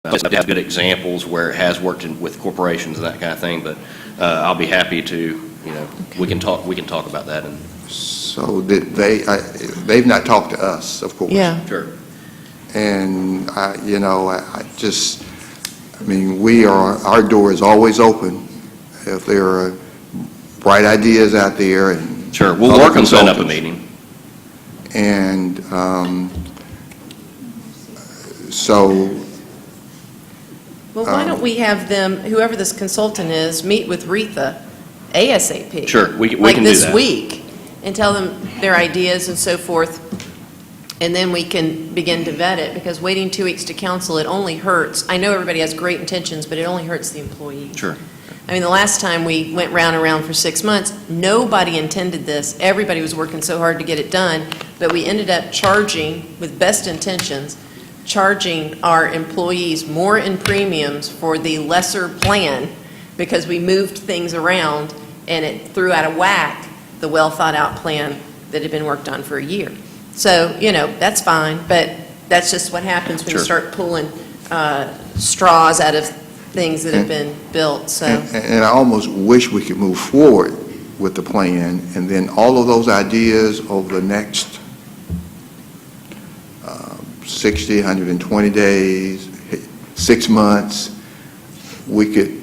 I have good examples where it has worked with corporations and that kind of thing, but I'll be happy to, we can talk about that. And So did they've not talked to us, of course. Yeah. sure. And I mean, our door is always open if there are bright ideas out there, and Sure, we'll other work on setting up a consultants. meeting. And so Well, why don't we have them, whoever this consultant is, meet with Retha ASAP? Sure, we can do that. Like this week, and tell them their ideas and so forth, and then we can begin to vet it, because waiting 2 weeks to council, it only hurts. I know everybody has great intentions, but it only hurts the employee. Sure. I mean, the last time we went round and round for 6 months, nobody intended this. Everybody was working so hard to get it done, but we ended up charging, with best intentions, charging our employees more in premiums for the lesser plan because we moved things around and it threw out of whack the well-thought-out plan that had been worked on for a year. So, that's fine, but that's just what happens when you Sure. start pulling straws out of things that have been built, so. and I almost wish we could move forward with the plan, and then all of those ideas over the next 60, 120 days, 6 months, we could,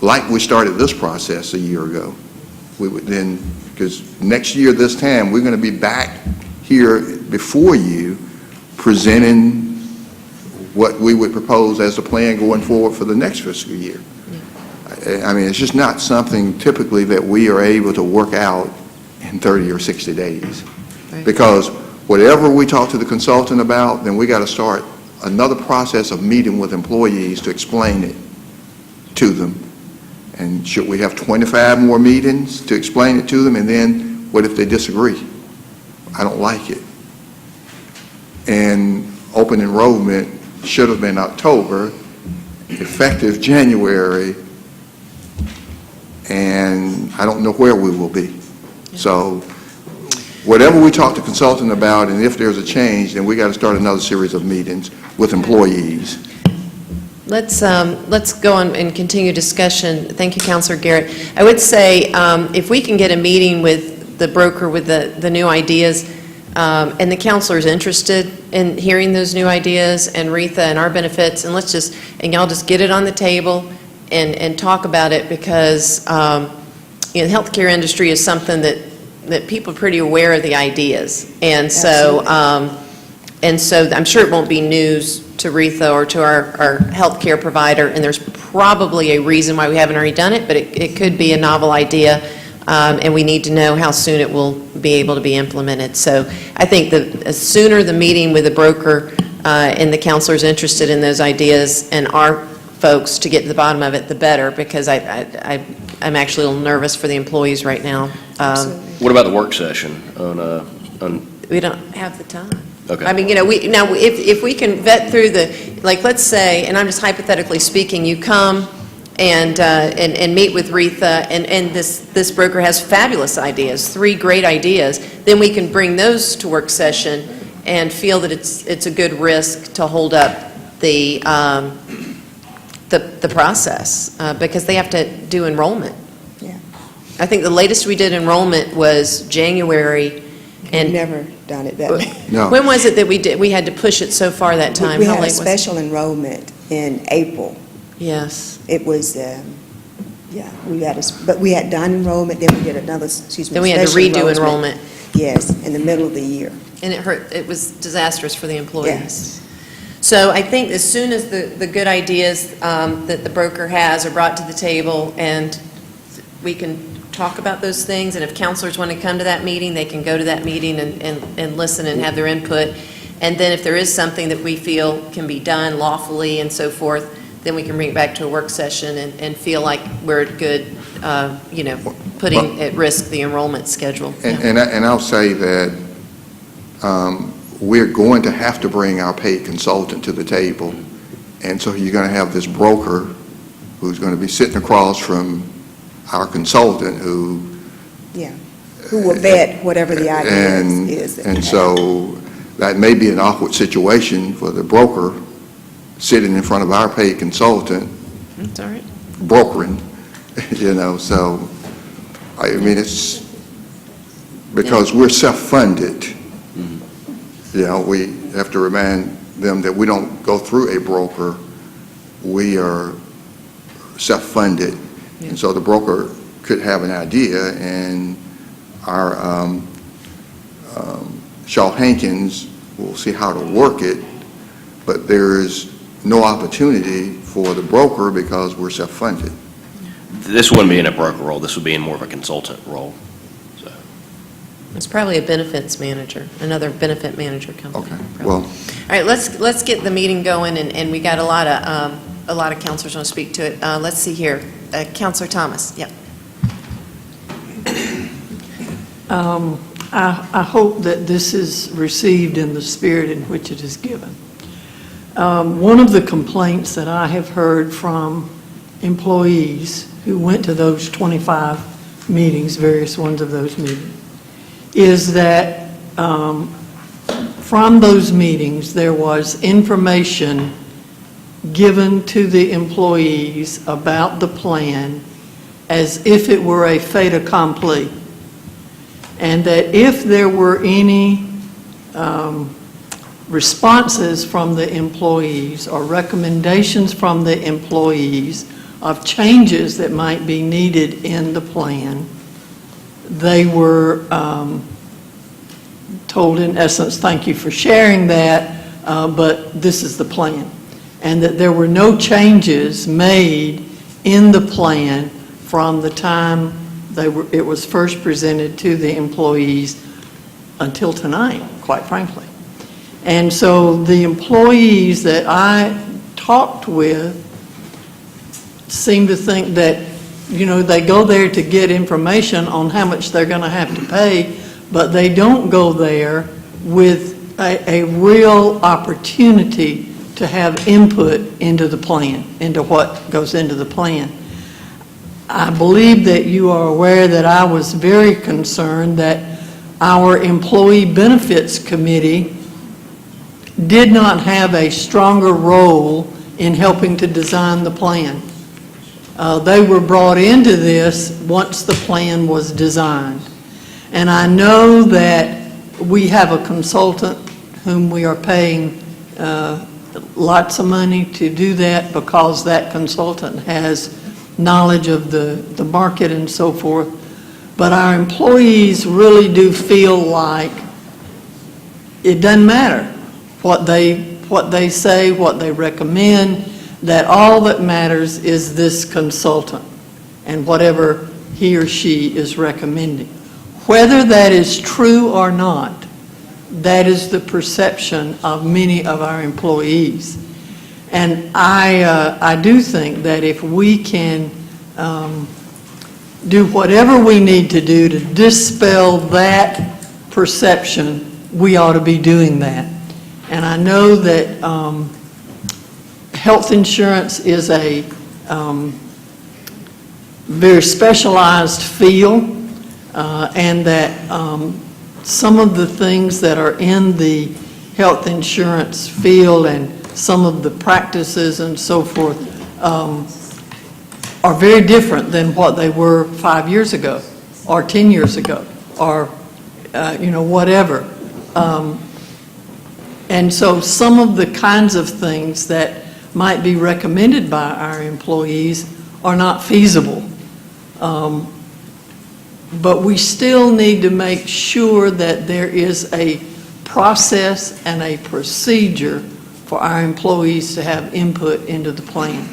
like we started this process a year ago, we would then, because next year this time, we're going to be back here before you presenting what we would propose as a plan going forward for the next fiscal year. I mean, it's just not something typically that we are able to work out in 30 or 60 days. Right. Because whatever we talk to the consultant about, then we got to start another process of meeting with employees to explain it to them. And should we have 25 more meetings to explain it to them? And then what if they disagree? I don't like it. And open enrollment should have been October, effective January, and I don't know where we will be. So whatever we talk to consultant about, and if there's a change, then we got to start another series of meetings with employees. Let's go on and continue discussion. Thank you, Councilor Garrett. I would say if we can get a meeting with the broker with the new ideas, and the counselor is interested in hearing those new ideas, and Retha and our benefits, and y'all just get it on the table and talk about it, because the healthcare industry is something that people are pretty aware of the ideas, and so I'm sure it won't be news to Retha or to our healthcare provider, and there's probably a reason why we haven't already done it, but it could be a novel idea. And we need to know how soon it will be able to be implemented. So I think the sooner the meeting with the broker and the counselors interested in those ideas and our folks to get to the bottom of it, the better, because I'm actually a little nervous for the employees right now. What about the work session on We don't have the time. Okay. I mean, if we can vet through let's say, and I'm just hypothetically speaking, you come and meet with Retha, and this broker has fabulous ideas, 3 great ideas, then we can bring those to work session and feel that it's a good risk to hold up the process, because they have to do enrollment. Yeah. I think the latest we did enrollment was January. We've never done it that way. No. When was it that we had to push it so far that time? We How had a late was it? special enrollment in April. Yes. It was, but we had done enrollment, then we did another, Then we had to special redo enrollment, Yes, in the middle of the year. and it was disastrous for the employees. Yes. So I think as soon as the good ideas that the broker has are brought to the table, and we can talk about those things, and if counselors want to come to that meeting, they can go to that meeting and listen and have their input. And then if there is something that we feel can be done lawfully and so forth, then we can bring it back to a work session and feel like we're good, putting at risk the enrollment schedule. And I'll say that we're going to have to bring our paid consultant to the table, and so you're going to have this broker who's going to be sitting across from our consultant who will vet whatever the idea is. And so that may be an awkward situation for the broker sitting in front of our paid consultant, That's all right. brokering, so, I mean, it's, because we're self-funded, we have to remind them that we don't go through a broker, we are self-funded. Yeah. And so the broker could have an idea, and our Shaw Hankins will see how to work it, but there is no opportunity for the broker because we're self-funded. This wouldn't be in a broker role, this would be in more of a consultant role, so. It's probably a benefits manager, another benefit manager company. Okay, probably. well, All right, let's get the meeting going, and we got a lot of counselors want to speak to it. Let's see here. Counselor Thomas, yeah. I hope that this is received in the spirit in which it is given. One of the complaints that I have heard from employees who went to those 25 meetings, various ones of those meetings, is that from those meetings there was information given to the employees about the plan as if it were a fait accompli, and that if there were any responses from the employees or recommendations from the employees of changes that might be needed in the plan, they were told in essence, thank you for sharing that, but this is the plan. And that there were no changes made in the plan from the time it was first presented to the employees until tonight, quite frankly. And so the employees that I talked with seem to think that, they go there to get information on how much they're going to have to pay, but they don't go there with a real opportunity to have input into the plan, into what goes into the plan. I believe that you are aware that I was very concerned that our Employee Benefits Committee did not have a stronger role in helping to design the plan. They were brought into this once the plan was designed. And I know that we have a consultant whom we are paying lots of money to do that because that consultant has knowledge of the market and so forth. But our employees really do feel like it doesn't matter what they say, what they recommend, that all that matters is this consultant and whatever he or she is recommending. Whether that is true or not, that is the perception of many of our employees. And I do think that if we can do whatever we need to do to dispel that perception, we ought to be doing that. And I know that health insurance is a very specialized field, and that some of the things that are in the health insurance field and some of the practices and so forth are very different than what they were 5 years ago or 10 years ago or whatever. And so some of the kinds of things that might be recommended by our employees are not feasible. But we still need to make sure that there is a process and a procedure for our employees to have input into the plan.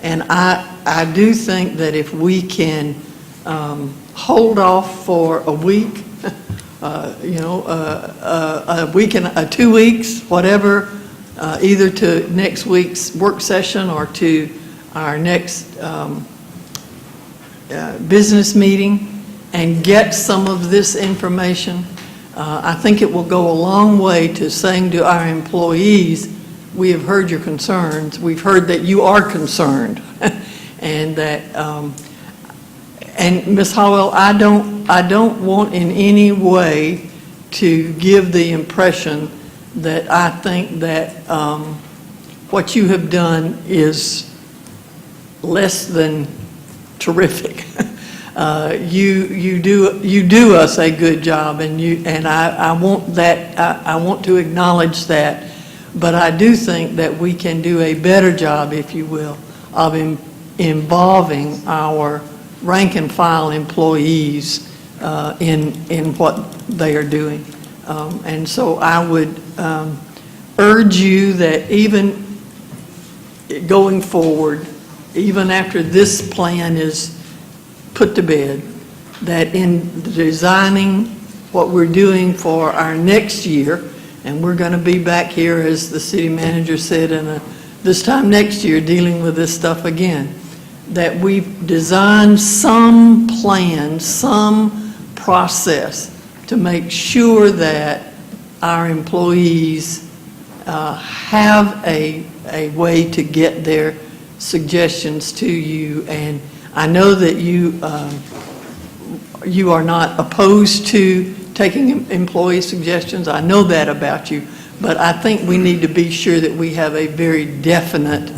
And I do think that if we can hold off for a week, a week and 2 weeks, whatever, either to next week's work session or to our next business meeting and get some of this information, I think it will go a long way to saying to our employees, we have heard your concerns, we've heard that you are concerned, and that, and Ms. Howell, I don't want in any way to give the impression that I think that what you have done is less than terrific. You do us a good job, and I want that, I want to acknowledge that, but I do think that we can do a better job, if you will, of involving our rank and file employees in what they are doing. And so I would urge you that even going forward, even after this plan is put to bed, that in designing what we're doing for our next year, and we're going to be back here, as the city manager said, this time next year, dealing with this stuff again, that we've designed some plan, some process to make sure that our employees have a way to get their suggestions to you. And I know that you are not opposed to taking employee suggestions. I know that about you, but I think we need to be sure that we have a very definite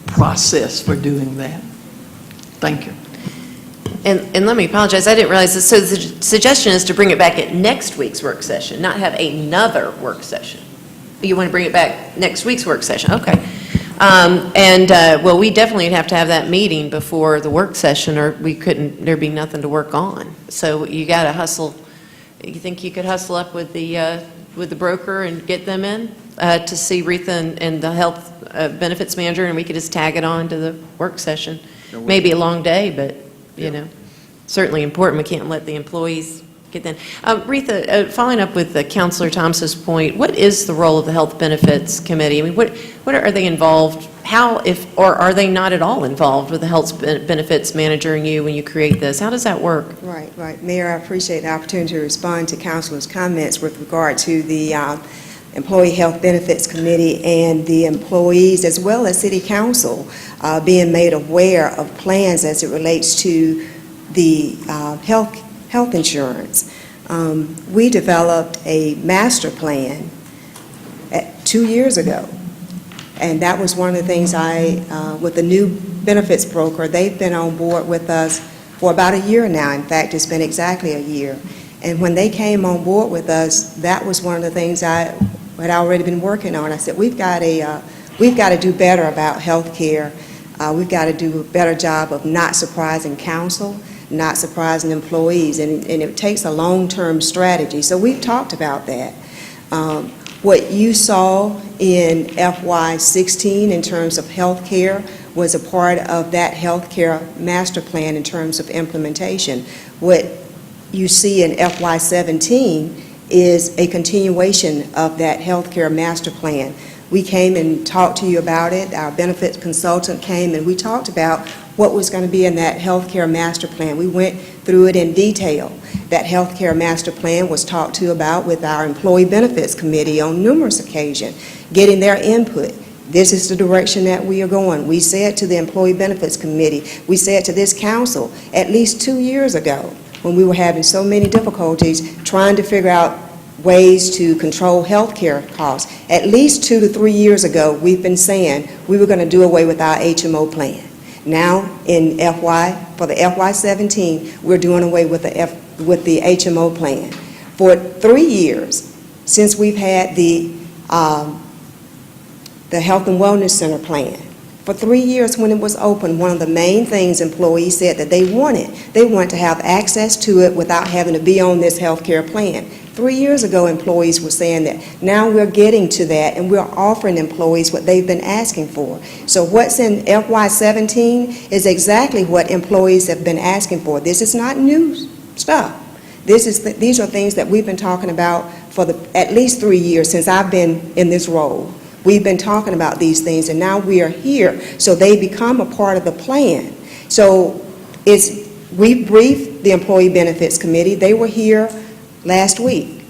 process for doing that. Thank you. And let me apologize, I didn't realize this. So the suggestion is to bring it back at next week's work session, not have another work session. You want to bring it back next week's work session? Okay. Well, we definitely would have to have that meeting before the work session, or there'd be nothing to work on. So you got to hustle. You think you could hustle up with the broker and get them in to see Retha and the health benefits manager, and we could just tag it on to the work session? Maybe a long day, but, you know, certainly important. We can't let the employees get them. Retha, following up with Councilor Thomas's point, what is the role of the Health Benefits Committee? I mean, what are they involved? How, or are they not at all involved with the Health Benefits Manager and you when you create this? How does that work? Right. Mayor, I appreciate the opportunity to respond to Councilor's comments with regard to the Employee Health Benefits Committee and the employees, as well as City Council, being made aware of plans as it relates to the health insurance. We developed a master plan 2 years ago, and that was one of the things with the new benefits broker, they've been on board with us for about a year now. In fact, it's been exactly a year. And when they came on board with us, that was one of the things I had already been working on. I said, we've got to do better about health care. We've got to do a better job of not surprising council, not surprising employees, and it takes a long-term strategy. So we've talked about that. What you saw in FY16 in terms of health care was a part of that health care master plan in terms of implementation. What you see in FY17 is a continuation of that health care master plan. We came and talked to you about it. Our benefits consultant came and we talked about what was going to be in that health care master plan. We went through it in detail. That health care master plan was talked to about with our Employee Benefits Committee on numerous occasions, getting their input. This is the direction that we are going. We said to the Employee Benefits Committee, we said to this council at least 2 years ago, when we were having so many difficulties trying to figure out ways to control health care costs. At least 2 to 3 years ago, we've been saying we were going to do away with our HMO plan. Now, for the FY17, we're doing away with the HMO plan. For 3 years, since we've had the Health and Wellness Center plan, for 3 years when it was open, one of the main things employees said that they wanted to have access to it without having to be on this health care plan. 3 years ago, employees were saying that. Now we're getting to that, and we're offering employees what they've been asking for. So what's in FY17 is exactly what employees have been asking for. This is not new stuff. These are things that we've been talking about for at least 3 years since I've been in this role. We've been talking about these things, and now we are here, so they become a part of the plan. So we briefed the Employee Benefits Committee. They were here last week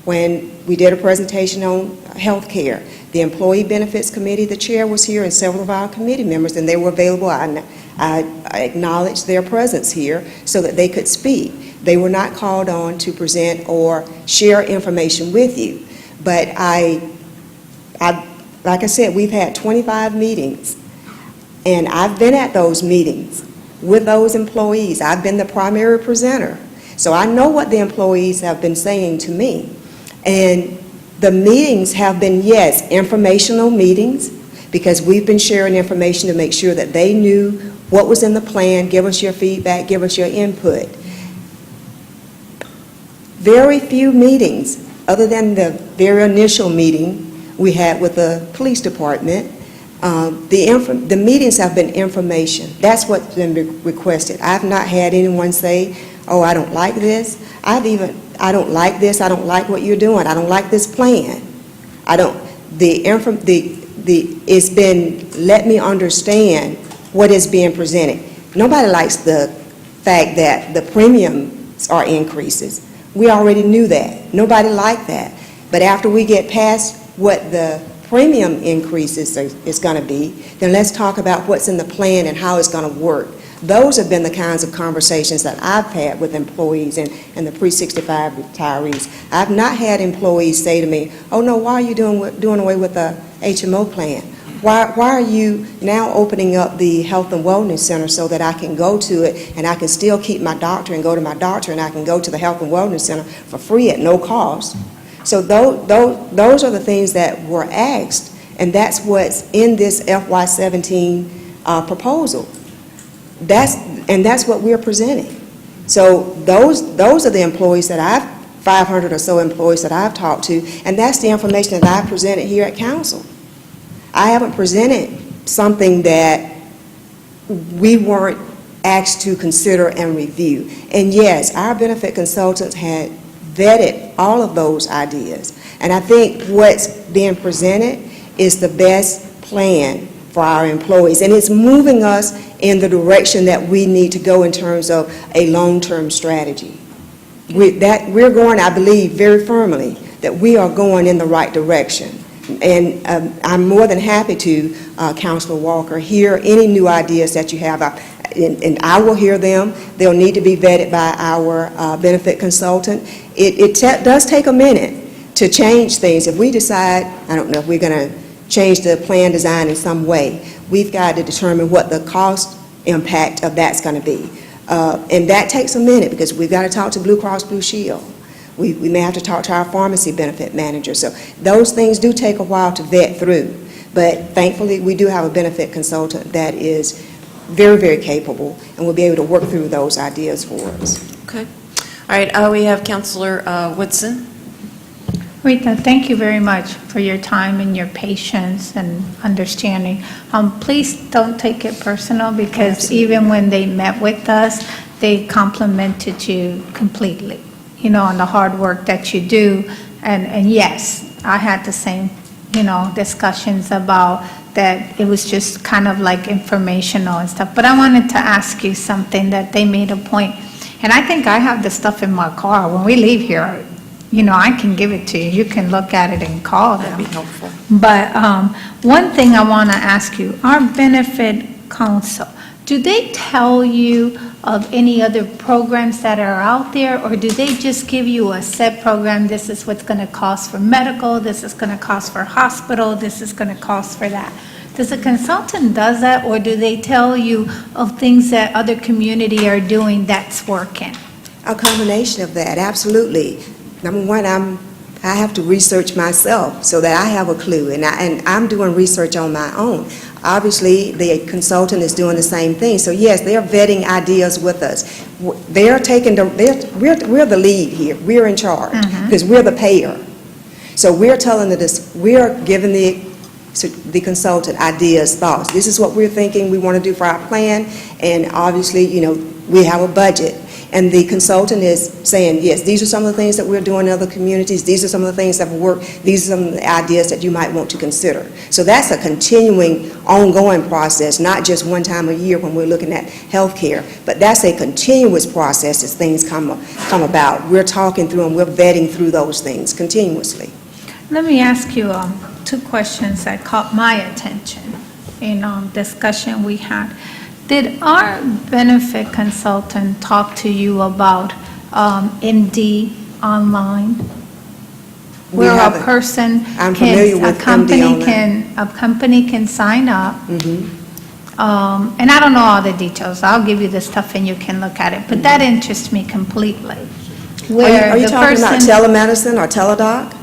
when we did a presentation on health care. The Employee Benefits Committee, the chair was here, and several of our committee members, and they were available. I acknowledged their presence here so that they could speak. They were not called on to present or share information with you, but like I said, we've had 25 meetings, and I've been at those meetings with those employees. I've been the primary presenter. So I know what the employees have been saying to me. And the meetings have been, yes, informational meetings, because we've been sharing information to make sure that they knew what was in the plan, give us your feedback, give us your input. Very few meetings, other than the very initial meeting we had with the police department, the meetings have been information. That's what's been requested. I've not had anyone say, oh, I don't like this. I don't like this, I don't like what you're doing, I don't like this plan. It's been, let me understand what is being presented. Nobody likes the fact that the premiums are increases. We already knew that. Nobody liked that. But after we get past what the premium increases is going to be, then let's talk about what's in the plan and how it's going to work. Those have been the kinds of conversations that I've had with employees and the pre-65 retirees. I've not had employees say to me, oh no, why are you doing away with the HMO plan? Why are you now opening up the Health and Wellness Center so that I can go to it and I can still keep my doctor and go to my doctor and I can go to the Health and Wellness Center for free at no cost? So those are the things that were asked, and that's what's in this FY17 proposal. That's what we're presenting. So those are the employees that 500 or so employees that I've talked to, and that's the information that I presented here at council. I haven't presented something that we weren't asked to consider and review. And yes, our benefit consultants had vetted all of those ideas. And I think what's being presented is the best plan for our employees. And it's moving us in the direction that we need to go in terms of a long-term strategy. We're going, I believe, very firmly that we are going in the right direction. And I'm more than happy to, Councilor Walker, hear any new ideas that you have. And I will hear them. They'll need to be vetted by our benefit consultant. It does take a minute to change things. If we decide, I don't know if we're going to change the plan design in some way, we've got to determine what the cost impact of that's going to be. And that takes a minute because we've got to talk to Blue Cross Blue Shield. We may have to talk to our pharmacy benefit manager. So those things do take a while to vet through. But thankfully, we do have a benefit consultant that is very, very capable and will be able to work through those ideas for us. Okay. All right, we have Councilor Woodson. Rita, thank you very much for your time and your patience and understanding. Please don't take it personal because Absolutely. Even when they met with us, they complimented you completely, on the hard work that you do. And yes, I had the same, discussions about that it was just kind of like informational and stuff. But I wanted to ask you something that they made a point. And I think I have the stuff in my car. When we leave here, I can give it to you. You can look at it and call them. That'd be helpful. But one thing I want to ask you, our benefit council, do they tell you of any other programs that are out there, or do they just give you a set program? This is what's going to cost for medical, this is going to cost for hospital, this is going to cost for that. Does a consultant does that, or do they tell you of things that other community are doing that's working? A combination of that, absolutely. Number one, I have to research myself so that I have a clue, and I'm doing research on my own. Obviously, the consultant is doing the same thing. So yes, they're vetting ideas with us. We're the lead here. We're in charge because we're the payer. So we're we're giving the consultant ideas, thoughts. This is what we're thinking we want to do for our plan, and obviously, we have a budget. And the consultant is saying, yes, these are some of the things that we're doing in other communities. These are some of the things that will work. These are some of the ideas that you might want to consider. So that's a continuing, ongoing process, not just one time a year when we're looking at health care, but that's a continuous process as things come about. We're talking through and we're vetting through those things continuously. Let me ask you two questions that caught my attention in discussion we had. Did our benefit consultant talk to you about MD online? We where a haven't. person I'm familiar with MD online. a company can sign up. Mm-hmm. And I don't know all the details. I'll give you the stuff and you can look at it. But that interests me completely. Where Are you the talking about person, telemedicine or teledoc?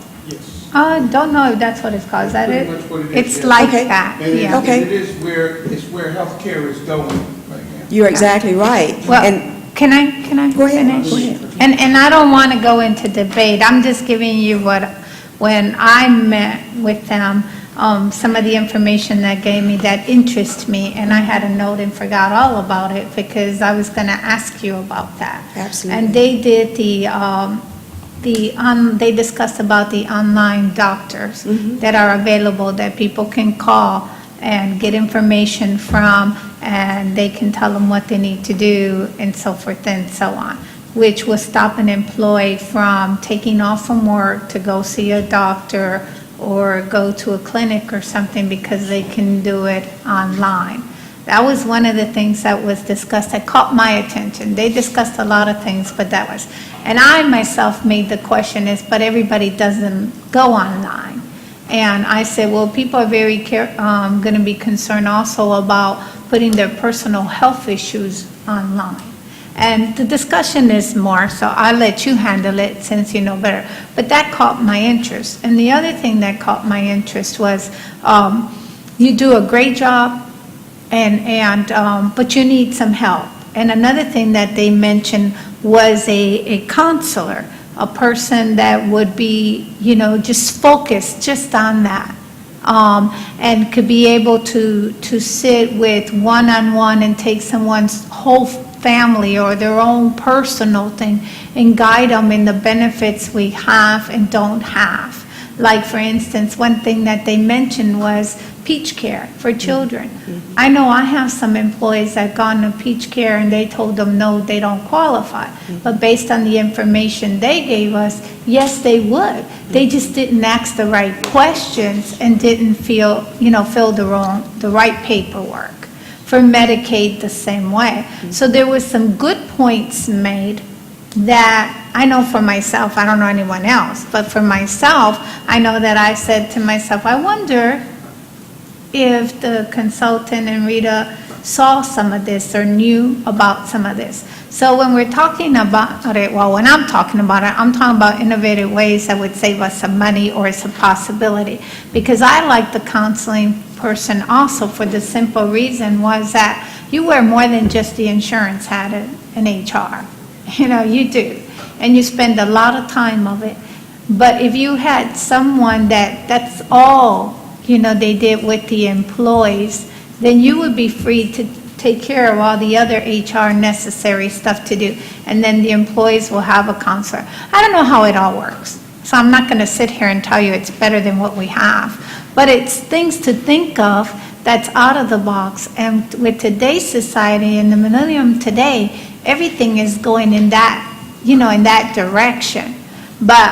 I don't know if that's what it's called. Is that it? Pretty much what it is, It's yeah. like Okay. that, And yeah. Okay. it is where healthcare is going right now. You're exactly right. Well, And can I Go ahead, finish? go ahead. And I don't want to go into debate. I'm just giving you when I met with them, some of the information that gave me that interests me, and I had a note and forgot all about it because I was going to ask you about that. Absolutely. And they did they discussed about the online doctors that are available that people can call and get information from, and they can tell them what they need to do and so forth and so on, which will stop an employee from taking off from work to go see a doctor or go to a clinic or something because they can do it online. That was one of the things that was discussed that caught my attention. They discussed a lot of things, but that was, and I myself made the question is, but everybody doesn't go online. And I said, well, people are very going to be concerned also about putting their personal health issues online. And the discussion is more, so I'll let you handle it since you know better. But that caught my interest. And the other thing that caught my interest was you do a great job, but you need some help. And another thing that they mentioned was a counselor, a person that would be, just focused just on that. And could be able to sit with one-on-one and take someone's whole family or their own personal thing and guide them in the benefits we have and don't have. Like, for instance, one thing that they mentioned was peach care for children. I know I have some employees that gone to peach care and they told them, no, they don't qualify. But based on the information they gave us, yes, they would. They just didn't ask the right questions and didn't fill the right paperwork. For Medicaid, the same way. So there was some good points made that I know for myself, I don't know anyone else, but for myself, I know that I said to myself, I wonder if the consultant and Rita saw some of this or knew about some of this. So when we're talking about it, well, when I'm talking about it, I'm talking about innovative ways that would save us some money or it's a possibility. Because I like the counseling person also for the simple reason was that you wear more than just the insurance hat in HR. You do. And you spend a lot of time of it. But if you had someone that's all, they did with the employees, then you would be free to take care of all the other HR necessary stuff to do. And then the employees will have a counselor. I don't know how it all works. So I'm not going to sit here and tell you it's better than what we have. But it's things to think of that's out of the box. And with today's society and the millennium today, everything is going in that, in that direction. But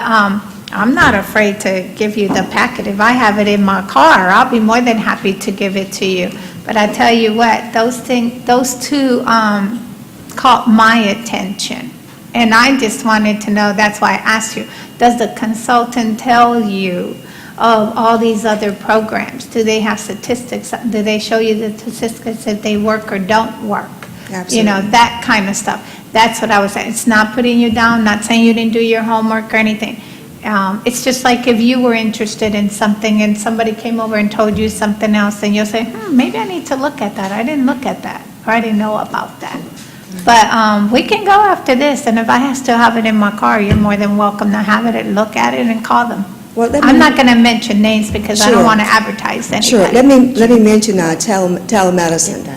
I'm not afraid to give you the packet. If I have it in my car, I'll be more than happy to give it to you. But I tell you what, those two caught my attention. And I just wanted to know, that's why I asked you, does the consultant tell you of all these other programs? Do they have statistics? Do they show you the statistics if they work or don't work? Absolutely. That kind of stuff. That's what I was saying. It's not putting you down, not saying you didn't do your homework or anything. It's just like if you were interested in something and somebody came over and told you something else, and you'll say, maybe I need to look at that. I didn't look at that, or I didn't know about that. But we can go after this, and if I still have it in my car, you're more than welcome to have it and look at it and call them. Well, I'm not going to mention names because I don't Sure. want to advertise anybody. Sure, let me mention telemedicine.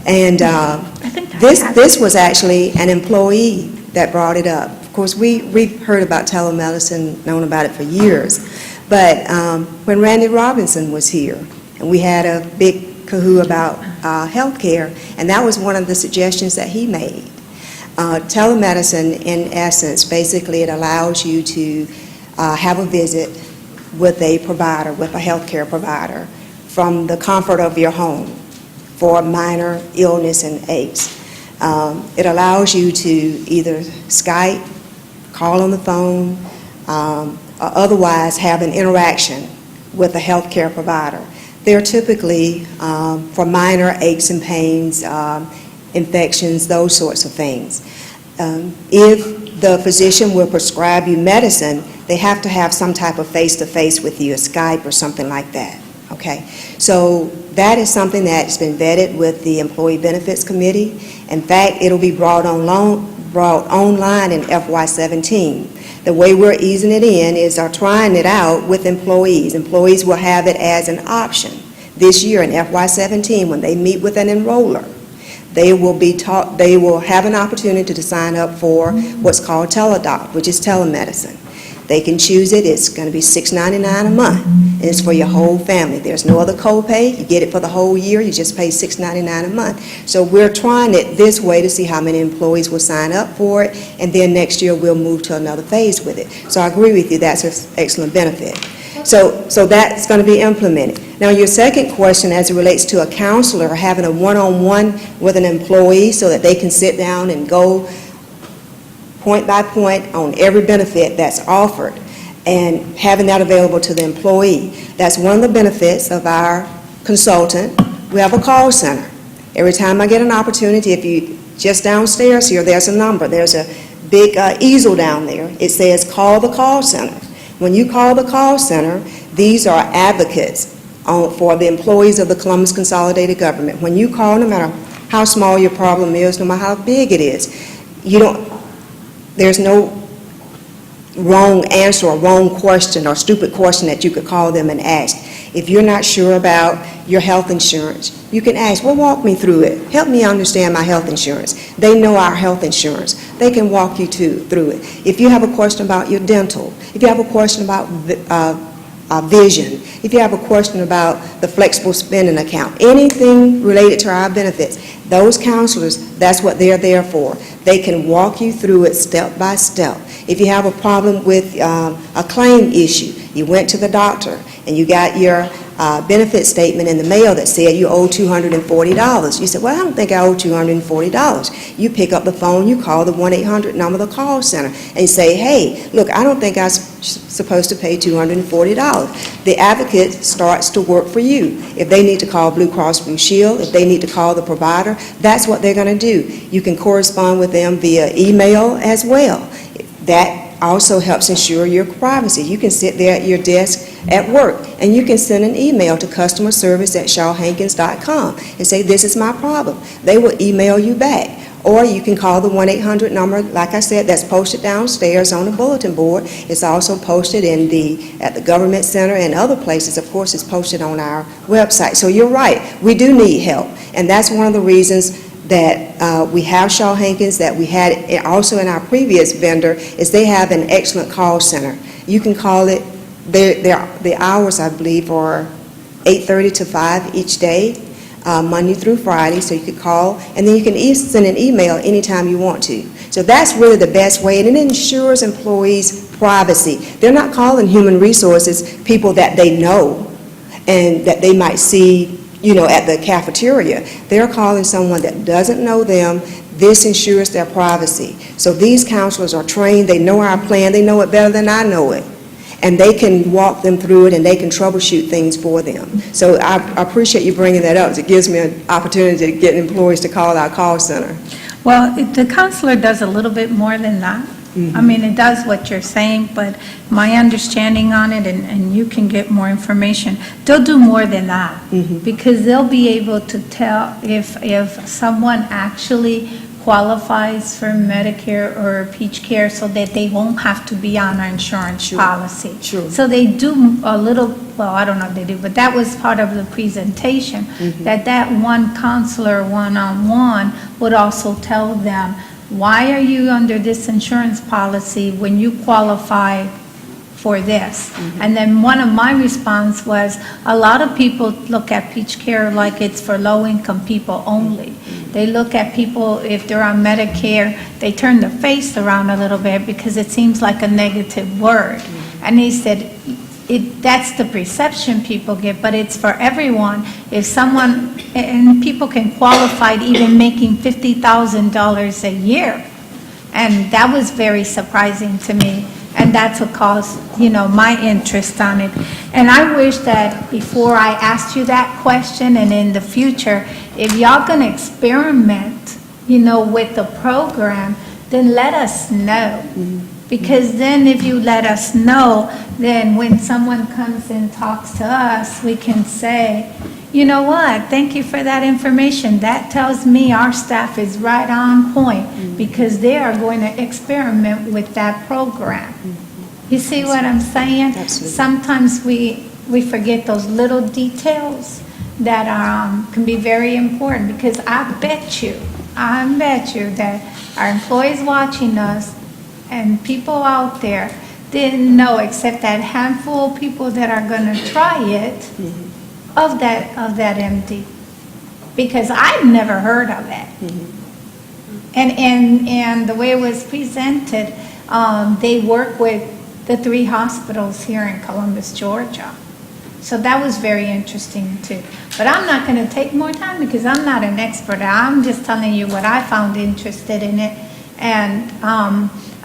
And I think that this was actually an employee that brought it up. Of course, we've heard about telemedicine, known about it for years. But when Randy Robinson was here, and we had a big kahoo about healthcare, and that was one of the suggestions that he made. Telemedicine, in essence, basically it allows you to have a visit with a provider, with a healthcare provider, from the comfort of your home for minor illness and aches. It allows you to either Skype, call on the phone, or otherwise have an interaction with a healthcare provider. They're typically for minor aches and pains, infections, those sorts of things. If the physician will prescribe you medicine, they have to have some type of face-to-face with you, a Skype or something like that, okay? So that is something that's been vetted with the Employee Benefits Committee. In fact, it'll be brought online in FY17. The way we're easing it in is trying it out with employees. Employees will have it as an option this year in FY17 when they meet with an enroller. They will have an opportunity to sign up for what's called teledoc, which is telemedicine. They can choose it. It's going to be $6.99 a month, and it's for your whole family. There's no other copay. You get it for the whole year. You just pay $6.99 a month. So we're trying it this way to see how many employees will sign up for it, and then next year we'll move to another phase with it. So I agree with you. That's an excellent benefit. So that's going to be implemented. Now, your second question as it relates to a counselor having a one-on-one with an employee so that they can sit down and go point by point on every benefit that's offered and having that available to the employee. That's one of the benefits of our consultant. We have a call center. Every time I get an opportunity, if you just downstairs here, there's a number. There's a big easel down there. It says call the call center. When you call the call center, these are advocates for the employees of the Columbus Consolidated Government. When you call, no matter how small your problem is, no matter how big it is, there's no wrong answer or wrong question or stupid question that you could call them and ask. If you're not sure about your health insurance, you can ask, well, walk me through it. Help me understand my health insurance. They know our health insurance. They can walk you through it. If you have a question about your dental, if you have a question about vision, if you have a question about the flexible spending account, anything related to our benefits, those counselors, that's what they're there for. They can walk you through it step by step. If you have a problem with a claim issue, you went to the doctor and you got your benefit statement in the mail that said you owe $240. You said, well, I don't think I owe $240. You pick up the phone, you call the 1-800 number of the call center and say, hey, look, I don't think I'm supposed to pay $240. The advocate starts to work for you. If they need to call Blue Cross Blue Shield, if they need to call the provider, that's what they're going to do. You can correspond with them via email as well. That also helps ensure your privacy. You can sit there at your desk at work and you can send an email to customerservice@shawhankins.com and say, this is my problem. They will email you back. Or you can call the 1-800 number, like I said, that's posted downstairs on the bulletin board. It's also posted at the government center and other places. Of course, it's posted on our website. So you're right, we do need help. And that's one of the reasons that we have Shaw Hankins, that we had also in our previous vendor, is they have an excellent call center. You can call it, the hours, I believe, are 8:30 to 5 each day, Monday through Friday, so you could call, and then you can send an email anytime you want to. So that's really the best way, and it ensures employees' privacy. They're not calling human resources people that they know and that they might see at the cafeteria. They're calling someone that doesn't know them. This ensures their privacy. So these counselors are trained. They know our plan. They know it better than I know it. And they can walk them through it, and they can troubleshoot things for them. So I appreciate you bringing that up. It gives me an opportunity to get employees to call our call center. Well, the counselor does a little bit more than that. I mean, it does what you're saying, but my understanding on it, and you can get more information, they'll do more than that. Because they'll be able to tell if someone actually qualifies for Medicare or Peach Care so that they won't have to be on our insurance policy. Sure. So they do a little, well, I don't know if they do, but that was part of the presentation, that one counselor one-on-one would also tell them, why are you under this insurance policy when you qualify for this? And then one of my response was, a lot of people look at Peach Care like it's for low-income people only. They look at people, if they're on Medicare, they turn their face around a little bit because it seems like a negative word. And he said, that's the perception people get, but it's for everyone. If someone, and people can qualify even making $50,000 a year. And that was very surprising to me. And that's what caused, my interest on it. And I wish that before I asked you that question and in the future, if y'all gonna experiment, with the program, then let us know. Because then if you let us know, then when someone comes and talks to us, we can say, you know what, thank you for that information. That tells me our staff is right on point because they are going to experiment with that program. You see what I'm saying? Absolutely. Sometimes we forget those little details that can be very important, because I bet you that our employees watching us and people out there didn't know, except that handful of people that are going to try it, of that MD, because I've never heard of it. And the way it was presented, they work with the 3 hospitals here in Columbus, Georgia. So that was very interesting too. But I'm not going to take more time because I'm not an expert. I'm just telling you what I found interested in it. And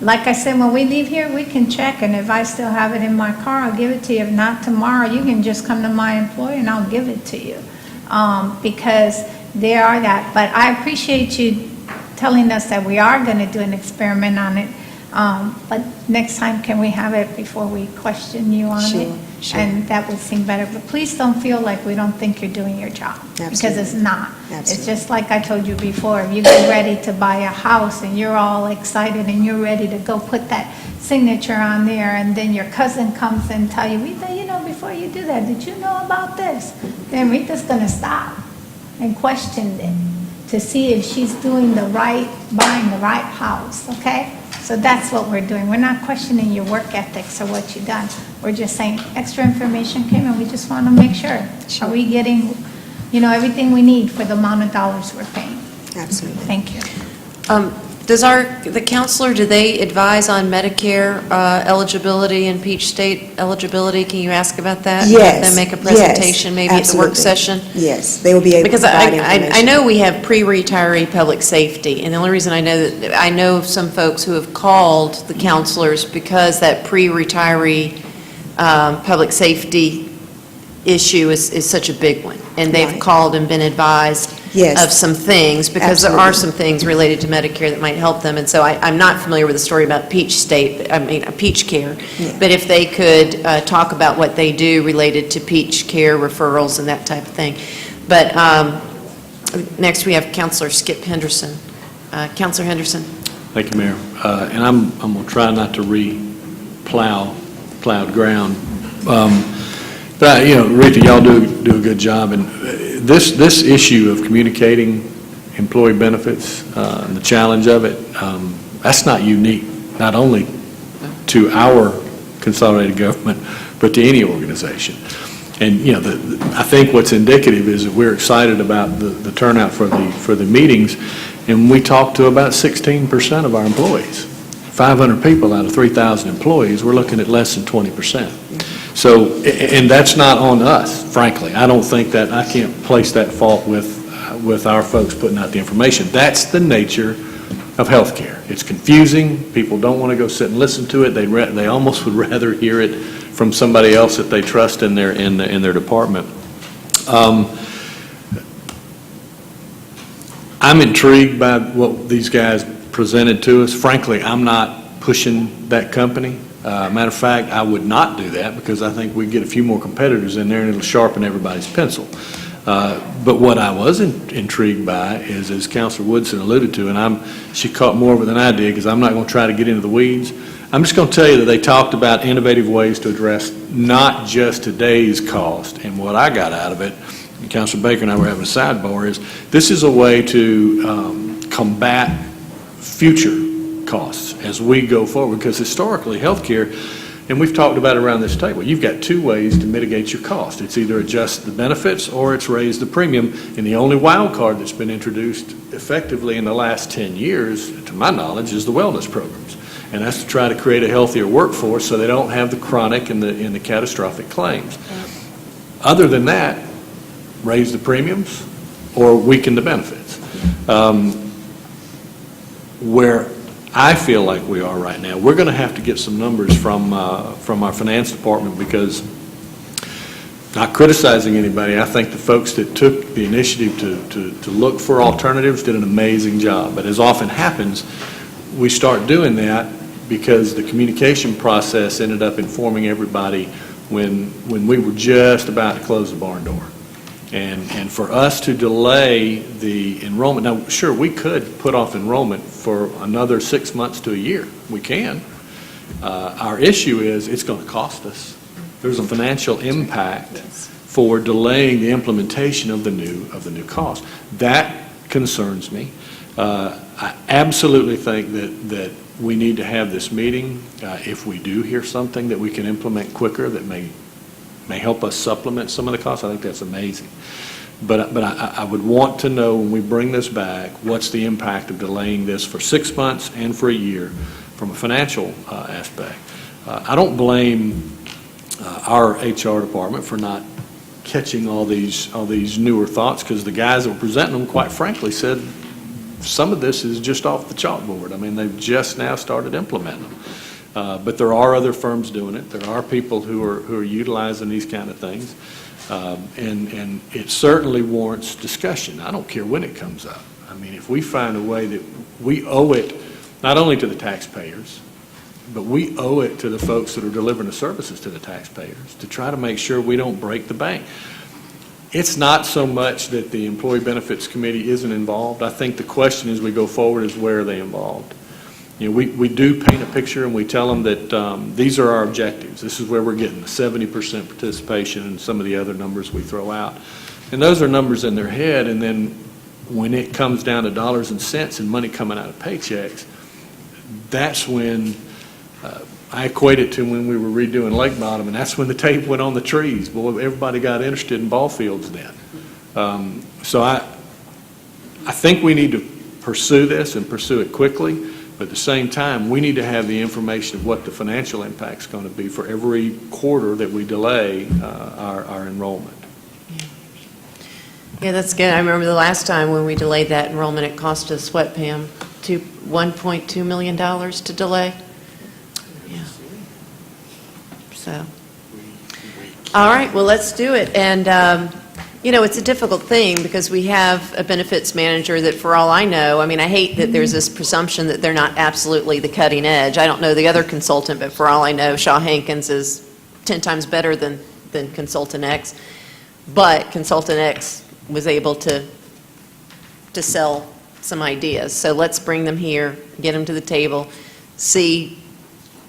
like I said, when we leave here, we can check, and if I still have it in my car, I'll give it to you. If not tomorrow, you can just come to my employer and I'll give it to you, because they are that. But I appreciate you telling us that we are going to do an experiment on it. But next time, can we have it before we question you on it? Sure. And that would seem better. But please don't feel like we don't think you're doing your job. Because it's Absolutely. not. Absolutely. It's just like I told you before. If you get ready to buy a house and you're all excited and you're ready to go put that signature on there, and then your cousin comes and tell you, Rita, before you do that, did you know about this? Then Rita's going to stop and question it to see if she's doing buying the right house, okay? So that's what we're doing. We're not questioning your work ethics or what you've done. We're just saying extra information came and we just want to make sure. Are we getting, everything we need for the amount of dollars we're paying? Absolutely. Thank you. Does the counselor, do they advise on Medicare eligibility and Peach State eligibility? Can you ask about that? Yes. Then make a yes, presentation maybe at the work absolutely. session? Yes, they will be able to Because provide I information. know we have pre-retiree public safety, and the only reason I know that, I know some folks who have called the counselors because that pre-retiree public safety issue is such a big one, and they've Right. called and been advised Yes. of some things, because there are Absolutely. some things related to Medicare that might help them, and so I'm not familiar with the story about Peach State, Peach Care, Yeah. but if they could talk about what they do related to Peach Care referrals and that type of thing. But next we have Counselor Skip Henderson. Counselor Henderson. Thank you, Mayor. And I'm going to try not to plowed ground. But, Rita, y'all do a good job. And this issue of communicating employee benefits, and the challenge of it, that's not unique, not only to our consolidated government, but to any organization. And, I think what's indicative is that we're excited about the turnout for the meetings, and we talk to about 16% of our employees. 500 people out of 3,000 employees, we're looking at less than 20%. So, and that's not on us, frankly. I don't think that, I can't place that fault with our folks putting out the information. That's the nature of healthcare. It's confusing. People don't want to go sit and listen to it. They almost would rather hear it from somebody else that they trust in their department. I'm intrigued by what these guys presented to us. Frankly, I'm not pushing that company. Matter of fact, I would not do that because I think we get a few more competitors in there and it'll sharpen everybody's pencil. But what I was intrigued by is, as Councilor Woodson alluded to, and she caught more of it than I did because I'm not going to try to get into the weeds. I'm just going to tell you that they talked about innovative ways to address not just today's cost. And what I got out of it, and Councilor Baker and I were having a sidebar, is this is a way to combat future costs as we go forward, because historically healthcare, and we've talked about it around this table, you've got two ways to mitigate your cost. It's either adjust the benefits or it's raise the premium, and the only wild card that's been introduced effectively in the last 10 years, to my knowledge, is the wellness programs, and that's to try to create a healthier workforce so they don't have the chronic and the catastrophic claims. Other than that, raise the premiums or weaken the benefits. Where I feel like we are right now. We're going to have to get some numbers from our finance department because, not criticizing anybody, I think the folks that took the initiative to look for alternatives did an amazing job. But as often happens, we start doing that because the communication process ended up informing everybody when we were just about to close the barn door. And for us to delay the enrollment, now, sure, we could put off enrollment for another 6 months to a year. We can. Our issue is it's going to cost us. There's a financial impact for delaying the implementation of the new cost. That concerns me. I absolutely think that we need to have this meeting. If we do hear something that we can implement quicker that may help us supplement some of the costs, I think that's amazing. But I would want to know when we bring this back, what's the impact of delaying this for 6 months and for a year from a financial aspect. I don't blame our HR department for not catching all these newer thoughts, because the guys that were presenting them, quite frankly, said some of this is just off the chalkboard. I mean, they've just now started implementing them. But there are other firms doing it. There are people who are utilizing these kind of things. And it certainly warrants discussion. I don't care when it comes up. I mean, if we find a way that we owe it not only to the taxpayers, but we owe it to the folks that are delivering the services to the taxpayers to try to make sure we don't break the bank. It's not so much that the Employee Benefits Committee isn't involved. I think the question as we go forward is, where are they involved? You know, we do paint a picture and we tell them that these are our objectives. This is where we're getting the 70% participation and some of the other numbers we throw out. And those are numbers in their head, and then when it comes down to dollars and cents and money coming out of paychecks, that's when I equate it to when we were redoing Lake Bottom, and that's when the tape went on the trees. Boy, everybody got interested in ball fields then. So I think we need to pursue this and pursue it quickly, but at the same time, we need to have the information of what the financial impact's going to be for every quarter that we delay our enrollment. Yeah, that's good. I remember the last time when we delayed that enrollment, it cost us, what, Pam? $1.2 million to delay? Yeah. So, all right, well, let's do it. And, you know, it's a difficult thing because we have a benefits manager that, for all I know, I mean, I hate that there's this presumption that they're not absolutely the cutting edge. I don't know the other consultant, but for all I know, Shaw Hankins is 10 times better than Consultant X. But Consultant X was able to sell some ideas. So let's bring them here, get them to the table, see,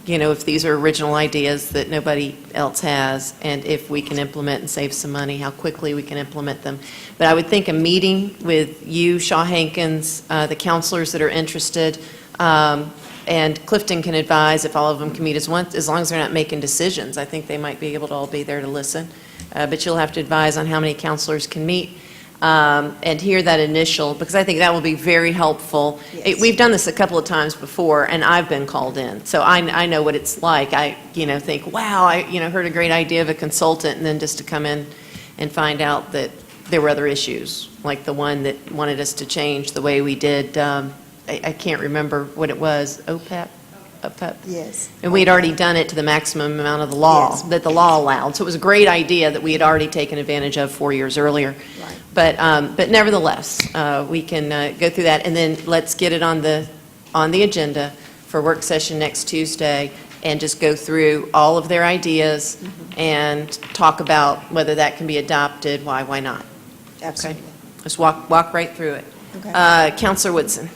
you know, if these are original ideas that nobody else has, and if we can implement and save some money, how quickly we can implement them. But I would think a meeting with you, Shaw Hankins, the counselors that are interested, and Clifton can advise if all of them can meet as one, as long as they're not making decisions. I think they might be able to all be there to listen. But you'll have to advise on how many counselors can meet. And hear that initial, because I think that will be very helpful. Yes. We've done this a couple of times before, and I've been called in, so I know what it's like. I, think, wow, I, heard a great idea of a consultant, and then just to come in and find out that there were other issues, like the one that wanted us to change the way we did, I can't remember what it was, OPEP? Yes. And we had already done it to the maximum amount of the law, Yes. that the law allowed. So it was a great idea that we had already taken advantage of 4 years earlier. Right. But nevertheless, we can go through that, and then let's get it on the agenda for work session next Tuesday, and just go through all of their ideas and talk about whether that can be adopted, why not. Absolutely. Let's walk right through it. Okay. Counselor Woodson.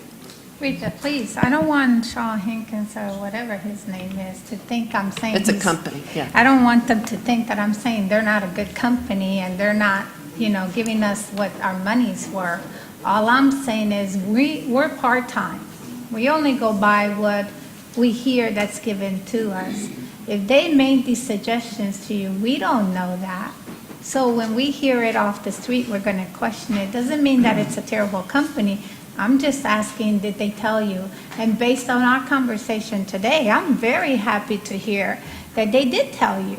Rita, please, I don't want Shaw Hankins or whatever his name is to think I'm saying. It's a he's- company, yeah. I don't want them to think that I'm saying they're not a good company and they're not, giving us what our money's worth. All I'm saying is we're part-time. We only go by what we hear that's given to us. If they made these suggestions to you, we don't know that. So when we hear it off the street, we're going to question it. Doesn't mean that it's a terrible company. I'm just asking, did they tell you? And based on our conversation today, I'm very happy to hear that they did tell you.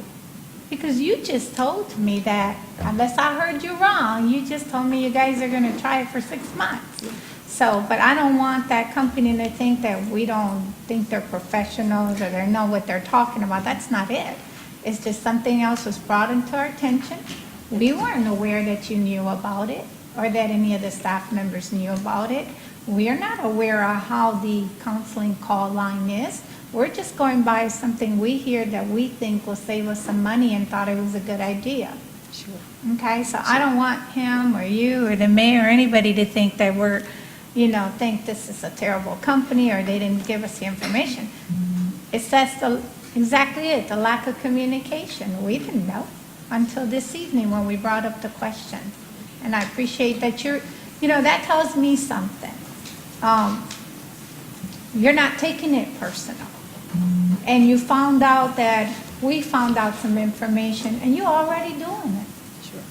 Because you just told me that, unless I heard you wrong, you just told me you guys are going to try it for 6 months. So, but I don't want that company to think that we don't think they're professionals or they know what they're talking about. That's not it. It's just something else was brought into our attention. We weren't aware that you knew about it or that any of the staff members knew about it. We are not aware of how the counseling call line is. We're just going by something we hear that we think will save us some money and thought it was a good idea. Sure. Okay, so I don't want him or you or the mayor or anybody to think that we're, think this is a terrible company or they didn't give us the information. It's exactly it, the lack of communication. We didn't know until this evening when we brought up the question. And I appreciate that that tells me something. You're not taking it personal. And you found out that we found out some information and you're already doing it. Sure.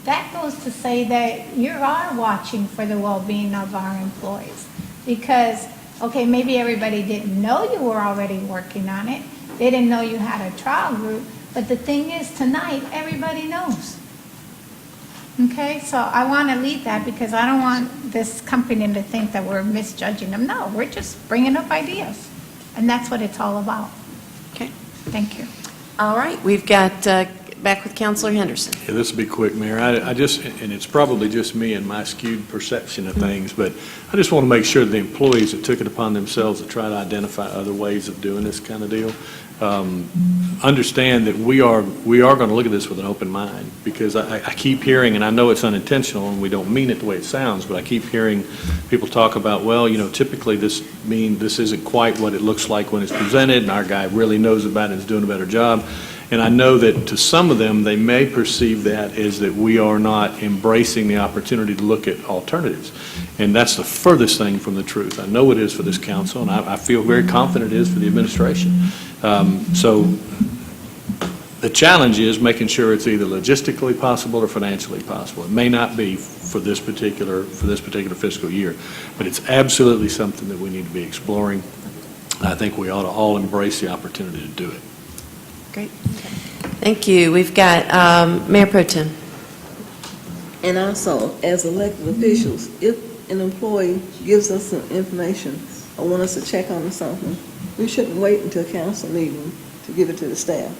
That goes to say that you are watching for the well-being of our employees. Because, okay, maybe everybody didn't know you were already working on it. They didn't know you had a trial group. But the thing is, tonight, everybody knows. Okay, so I want to leave that because I don't want this company to think that we're misjudging them. No, we're just bringing up ideas. And that's what it's all about. Okay. Thank you. All right, we've got, back with Counselor Henderson. Yeah, this will be quick, Mayor. I just, and it's probably just me and my skewed perception of things, but I just want to make sure the employees that took it upon themselves to try to identify other ways of doing this kind of deal, understand that we are going to look at this with an open mind, because I keep hearing, and I know it's unintentional and we don't mean it the way it sounds, but I keep hearing people talk about, well, typically this isn't quite what it looks like when it's presented, and our guy really knows about it and is doing a better job. And I know that to some of them, they may perceive that as that we are not embracing the opportunity to look at alternatives. And that's the furthest thing from the truth. I know it is for this council, and I feel very confident it is for the administration. So the challenge is making sure it's either logistically possible or financially possible. It may not be for this particular fiscal year, but it's absolutely something that we need to be exploring. I think we ought to all embrace the opportunity to do it. Great. Thank you. We've got Mayor Pro Tem. And also, as elected officials, if an employee gives us some information or wants us to check on something, we shouldn't wait until a council meeting to give it to the staff.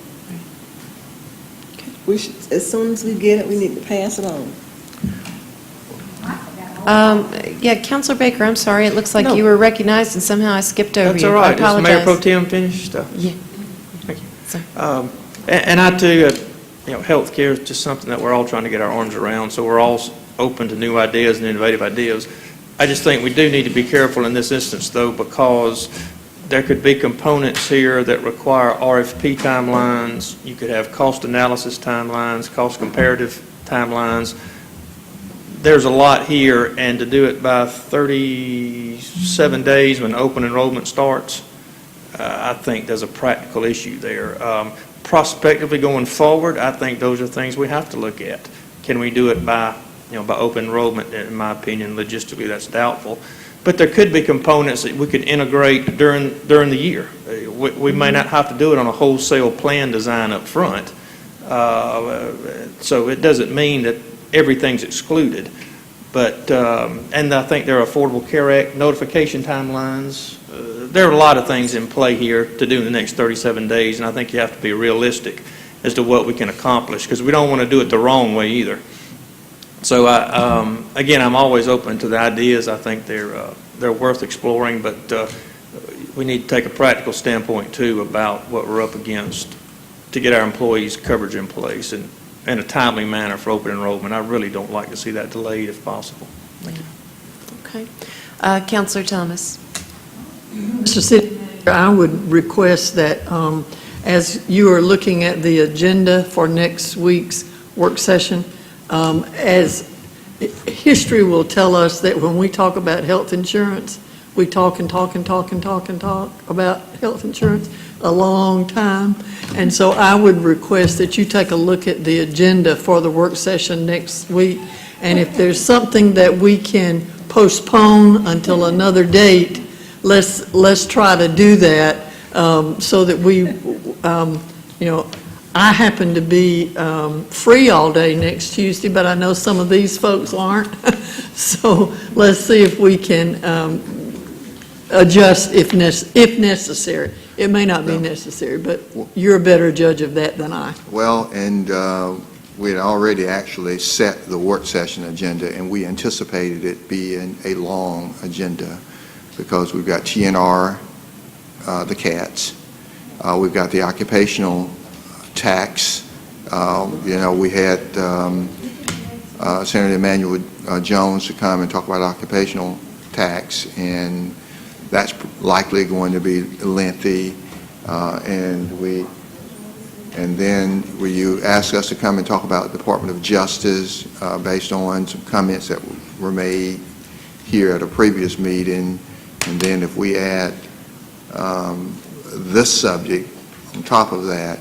Okay. We should, as soon as we get it, we need to pass it on. Yeah, Counselor Baker, I'm sorry. It looks like No. you were recognized and somehow I skipped over you. That's all right. I apologize. Is Mayor Pro Tem finished? Yeah. Thank you. Sorry. And I too, healthcare is just something that we're all trying to get our arms around, so we're all open to new ideas and innovative ideas. I just think we do need to be careful in this instance, though, because there could be components here that require RFP timelines. You could have cost analysis timelines, cost comparative timelines. There's a lot here, and to do it by 37 days when open enrollment starts, I think there's a practical issue there. Prospectively going forward, I think those are things we have to look at. Can we do it by open enrollment? In my opinion, logistically, that's doubtful. But there could be components that we could integrate during the year. We may not have to do it on a wholesale plan design up front. So it doesn't mean that everything's excluded. But, and I think there are Affordable Care Act notification timelines. There are a lot of things in play here to do in the next 37 days, and I think you have to be realistic as to what we can accomplish, because we don't want to do it the wrong way either. So, again, I'm always open to the ideas. I think they're worth exploring, but we need to take a practical standpoint, too, about what we're up against to get our employees' coverage in place and in a timely manner for open enrollment. I really don't like to see that delayed if possible. Thank you. Okay. Counselor Thomas. Mr. City Manager, I would request that as you are looking at the agenda for next week's work session, as history will tell us that when we talk about health insurance, we talk and talk and talk and talk and talk about health insurance a long time. And so I would request that you take a look at the agenda for the work session next week. And if there's something that we can postpone until another date, let's try to do that so that we, I happen to be free all day next Tuesday, but I know some of these folks aren't. So let's see if we can adjust if necessary. It may not be necessary, but you're a better judge of that than I. Well, and we had already actually set the work session agenda, and we anticipated it being a long agenda because we've got TNR, the cats, we've got the occupational tax. We had Senator Emmanuel Jones to come and talk about occupational tax, and that's likely going to be lengthy. And then you asked us to come and talk about the Department of Justice based on some comments that were made here at a previous meeting. And then if we add this subject on top of that,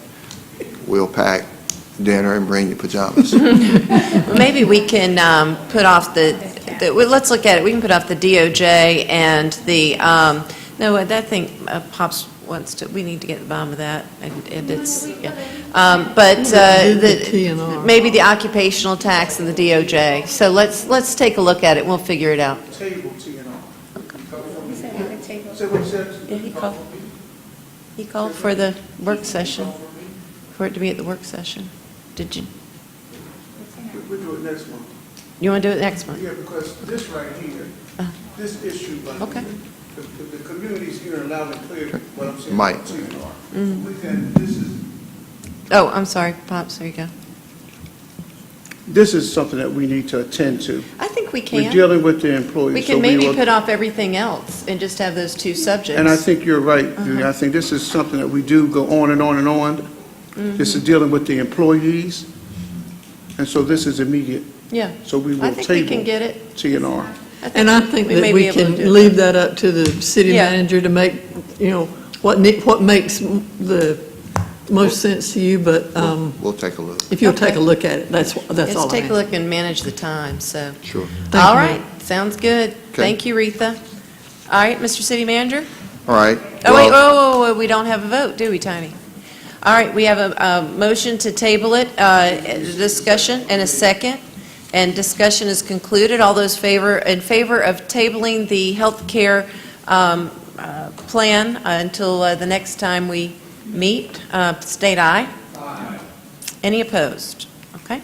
we'll pack dinner and bring you pajamas. Well, maybe we can put off well, let's look at it. We can put off the DOJ and the, no, that thing Pops wants to, we need to get to the bottom of that. And it's, yeah. But TNR. maybe the occupational tax and the DOJ. So let's take a look at it. We'll figure it out. Table TNR. Say what he said? Yeah, he called for the work session, for it to be at the work session. Did you? We'll do it next month. You want to do it next month? Yeah, because this right here, this issue, like, Okay. the community's hearing loud and clear what I'm saying Mike. about TNR. We can, this is, Oh, I'm sorry, Pops, there you go. this is something that we need to attend to. I think we We're can. dealing with the employees. We so can maybe will- put off everything else and just have those two subjects. And I think you're right, Judy. I think this is something that we do go on and on and on. This is dealing with the employees, and so this is immediate. Yeah, So we I will think we can table get it. TNR. And I think that may we be able to can do it. leave that up to the city Yeah. manager to make, what makes the most sense to you, but We'll take a look. if you'll Okay. take a look at it, that's all Let's I take a have. look and manage the time, so. Sure. Thank All you, right, sounds good. Thank you, Retha. All right, Mr. City Manager? All right. Oh, wait, Well, whoa, we don't have a vote, do we, Tony? All right, we have a motion to table it, discussion, and a second, and discussion is concluded. All those in favor of tabling the health care plan until the next time we meet, state aye. Aye. Any opposed? Okay.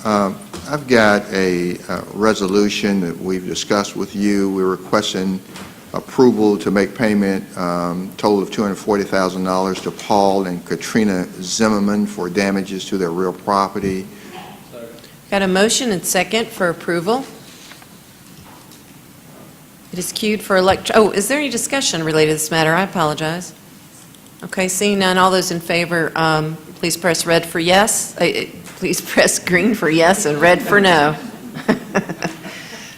I've got a resolution that we've discussed with you. We're requesting approval to make payment, total of $240,000 to Paul and Katrina Zimmerman for damages to their real property. Got a motion and second for approval. It is queued for is there any discussion related to this matter? I apologize. Okay, seeing none, all those in favor, please press red for yes. Please press green for yes and red for no.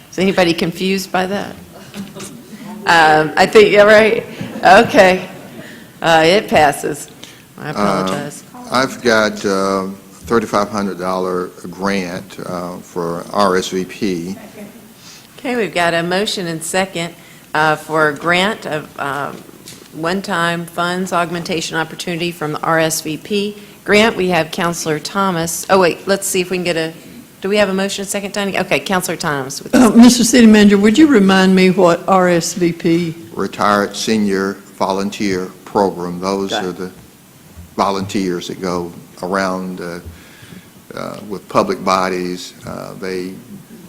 Is anybody confused by that? I think, yeah, right. Okay. It passes. I apologize. I've got $3,500 grant for RSVP. Okay, we've got a motion and second for a grant of one-time funds augmentation opportunity from the RSVP grant. We have Counselor Thomas. Oh, wait, let's see if we can get do we have a motion and second, Tony? Okay, Counselor Thomas. Mr. City Manager, would you remind me what RSVP? Retired Senior Volunteer Program. Those Got it. are the volunteers that go around with public bodies. They,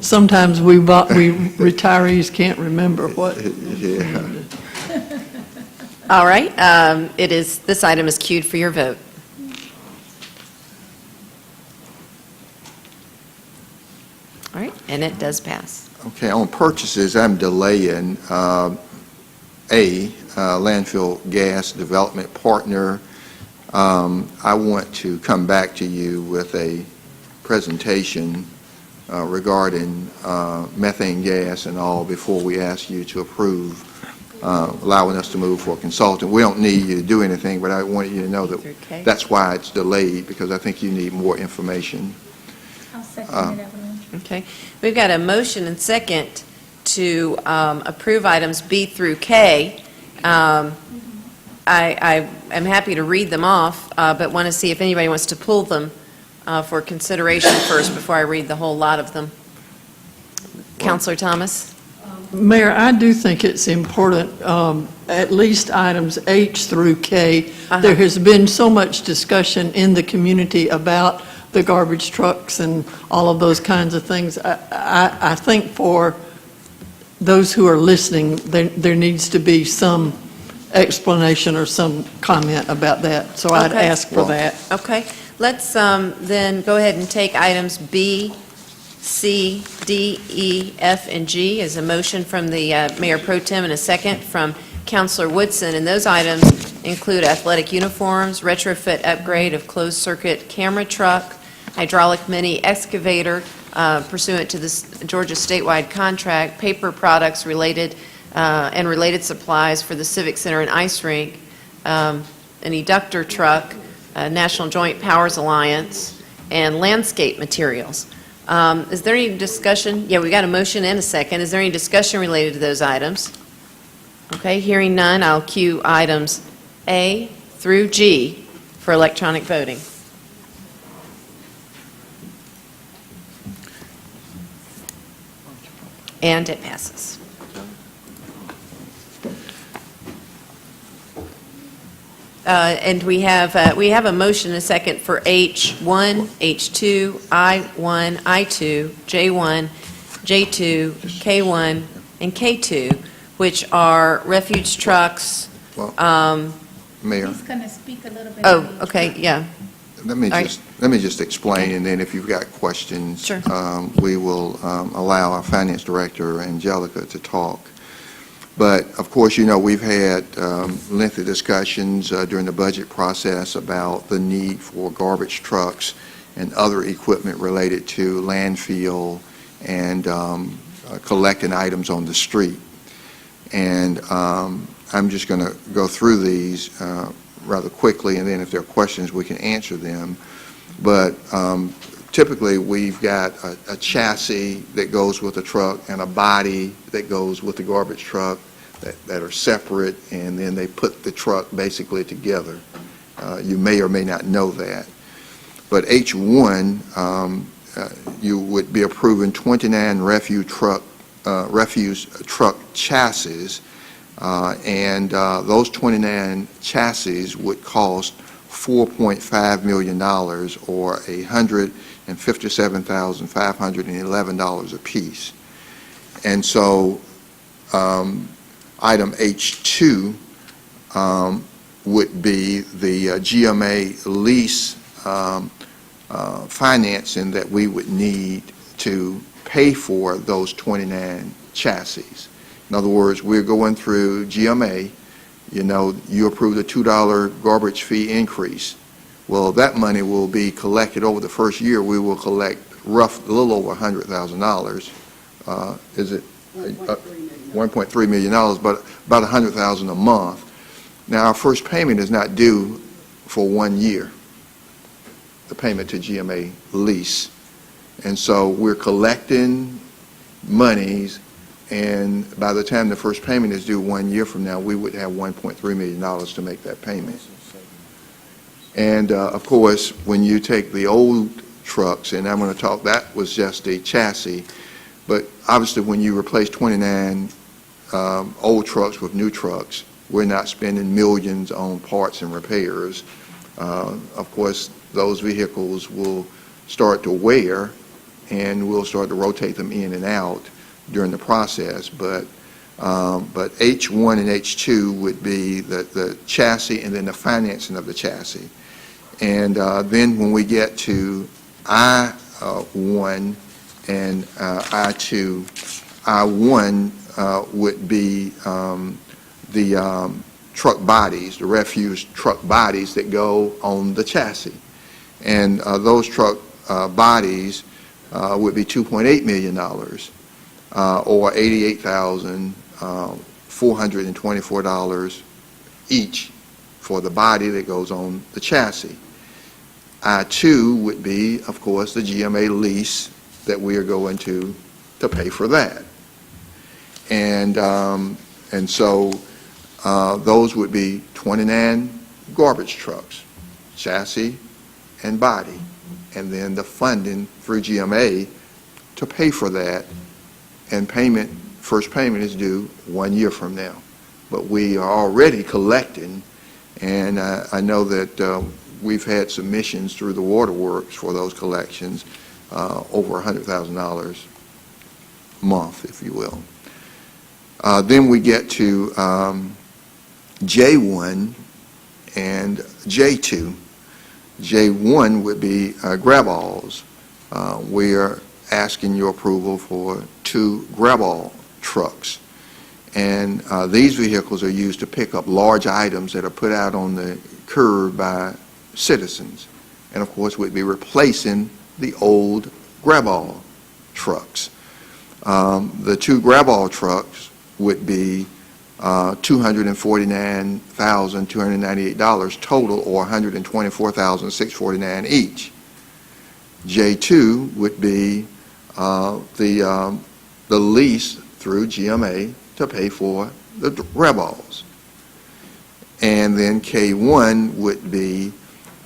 Sometimes we retirees can't remember what. yeah. All right, this item is queued for your vote. All right, and it does pass. Okay, on purchases, I'm delaying landfill gas development partner. I want to come back to you with a presentation regarding methane gas and all before we ask you to approve allowing us to move for a consultant. We don't need you to do anything, but I want you to know that Okay. that's why it's delayed, because I think you need more information. I'll second it, Evelyn. Okay, we've got a motion and second to approve items B through K. I am happy to read them off, but want to see if anybody wants to pull them for consideration first before I read the whole lot of them. Counselor Thomas? Mayor, I do think it's important, at least items H through K. There has been so much discussion in the community about the garbage trucks and all of those kinds of things. I think for those who are listening, there needs to be some explanation or some comment about that. So I'd Okay. ask for that. Okay, let's then go ahead and take items B, C, D, E, F, and G as a motion from the Mayor Pro Tem and a second from Councilor Woodson. And those items include athletic uniforms, retrofit upgrade of closed-circuit camera truck, hydraulic mini excavator pursuant to this Georgia statewide contract, paper products related and related supplies for the Civic Center and Ice Rink, an eductor truck, National Joint Powers Alliance, and landscape materials. Is there any discussion? Yeah, we got a motion and a second. Is there any discussion related to those items? Okay, hearing none, I'll cue items A through G for electronic voting. And it passes. And we have a motion and a second for H1, H2, I1, I2, J1, J2, K1, and K2, which are refuge trucks. Mayor, He's going to speak a little bit. Oh, on each okay, one. yeah. let me All right. just explain, and then if you've got questions, Sure. We will allow our finance director, Angelica, to talk. But, of course, you know, we've had lengthy discussions during the budget process about the need for garbage trucks and other equipment related to landfill and collecting items on the street. And I'm just going to go through these rather quickly, and then if there are questions, we can answer them. But typically, we've got a chassis that goes with the truck and a body that goes with the garbage truck that are separate, and then they put the truck basically together. You may or may not know that. But H1, you would be approving 29 refuse truck chassis, and those 29 chassis would cost $4.5 million, or $157,511 apiece. And so item H2 would be the GMA lease financing that we would need to pay for those 29 chassis. In other words, we're going through GMA. You know, you approved a $2 garbage fee increase. Well, that money will be collected over the first year. We will collect a little over $100,000. Is it? $1.3 million, but about $100,000 a month. Now, our first payment is not due for 1 year, the payment to GMA lease. And so we're collecting monies, and by the time the first payment is due 1 year from now, we would have $1.3 million to make that payment. And of course, when you take the old trucks, and I'm going to talk, that was just a chassis, but obviously when you replace 29 old trucks with new trucks, we're not spending millions on parts and repairs. Of course, those vehicles will start to wear, and we'll start to rotate them in and out during the process. But H1 and H2 would be the chassis and then the financing of the chassis. And then when we get to I1 and I2, I1 would be the truck bodies, the refuse truck bodies that go on the chassis. And those truck bodies would be $2.8 million, or $88,424 each for the body that goes on the chassis. I2 would be, of course, the GMA lease that we are going to pay for that. And so those would be 29 garbage trucks, chassis and body, and then the funding through GMA to pay for that, and first payment is due 1 year from now. But we are already collecting, and I know that we've had submissions through the waterworks for those collections, over $100,000 a month, if you will. Then we get to J1 and J2. J1 would be grab-alls. We are asking your approval for 2 grab-all trucks. And these vehicles are used to pick up large items that are put out on the curb by citizens. And of course, we'd be replacing the old grab-all trucks. The 2 grab-all trucks would be $249,298 total, or $124,649 each. J2 would be the lease through GMA to pay for the grab-alls. And then K1 would be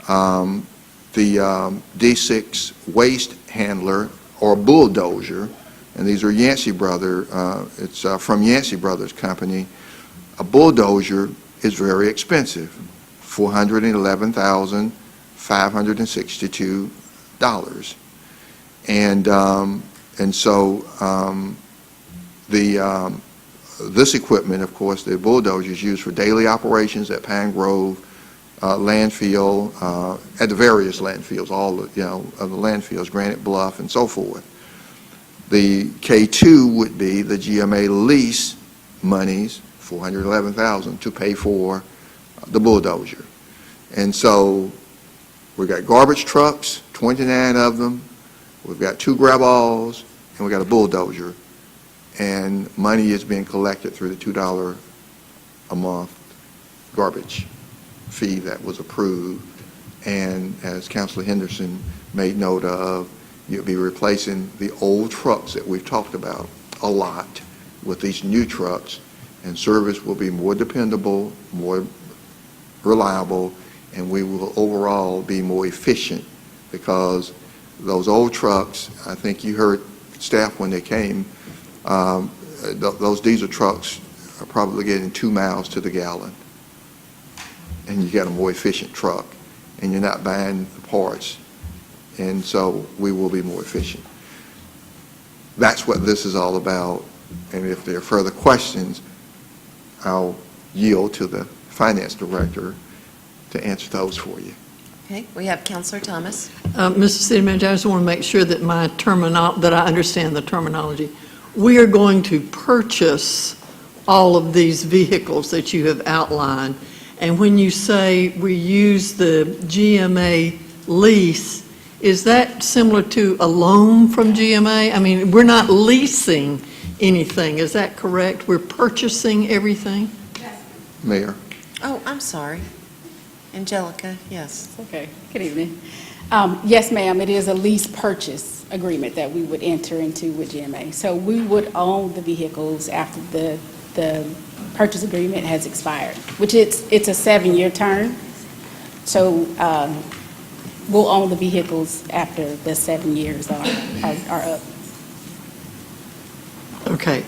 the D6 waste handler or bulldozer, and these are Yancey Brothers, it's from Yancey Brothers Company. A bulldozer is very expensive, $411,562. And so this equipment, of course, the bulldozer is used for daily operations at Pine Grove landfill, at the various landfills, all of the landfills, Granite Bluff and so forth. The K2 would be the GMA lease monies, $411,000, to pay for the bulldozer. And so we've got garbage trucks, 29 of them, we've got 2 grab-alls, and we've got a bulldozer. And money is being collected through the $2 a month garbage fee that was approved. And as Councilor Henderson made note of, you'll be replacing the old trucks that we've talked about a lot with these new trucks, and service will be more dependable, more reliable, and we will overall be more efficient, because those old trucks, I think you heard staff when they came, those diesel trucks are probably getting 2 miles to the gallon, and you got a more efficient truck, and you're not buying the parts, and so we will be more efficient. That's what this is all about, and if there are further questions, I'll yield to the finance director to answer those for you. Okay, we have Councilor Thomas. Mr. City Manager, I just want to make sure that that I understand the terminology. We are going to purchase all of these vehicles that you have outlined, and when you say we use the GMA lease, is that similar to a loan from GMA? I mean, we're not leasing anything, is that correct? We're purchasing everything? Mayor. Oh, I'm sorry. Angelica, yes. Okay, good evening. Yes, ma'am, it is a lease purchase agreement that we would enter into with GMA. So we would own the vehicles after the purchase agreement has expired, which it's a 7-year term. So we'll own the vehicles after the 7 years are up. Okay.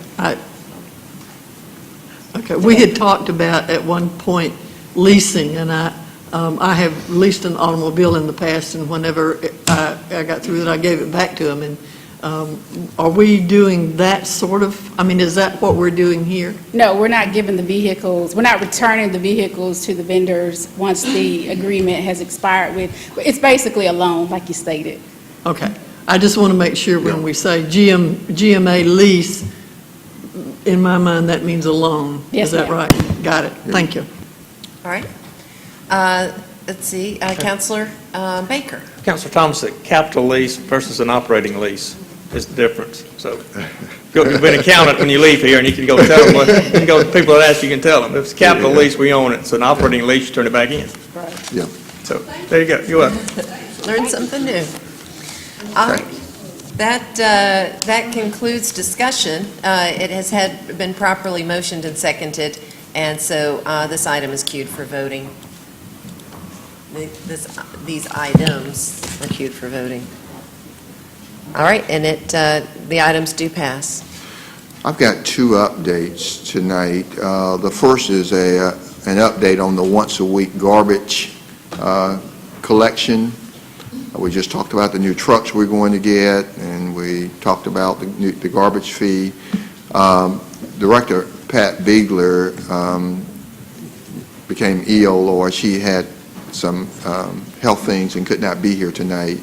Okay, we had talked about at one point leasing, and I have leased an automobile in the past, and whenever I got through it, I gave it back to them. And are we doing that sort of, I mean, is that what we're doing here? No, we're not giving the vehicles, we're not returning the vehicles to the vendors once the agreement has expired with, it's basically a loan, like you stated. Okay. I just want to make sure when we say GMA lease, in my mind, that means a loan. Yes, Is that ma'am. right? Got it. Thank you. All right. Let's see, Councilor Baker. Councilor Thomas, a capital lease versus an operating lease is the difference. So you've been an accountant when you leave here, and you can go tell them, you can go to people that ask, you can tell them. If it's a capital lease, we own it. It's an operating lease, you turn it back in. Right. Yeah. So there you go. You're welcome. Learn something new. All right. That concludes discussion. It has been properly motioned and seconded. And so this item is queued for voting. These items are queued for voting. All right, and the items do pass. I've got two updates tonight. The first is an update on the once-a-week garbage collection. We just talked about the new trucks we're going to get, and we talked about the garbage fee. Director Pat Biegler became ill, or she had some health things and could not be here tonight.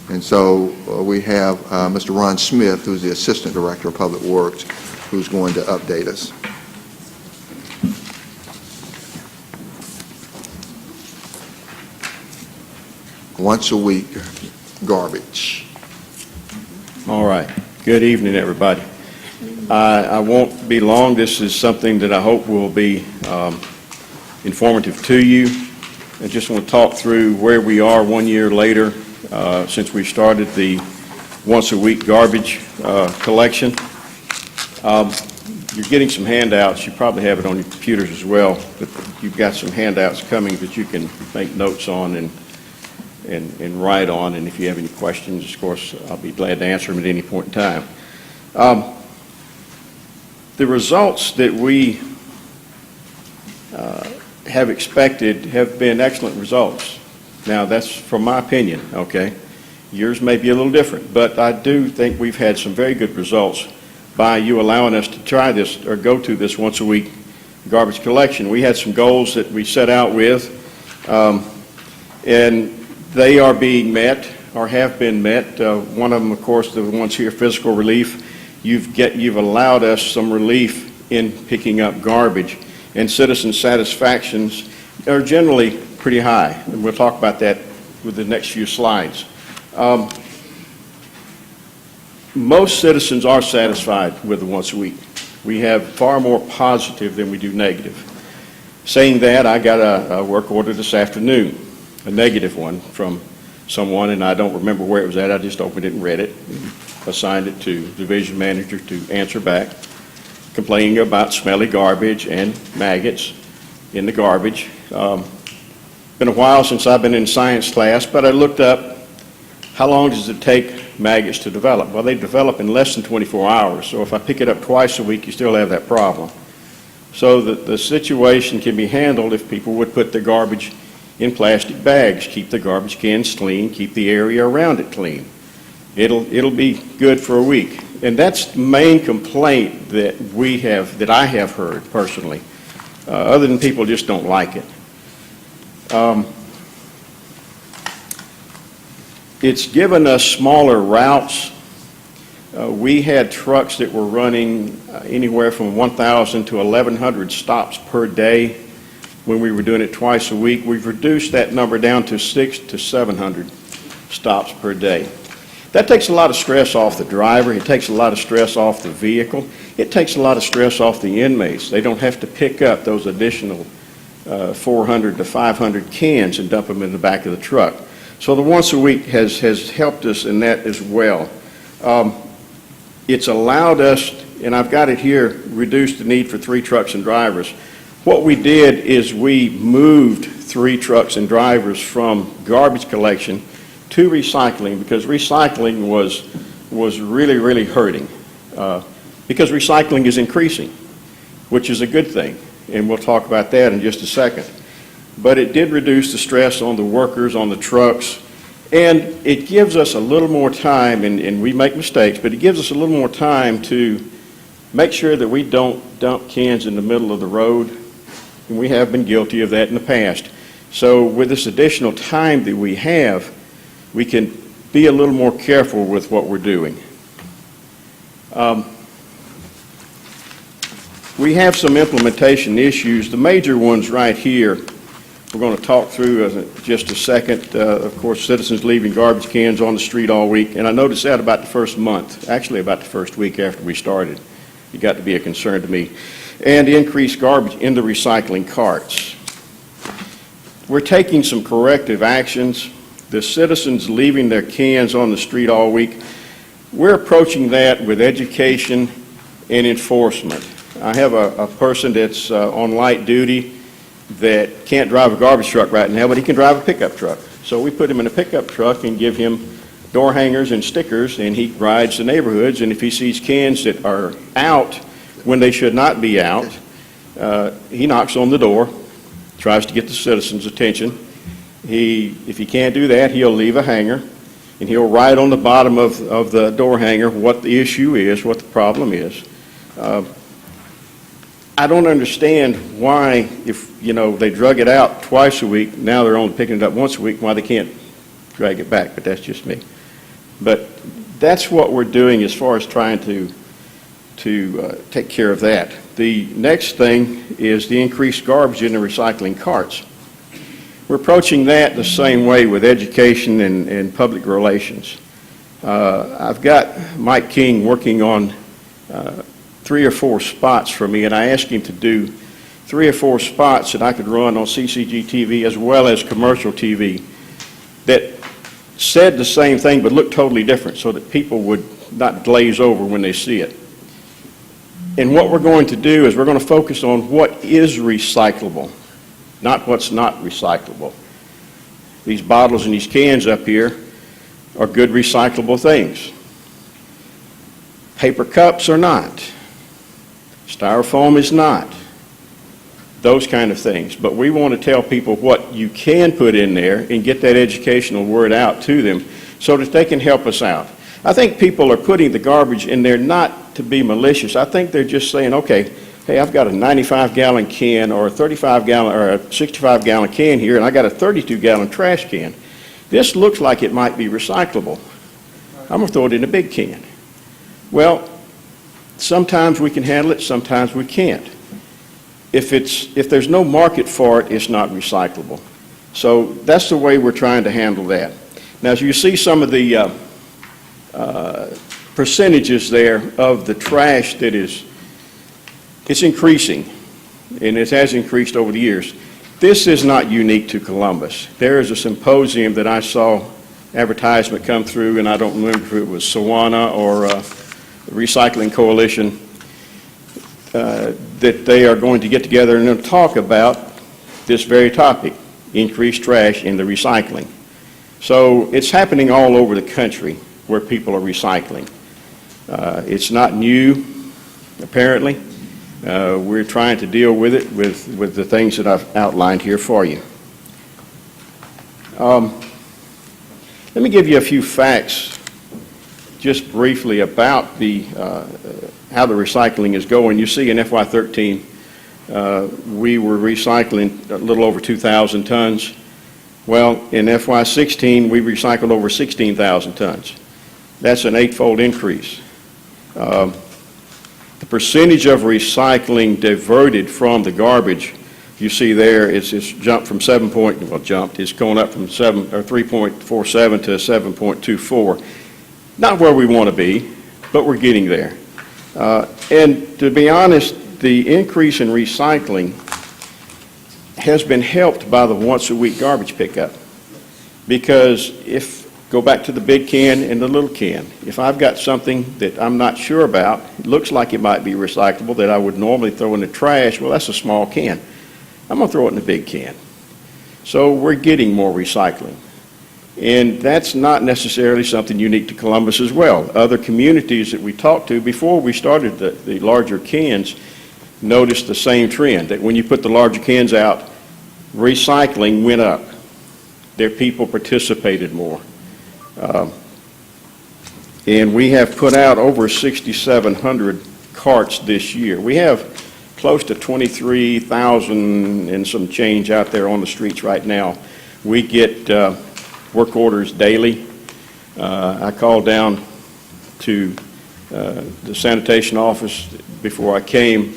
And so we have Mr. Ron Smith, who's the Assistant Director of Public Works, who's going to update us. Once a week garbage. All right. Good evening, everybody. I won't be long. This is something that I hope will be informative to you. I just want to talk through where we are 1 year later since we started the once-a-week garbage collection. You're getting some handouts. You probably have it on your computers as well, but you've got some handouts coming that you can make notes on and write on, and if you have any questions, of course, I'll be glad to answer them at any point in time. The results that we have expected have been excellent results. Now, that's from my opinion, okay? Yours may be a little different, but I do think we've had some very good results by you allowing us to try this or go to this once-a-week garbage collection. We had some goals that we set out with, and they are being met or have been met. One of them, of course, the ones here, physical relief. You've allowed us some relief in picking up garbage, and citizen satisfactions are generally pretty high. And we'll talk about that with the next few slides. Most citizens are satisfied with the once a week. We have far more positive than we do negative. Saying that, I got a work order this afternoon, a negative one from someone, and I don't remember where it was at. I just opened it and read it, assigned it to the division manager to answer back, complaining about smelly garbage and maggots in the garbage. Been a while since I've been in science class, but I looked up how long does it take maggots to develop. Well, they develop in less than 24 hours, so if I pick it up twice a week, you still have that problem. So the situation can be handled if people would put their garbage in plastic bags, keep the garbage cans clean, keep the area around it clean. It'll be good for a week. And that's the main complaint that I have heard personally, other than people just don't like it. It's given us smaller routes. We had trucks that were running anywhere from 1,000 to 1,100 stops per day when we were doing it twice a week. We've reduced that number down to 600 to 700 stops per day. That takes a lot of stress off the driver. It takes a lot of stress off the vehicle. It takes a lot of stress off the inmates. They don't have to pick up those additional 400 to 500 cans and dump them in the back of the truck. So the once a week has helped us in that as well. It's allowed us, and I've got it here, reduce the need for 3 trucks and drivers. What we did is we moved 3 trucks and drivers from garbage collection to recycling, because recycling was really, really hurting. Because recycling is increasing, which is a good thing, and we'll talk about that in just a second. But it did reduce the stress on the workers, on the trucks, and it gives us a little more time, and we make mistakes, but it gives us a little more time to make sure that we don't dump cans in the middle of the road, and we have been guilty of that in the past. So with this additional time that we have, we can be a little more careful with what we're doing. We have some implementation issues. The major ones right here, we're going to talk through in just a second. Of course, citizens leaving garbage cans on the street all week, and I noticed that about the first month, actually about the first week after we started. It got to be a concern to me. And increased garbage in the recycling carts. We're taking some corrective actions. The citizens leaving their cans on the street all week, we're approaching that with education and enforcement. I have a person that's on light duty that can't drive a garbage truck right now, but he can drive a pickup truck. So we put him in a pickup truck and give him door hangers and stickers, and he rides the neighborhoods, and if he sees cans that are out when they should not be out, he knocks on the door, tries to get the citizens' attention. If he can't do that, he'll leave a hanger, and he'll write on the bottom of the door hanger what the issue is, what the problem is. I don't understand why, if, they drug it out twice a week, now they're only picking it up once a week, why they can't drag it back, but that's just me. But that's what we're doing as far as trying to take care of that. The next thing is the increased garbage in the recycling carts. We're approaching that the same way with education and public relations. I've got Mike King working on 3 or 4 spots for me, and I asked him to do 3 or 4 spots that I could run on CCG TV as well as commercial TV that said the same thing but looked totally different so that people would not glaze over when they see it. And what we're going to do is we're going to focus on what is recyclable, not what's not recyclable. These bottles and these cans up here are good recyclable things. Paper cups are not. Styrofoam is not. Those kind of things. But we want to tell people what you can put in there and get that educational word out to them so that they can help us out. I think people are putting the garbage in there not to be malicious. I think they're just saying, okay, hey, I've got a 95-gallon can or a 35-gallon or a 65-gallon can here, and I got a 32-gallon trash can. This looks like it might be recyclable. I'm going to throw it in a big can. Well, sometimes we can handle it, sometimes we can't. If there's no market for it, it's not recyclable. So that's the way we're trying to handle that. Now, as you see some of the percentages there of the trash that it's increasing, and it has increased over the years. This is not unique to Columbus. There is a symposium that I saw advertisement come through, and I don't remember if it was Sawana or Recycling Coalition, that they are going to get together and talk about this very topic, increased trash in the recycling. So it's happening all over the country where people are recycling. It's not new, apparently. We're trying to deal with it with the things that I've outlined here for you. Let me give you a few facts just briefly about how the recycling is going. You see in FY13, we were recycling a little over 2,000 tons. Well, in FY16, we recycled over 16,000 tons. That's an 8-fold increase. The percentage of recycling diverted from the garbage, you see there, it's jumped from it's going up from 3.47 to 7.24. Not where we want to be, but we're getting there. And to be honest, the increase in recycling has been helped by the once-a-week garbage pickup. Because go back to the big can and the little can. If I've got something that I'm not sure about, it looks like it might be recyclable that I would normally throw in the trash, well, that's a small can. I'm going to throw it in the big can. So we're getting more recycling. And that's not necessarily something unique to Columbus as well. Other communities that we talked to before we started the larger cans noticed the same trend, that when you put the larger cans out, recycling went up. Their people participated more. And we have put out over 6,700 carts this year. We have close to 23,000 and some change out there on the streets right now. We get work orders daily. I called down to the sanitation office before I came,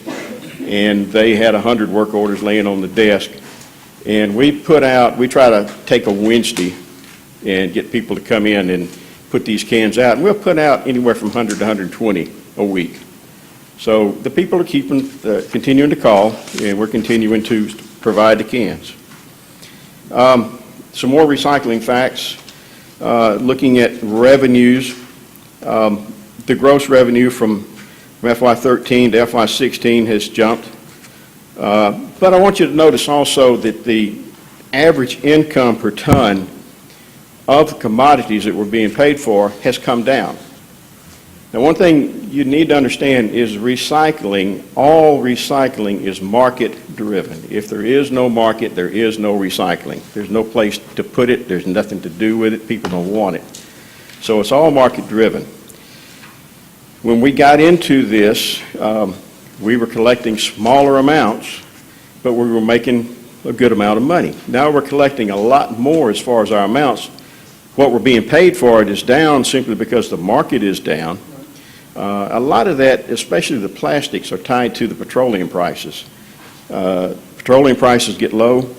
and they had 100 work orders laying on the desk. And we try to take a Wednesday and get people to come in and put these cans out. And we'll put out anywhere from 100 to 120 a week. So the people are continuing to call, and we're continuing to provide the cans. Some more recycling facts. Looking at revenues, the gross revenue from from FY13 to FY16 has jumped. But I want you to notice also that the average income per ton of the commodities that we're being paid for has come down. Now, one thing you need to understand is all recycling is market-driven. If there is no market, there is no recycling. There's no place to put it. There's nothing to do with it. People don't want it. So it's all market-driven. When we got into this, we were collecting smaller amounts, but we were making a good amount of money. Now we're collecting a lot more as far as our amounts. What we're being paid for it is down simply because the market is down. A lot of that, especially the plastics, are tied to the petroleum prices. Petroleum prices get low,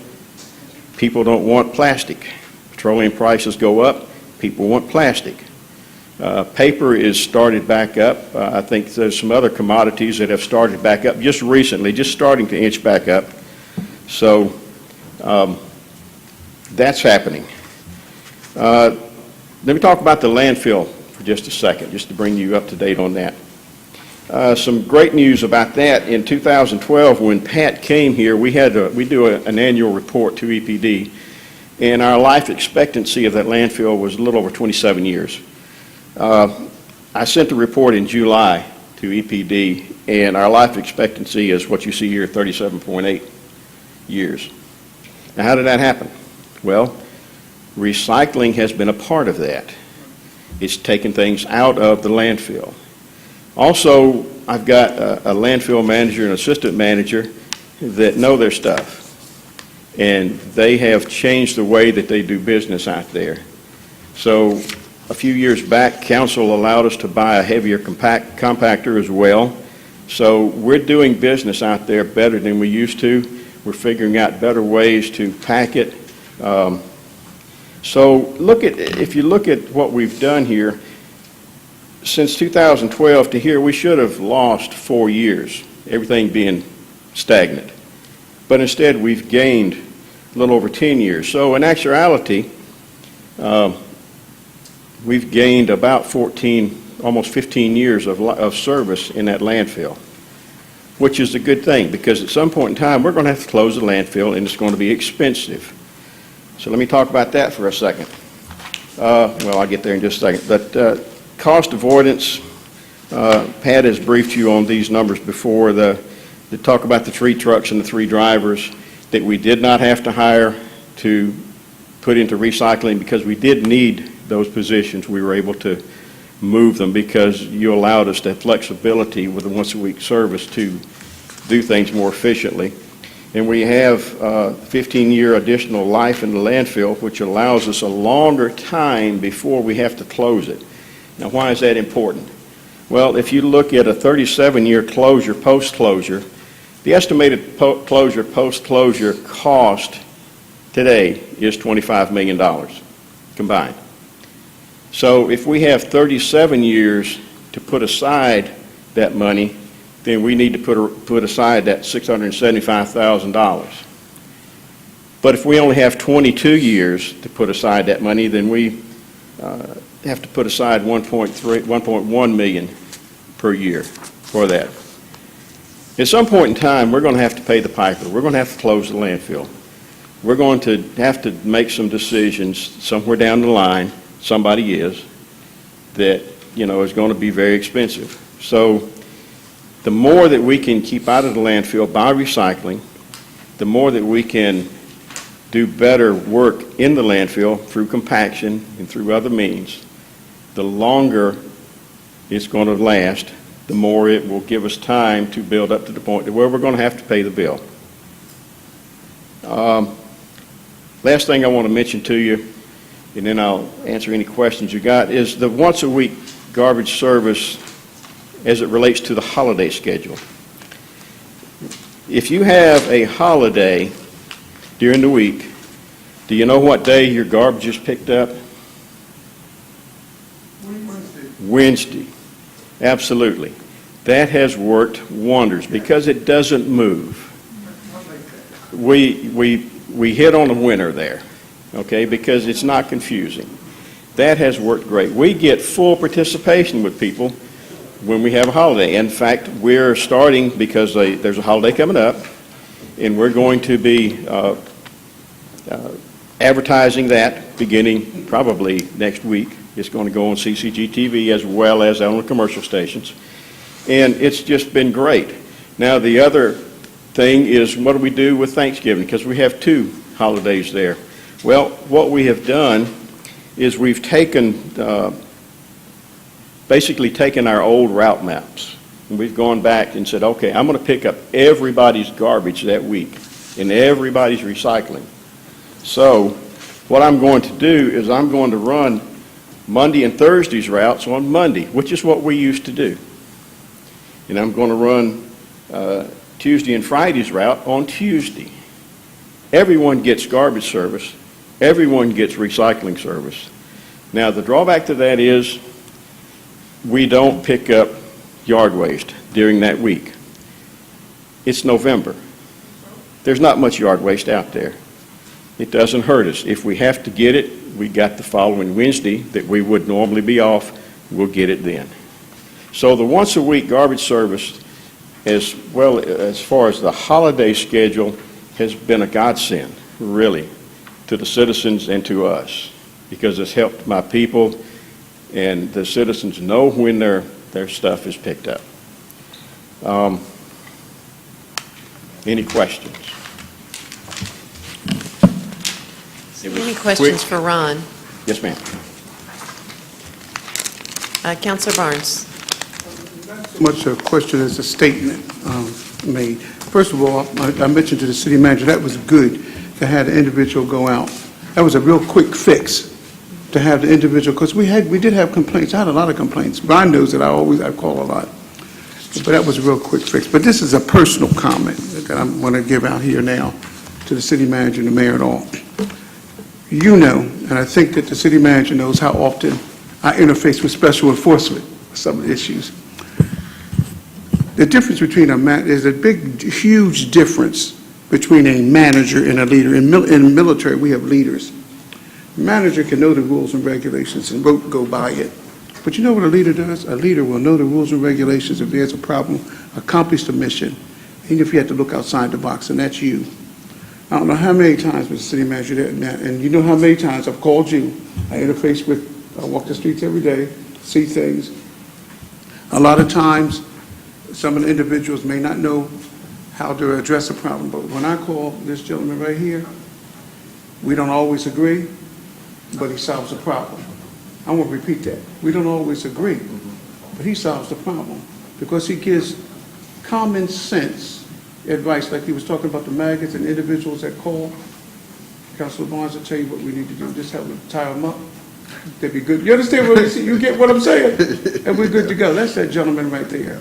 people don't want plastic. Petroleum prices go up, people want plastic. Paper is started back up. I think there's some other commodities that have started back up just recently, just starting to inch back up. So that's happening. Let me talk about the landfill for just a second, just to bring you up to date on that. Some great news about that. In 2012, when Pat came here, we do an annual report to EPD, and our life expectancy of that landfill was a little over 27 years. I sent the report in July to EPD, and our life expectancy is what you see here, 37.8 years. Now, how did that happen? Well, recycling has been a part of that. It's taken things out of the landfill. Also, I've got a landfill manager and assistant manager that know their stuff, and they have changed the way that they do business out there. So a few years back, council allowed us to buy a heavier compactor as well. So we're doing business out there better than we used to. We're figuring out better ways to pack it. So if you look at what we've done here, since 2012 to here, we should have lost 4 years, everything being stagnant. But instead, we've gained a little over 10 years. So in actuality, we've gained about 14, almost 15 years of service in that landfill, which is a good thing, because at some point in time, we're going to have to close the landfill, and it's going to be expensive. So let me talk about that for a second. Well, I'll get there in just a second. But cost avoidance, Pat has briefed you on these numbers before. The talk about the 3 trucks and the 3 drivers that we did not have to hire to put into recycling because we did need those positions. We were able to move them because you allowed us that flexibility with a once-a-week service to do things more efficiently. And we have 15-year additional life in the landfill, which allows us a longer time before we have to close it. Now, why is that important? Well, if you look at a 37-year closure, post-closure, the estimated closure, post-closure cost today is $25 million combined. So if we have 37 years to put aside that money, then we need to put aside that $675,000. But if we only have 22 years to put aside that money, then we have to put aside $1.1 million per year for that. At some point in time, we're going to have to pay the piper. We're going to have to close the landfill. We're going to have to make some decisions somewhere down the line, somebody is, that, is going to be very expensive. So the more that we can keep out of the landfill by recycling, the more that we can do better work in the landfill through compaction and through other means, the longer it's going to last, the more it will give us time to build up to the point where we're going to have to pay the bill. Last thing I want to mention to you, and then I'll answer any questions you got, is the once-a-week garbage service as it relates to the holiday schedule. If you have a holiday during the week, do you know what day your garbage is picked up? Wednesday. Absolutely. That has worked wonders because it doesn't move. We hit on the winner there, okay, because it's not confusing. That has worked great. We get full participation with people when we have a holiday. In fact, we're starting, because there's a holiday coming up, and we're going to be advertising that beginning probably next week. It's going to go on CCG-TV as well as on the commercial stations. And it's just been great. Now, the other thing is, what do we do with Thanksgiving? Because we have 2 holidays there. Well, what we have done is we've basically taken our old route maps, and we've gone back and said, okay, I'm going to pick up everybody's garbage that week and everybody's recycling. So what I'm going to do is I'm going to run Monday and Thursday's routes on Monday, which is what we used to do. And I'm going to run Tuesday and Friday's route on Tuesday. Everyone gets garbage service. Everyone gets recycling service. Now, the drawback to that is we don't pick up yard waste during that week. It's November. There's not much yard waste out there. It doesn't hurt us. If we have to get it, we got the following Wednesday that we would normally be off, we'll get it then. So the once-a-week garbage service, as well as far as the holiday schedule, has been a godsend, really, to the citizens and to us, because it's helped my people, and the citizens know when their stuff is picked up. Any questions? Any questions for Ron? Yes, ma'am. Councilor Barnes. Much a question as a statement made. First of all, I mentioned to the city manager, that was good to have the individual go out. That was a real quick fix to have the individual, because we did have complaints. I had a lot of complaints. Brian knows that I call a lot. But that was a real quick fix. But this is a personal comment that I'm going to give out here now to the city manager and the mayor and all. You know, and I think that the city manager knows how often I interface with special enforcement with some of the issues. The difference between there's a big, huge difference between a manager and a leader. In the military, we have leaders. A manager can know the rules and regulations and go by it. But you know what a leader does? A leader will know the rules and regulations if there's a problem, accomplish the mission, even if you have to look outside the box, and that's you. I don't know how many times, Mr. City Manager, and you know how many times I've called you. I walk the streets every day, see things. A lot of times, some of the individuals may not know how to address a problem, but when I call this gentleman right here, we don't always agree, but he solves the problem. I want to repeat that. We don't always agree, but he solves the problem because he gives common sense advice, like he was talking about the maggots and individuals that call. Councilor Barnes will tell you what we need to do. Just help them tie them up. They'd be good. You understand what you get what I'm saying? And we're good to go. That's that gentleman right there.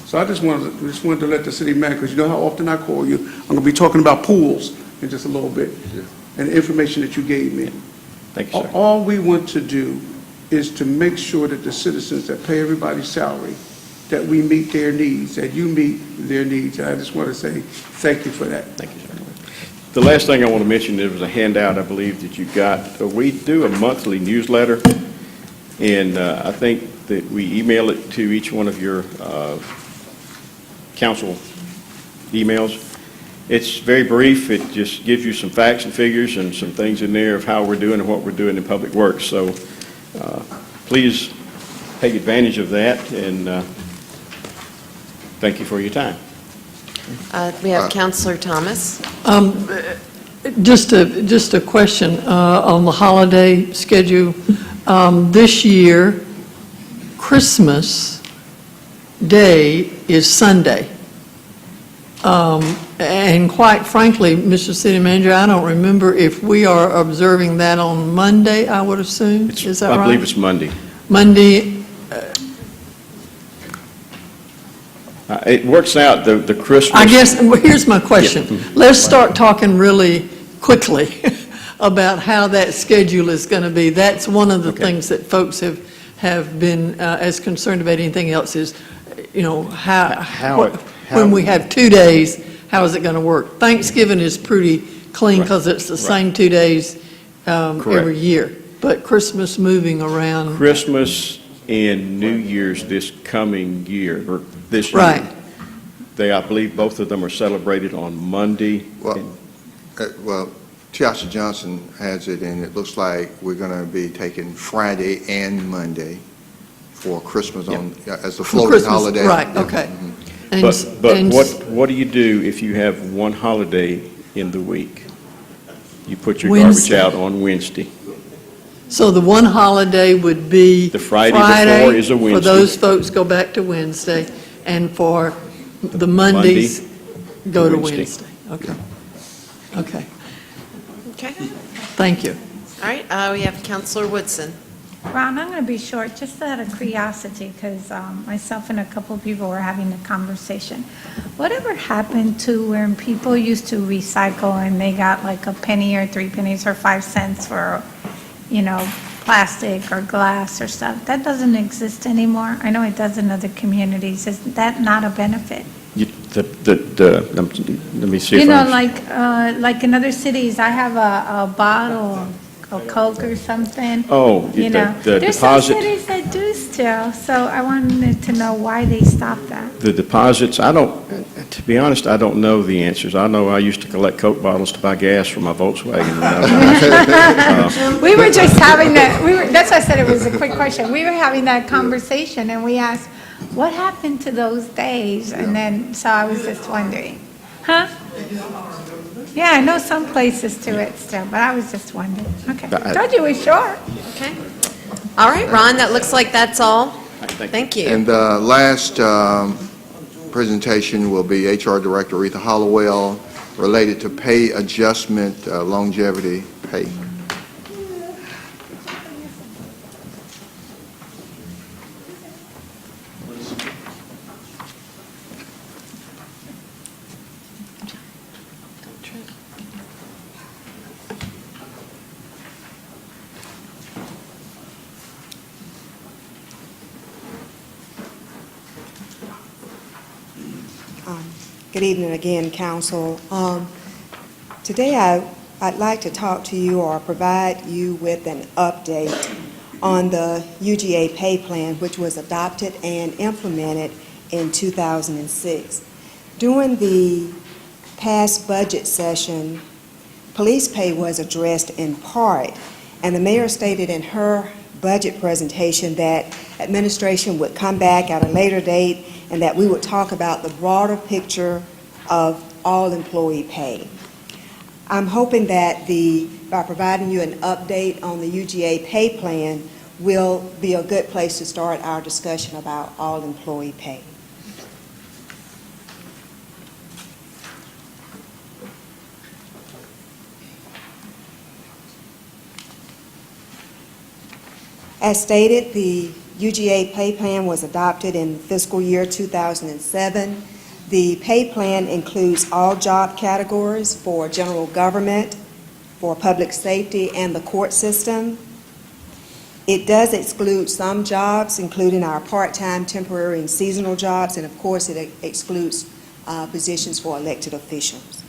So I just wanted to let the city manager, because you know how often I call you. I'm going to be talking about pools in just a little bit, and the information that you gave me. Thank you, sir. All we want to do is to make sure that the citizens that pay everybody's salary, that we meet their needs, that you meet their needs. And I just want to say thank you for that. Thank you, sir. The last thing I want to mention, there was a handout, I believe, that you got. We do a monthly newsletter, and I think that we email it to each one of your council emails. It's very brief. It just gives you some facts and figures and some things in there of how we're doing and what we're doing in public works. So please take advantage of that, and thank you for your time. We have Councilor Thomas. Just a question on the holiday schedule. This year, Christmas Day is Sunday. And quite frankly, Mr. City Manager, I don't remember if we are observing that on Monday, I would assume. Is that right? I believe it's Monday. Monday. It works out, the Christmas. I guess, well, here's my question. Yeah. Let's start talking really quickly about how that schedule is going to be. That's one of the things that folks have been as concerned about anything else is, you know, when we have 2 days, how is it going to work? Thanksgiving is pretty clean because it's the same 2 days every year. But Christmas moving around. Christmas and New Year's this coming year, or this year. Right. I believe both of them are celebrated on Monday. Well, Tiasha Johnson has it, and it looks like we're going to be taking Friday and Monday for Christmas as the For floating Christmas, holiday. right, Yeah. okay. Mhm. But And- what do you do if you have one holiday in the week? You put your garbage Wednesday. out on Wednesday. So the one holiday would be The Friday before is a For Wednesday. those folks, go back to Wednesday, and for the Mondays, go to Wednesday. Wednesday. Okay. Okay, Okay. thank you. All right, we have Counselor Woodson. Ron, I'm going to be short, just out of curiosity, because myself and a couple of people were having a conversation. Whatever happened to when people used to recycle and they got like a penny or 3 pennies or 5 cents for, plastic or glass or stuff? That doesn't exist anymore. I know it does in other communities. Is that not a benefit? Let me see if Like in other cities, I have a bottle of Coke or something. Oh, the There's some deposit. cities that do still, so I wanted to know why they stopped that. The deposits, to be honest, I don't know the answers. I know I used to collect Coke bottles to buy gas for my Volkswagen. We were just having that's why I said it was a quick question. We were having that conversation and we asked, what happened to those days? And then, so I was just wondering. Huh? Yeah, I know some places do it still, but I was just wondering. Okay, told you it was short. Okay. All right, Ron, that looks like that's all. Thank you. And the last presentation will be HR Director Aretha Hollowell, related to pay adjustment, longevity pay. Good evening again, Council. Today I'd like to talk to you or provide you with an update on the UGA pay plan, which was adopted and implemented in 2006. During the past budget session, police pay was addressed in part, and the mayor stated in her budget presentation that administration would come back at a later date and that we would talk about the broader picture of all employee pay. I'm hoping that by providing you an update on the UGA pay plan will be a good place to start our discussion about all employee pay. As stated, the UGA pay plan was adopted in fiscal year 2007. The pay plan includes all job categories for general government, for public safety, and the court system. It does exclude some jobs, including our part-time, temporary, and seasonal jobs, and of course, it excludes positions for elected officials.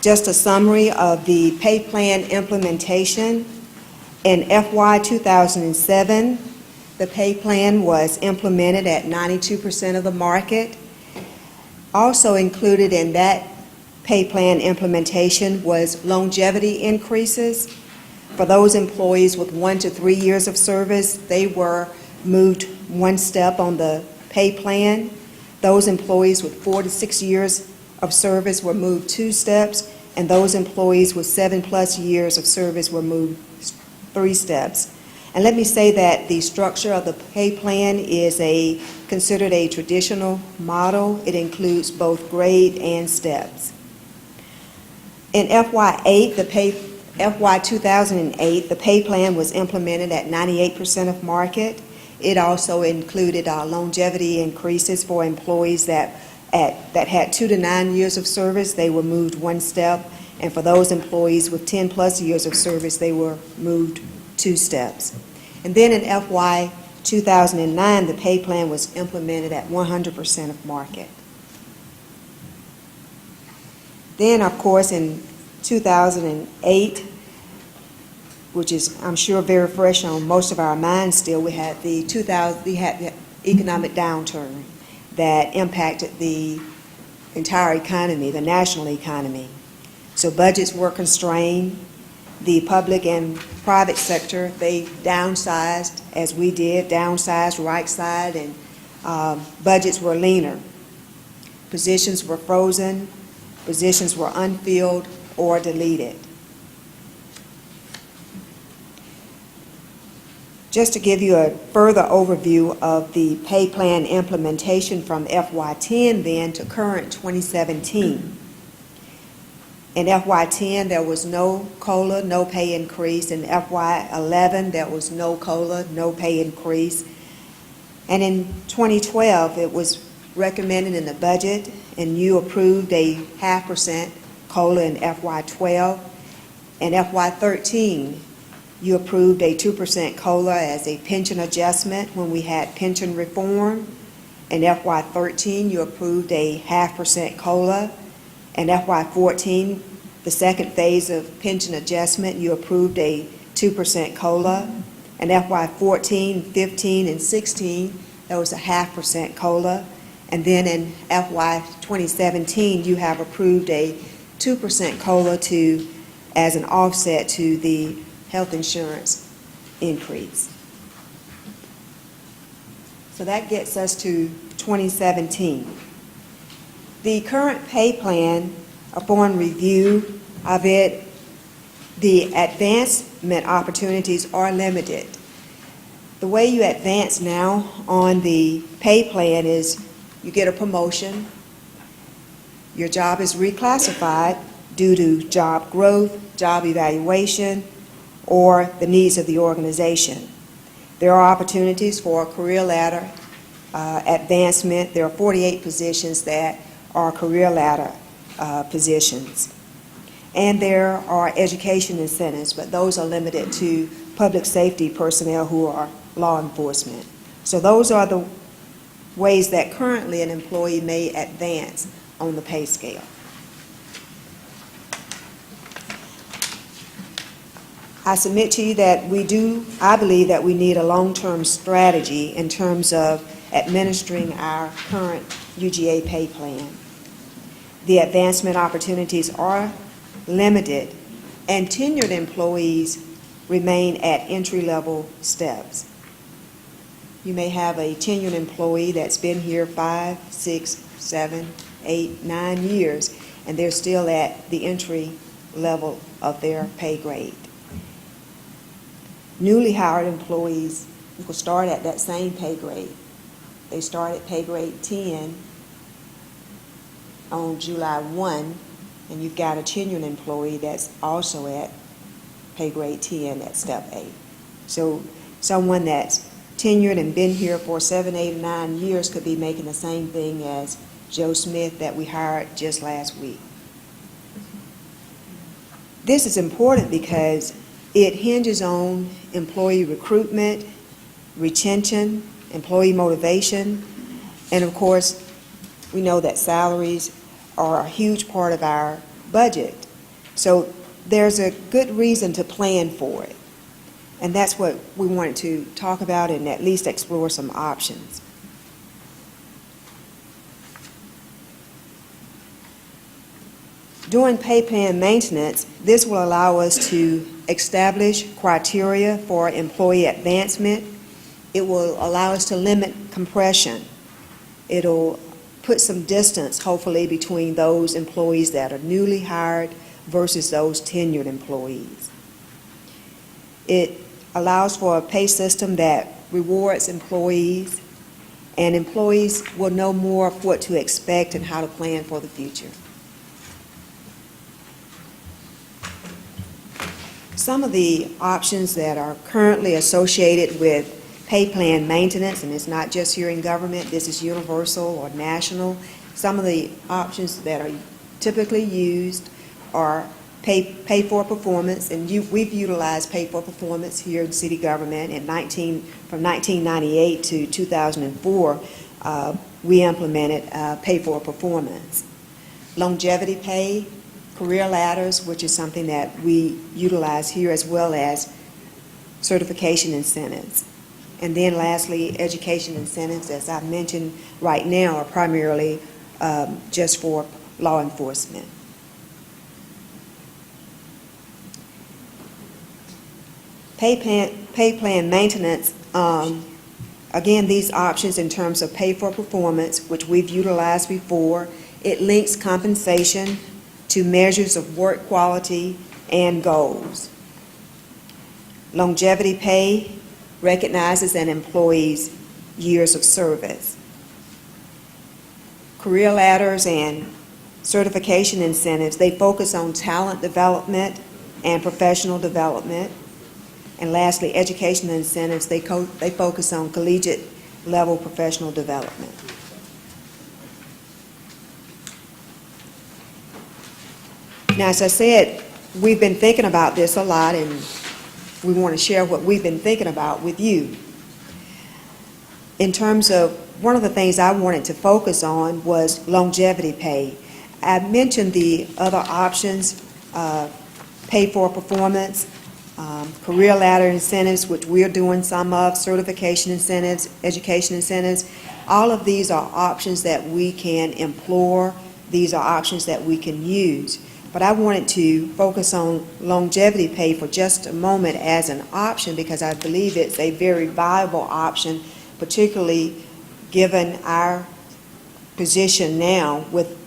Just a summary of the pay plan implementation. In FY 2007, the pay plan was implemented at 92% of the market. Also included in that pay plan implementation was longevity increases. For those employees with 1 to 3 years of service, they were moved one step on the pay plan. Those employees with 4 to 6 years of service were moved 2 steps, and those employees with 7+ years of service were moved 3 steps. And let me say that the structure of the pay plan is considered a traditional model. It includes both grade and steps. In FY 2008, the pay plan was implemented at 98% of market. It also included longevity increases for employees that had 2 to 9 years of service. They were moved 1 step, and for those employees with 10+ years of service, they were moved 2 steps. And then in FY 2009, the pay plan was implemented at 100% of market. Then, of course, in 2008, which is, I'm sure, very fresh on most of our minds still. We had the economic downturn that impacted the entire economy, the national economy. So budgets were constrained. The public and private sector, they downsized, as we did, downsized, right-side, and budgets were leaner. Positions were frozen, positions were unfilled or deleted. Just to give you a further overview of the pay plan implementation from FY10 then to current 2017. In FY10, there was no COLA, no pay increase. In FY11, there was no COLA, no pay increase. And in 2012, it was recommended in the budget, and you approved a 0.5% COLA in FY12. In FY13, you approved a 2% COLA as a pension adjustment when we had pension reform. In FY13, you approved a 0.5% COLA. In FY14, the second phase of pension adjustment, you approved a 2% COLA. In FY14, 15, and 16, there was a 0.5% COLA. And then in FY 2017, you have approved a 2% COLA as an offset to the health insurance increase. So that gets us to 2017. The current pay plan, upon review of it, the advancement opportunities are limited. The way you advance now on the pay plan is you get a promotion, your job is reclassified due to job growth, job evaluation, or the needs of the organization. There are opportunities for career ladder advancement. There are 48 positions that are career ladder positions. And there are education incentives, but those are limited to public safety personnel who are law enforcement. So those are the ways that currently an employee may advance on the pay scale. I submit to you that I believe that we need a long-term strategy in terms of administering our current UGA pay plan. The advancement opportunities are limited, and tenured employees remain at entry-level steps. You may have a tenured employee that's been here 5, 6, 7, 8, 9 years, and they're still at the entry level of their pay grade. Newly hired employees will start at that same pay grade. They start at pay grade 10 on July 1, and you've got a tenured employee that's also at pay grade 10 at step 8. So someone that's tenured and been here for 7, 8, 9 years could be making the same thing as Joe Smith that we hired just last week. This is important because it hinges on employee recruitment, retention, employee motivation, and of course, we know that salaries are a huge part of our budget. So there's a good reason to plan for it. And that's what we wanted to talk about and at least explore some options. During pay plan maintenance, this will allow us to establish criteria for employee advancement. It will allow us to limit compression. It'll put some distance, hopefully, between those employees that are newly hired versus those tenured employees. It allows for a pay system that rewards employees, and employees will know more of what to expect and how to plan for the future. Some of the options that are currently associated with pay plan maintenance, and it's not just here in government, this is universal or national. Some of the options that are typically used are pay for performance, and we've utilized pay for performance here in city government from 1998 to 2004. We implemented pay for performance. Longevity pay, career ladders, which is something that we utilize here, as well as certification incentives. And then lastly, education incentives, as I mentioned, right now are primarily just for law enforcement. Pay plan maintenance, again, these options in terms of pay for performance, which we've utilized before, it links compensation to measures of work quality and goals. Longevity pay recognizes an employee's years of service. Career ladders and certification incentives, they focus on talent development and professional development. And lastly, educational incentives, they focus on collegiate level professional development. Now, as I said, we've been thinking about this a lot, and we want to share what we've been thinking about with you. In terms of, one of the things I wanted to focus on was longevity pay. I mentioned the other options, pay for performance, career ladder incentives, which we're doing some of, certification incentives, education incentives. All of these are options that we can employ. These are options that we can use. But I wanted to focus on longevity pay for just a moment as an option because I believe it's a very viable option, particularly given our position now with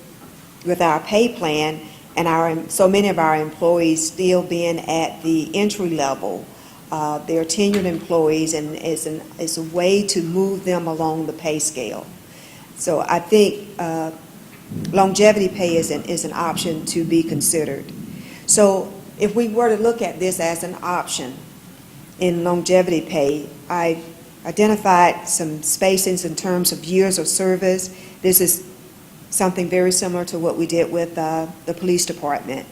our pay plan and so many of our employees still being at the entry level. They're tenured employees, and it's a way to move them along the pay scale. So I think longevity pay is an option to be considered. So if we were to look at this as an option in longevity pay, I identified some spacings in terms of years of service. This is something very similar to what we did with the police department.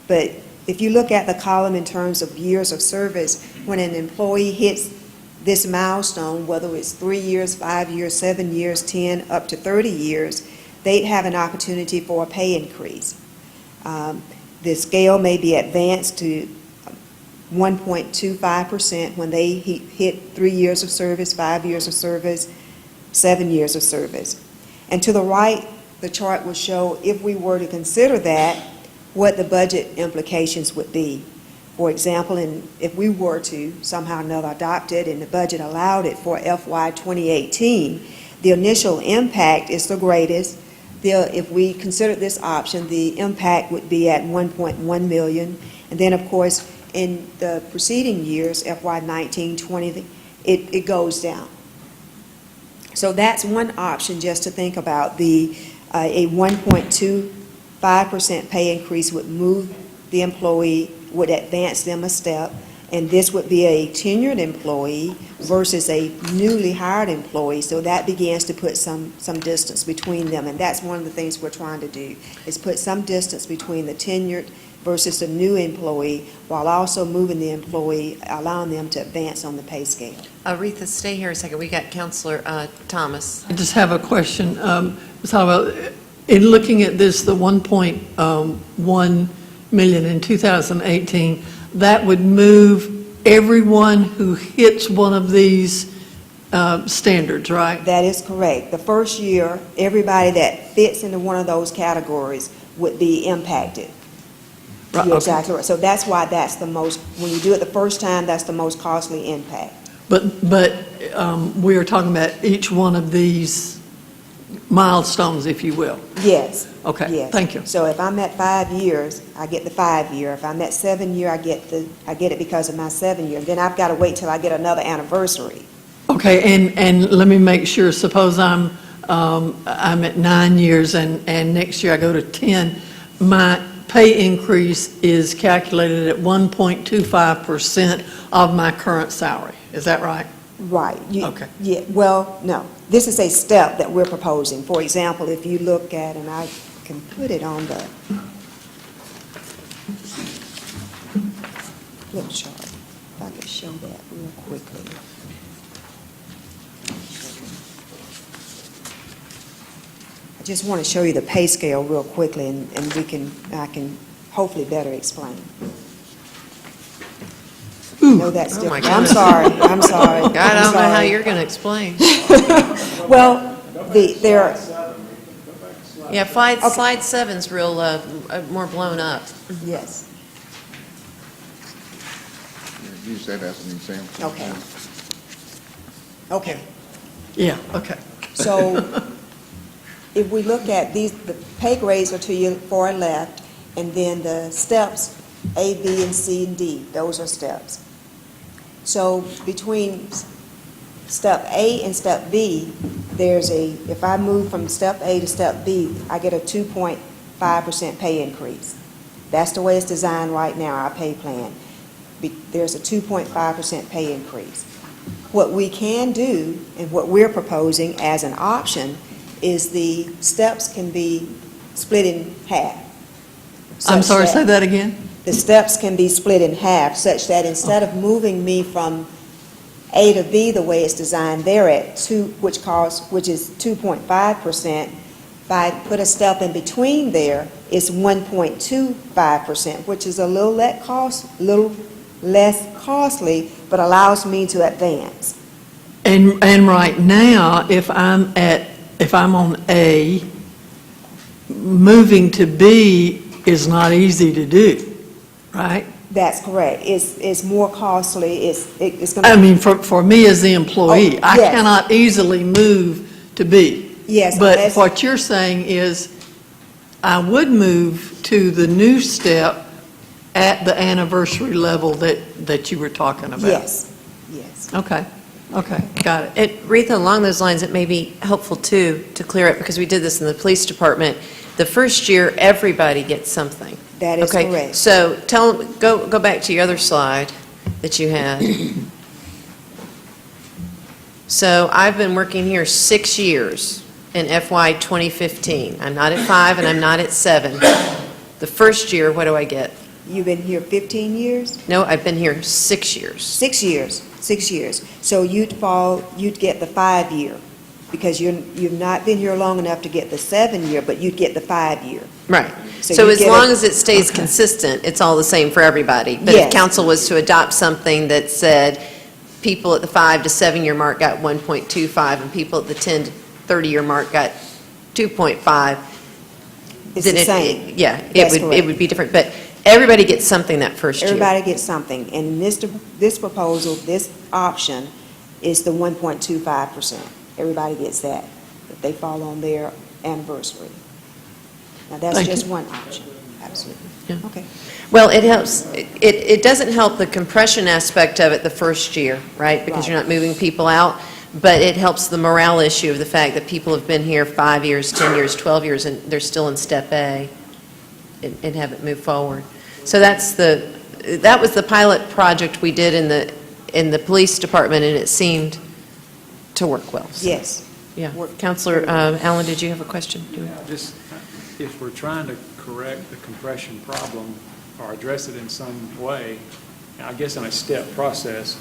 But if you look at the column in terms of years of service, when an employee hits this milestone, whether it's 3 years, 5 years, 7 years, 10, up to 30 years, they'd have an opportunity for a pay increase. The scale may be advanced to 1.25% when they hit 3 years of service, 5 years of service, 7 years of service. And to the right, the chart will show, if we were to consider that, what the budget implications would be. For example, if we were to somehow or another adopt it and the budget allowed it for FY 2018, the initial impact is the greatest. If we considered this option, the impact would be at $1.1 million. And then, of course, in the preceding years, FY 19, 20, it goes down. So that's one option just to think about. A 1.25% pay increase would move the employee, would advance them a step, and this would be a tenured employee versus a newly hired employee, so that begins to put some distance between them, and that's one of the things we're trying to do, is put some distance between the tenured versus the new employee, while also moving the employee, allowing them to advance on the pay scale. Aretha, stay here a second. We got Counselor Thomas. I just have a question. Ms. Hollowell, in looking at this, the 1.1 million in 2018, that would move everyone who hits one of these standards, right? That is correct. The first year, everybody that fits into one of those categories would be impacted. Right, You're okay. exactly right. So that's why that's the most, when you do it the first time, that's the most costly impact. But we are talking about each one of these milestones, if you will. Yes. Okay, Yes. thank you. So if I'm at 5 years, I get the 5 year. If I'm at 7 year, I get it because of my 7 year. Then I've got to wait till I get another anniversary. Okay, and let me make sure, suppose I'm at 9 years and next year I go to 10, my pay increase is calculated at 1.25% of my current salary. Is that right? Right. Okay. Yeah, well, no. This is a step that we're proposing. For example, if you look at, and I can put it on the flip chart, if I could show that real quickly. I just want to show you the pay scale real quickly, and I can hopefully better explain. No, that's Oh, my different. I'm goodness. sorry, I'm sorry. God, I I'm don't know how sorry. you're going to explain. Well, there, Yeah, slide 7's real, more blown up. yes, Use that as an example. okay. Okay. Yeah, okay. So if we look at these, the pay grades are to your far left, and then the steps, A, B, and C, and D, those are steps. So between step A and step B, there's if I move from step A to step B, I get a 2.5% pay increase. That's the way it's designed right now, our pay plan. There's a 2.5% pay increase. What we can do, and what we're proposing as an option, is the steps can be split in half. I'm such sorry, say that again? The steps can be split in half, such that instead of moving me from A to B the way it's designed, they're at 2, which is 2.5%. If I put a step in between there, it's 1.25%, which is a little less costly, but allows me to advance. And right now, if I'm on A, moving to B is not easy to do, right? That's correct. It's more costly. It's going to. I mean, for me as the employee, Oh, I yes. cannot easily move to B. Yes, But unless- what you're saying is, I would move to the new step at the anniversary level that you were talking about. Yes, yes. Okay, got it. And Retha, along those lines, it may be helpful too, to clear up, because we did this in the police department. The first year, everybody gets something. That is Okay, correct. so go back to your other slide that you had. So I've been working here 6 years in FY 2015. I'm not at 5 and I'm not at 7. The first year, what do I get? You've been here 15 years? No, I've been here 6 years. 6 years, 6 years. So you'd get the 5-year, because you've not been here long enough to get the 7-year, but you'd get the 5-year. Right. So So you as get long a- as it stays consistent, it's all the same for everybody. But if Yes. council was to adopt something that said people at the 5 to 7-year mark got 1.25 and people at the 10 to 30-year mark got 2.5, It's then the same. yeah, That's it correct. would be different. But everybody gets something that first year. Everybody gets something. And this proposal, this option is the 1.25%. Everybody gets that if they fall on their anniversary. Now, that's Thank just you. one option. Absolutely. Yeah. Okay. Well, it helps, it doesn't help the compression aspect of it the first year, right? Because you're Right. not moving people out, but it helps the morale issue of the fact that people have been here 5 years, 10 years, 12 years, and they're still in step A and haven't moved forward. So that was the pilot project we did in the police department, and it seemed to work well. So, Yes. Yeah. Work- Counselor Allen, did you have a question? Just, if we're trying to correct the compression problem or address it in some way, I guess in a step process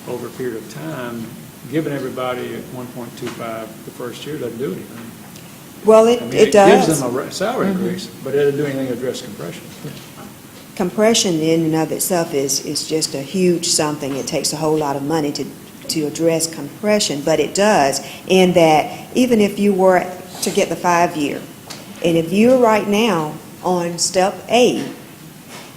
over a period of time, giving everybody 1.25 the first year doesn't do anything. Well, I mean, it does. gives them a salary increase, but it doesn't do anything to address compression. Compression in and of itself is just a huge something. It takes a whole lot of money to address compression, but it does, in that even if you were to get the 5-year, and if you're right now on step A,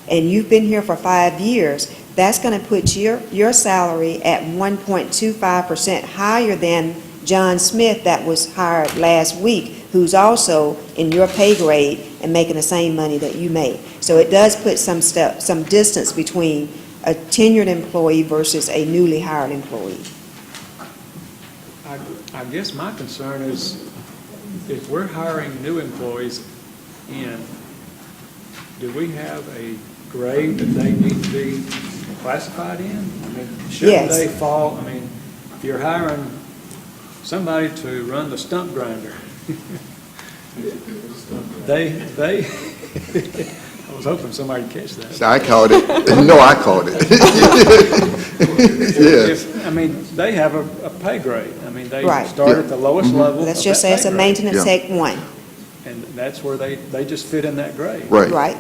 and you've been here for 5 years, that's going to put your salary at 1.25% higher than John Smith that was hired last week, who's also in your pay grade and making the same money that you make. So it does put some distance between a tenured employee versus a newly hired employee. I guess my concern is if we're hiring new employees in, do we have a grade that they need to be classified in? I mean, shouldn't Yes. they fall, I mean, if you're hiring somebody to run the stump grinder, they, I was hoping somebody'd catch that. So I called it, no, I called it. Yes. I mean, they have a pay grade. I mean, they Right. start at the lowest level Let's of just that say it's pay a grade. maintenance Yeah. tech 1, And that's where they just fit in that grade. Right. right?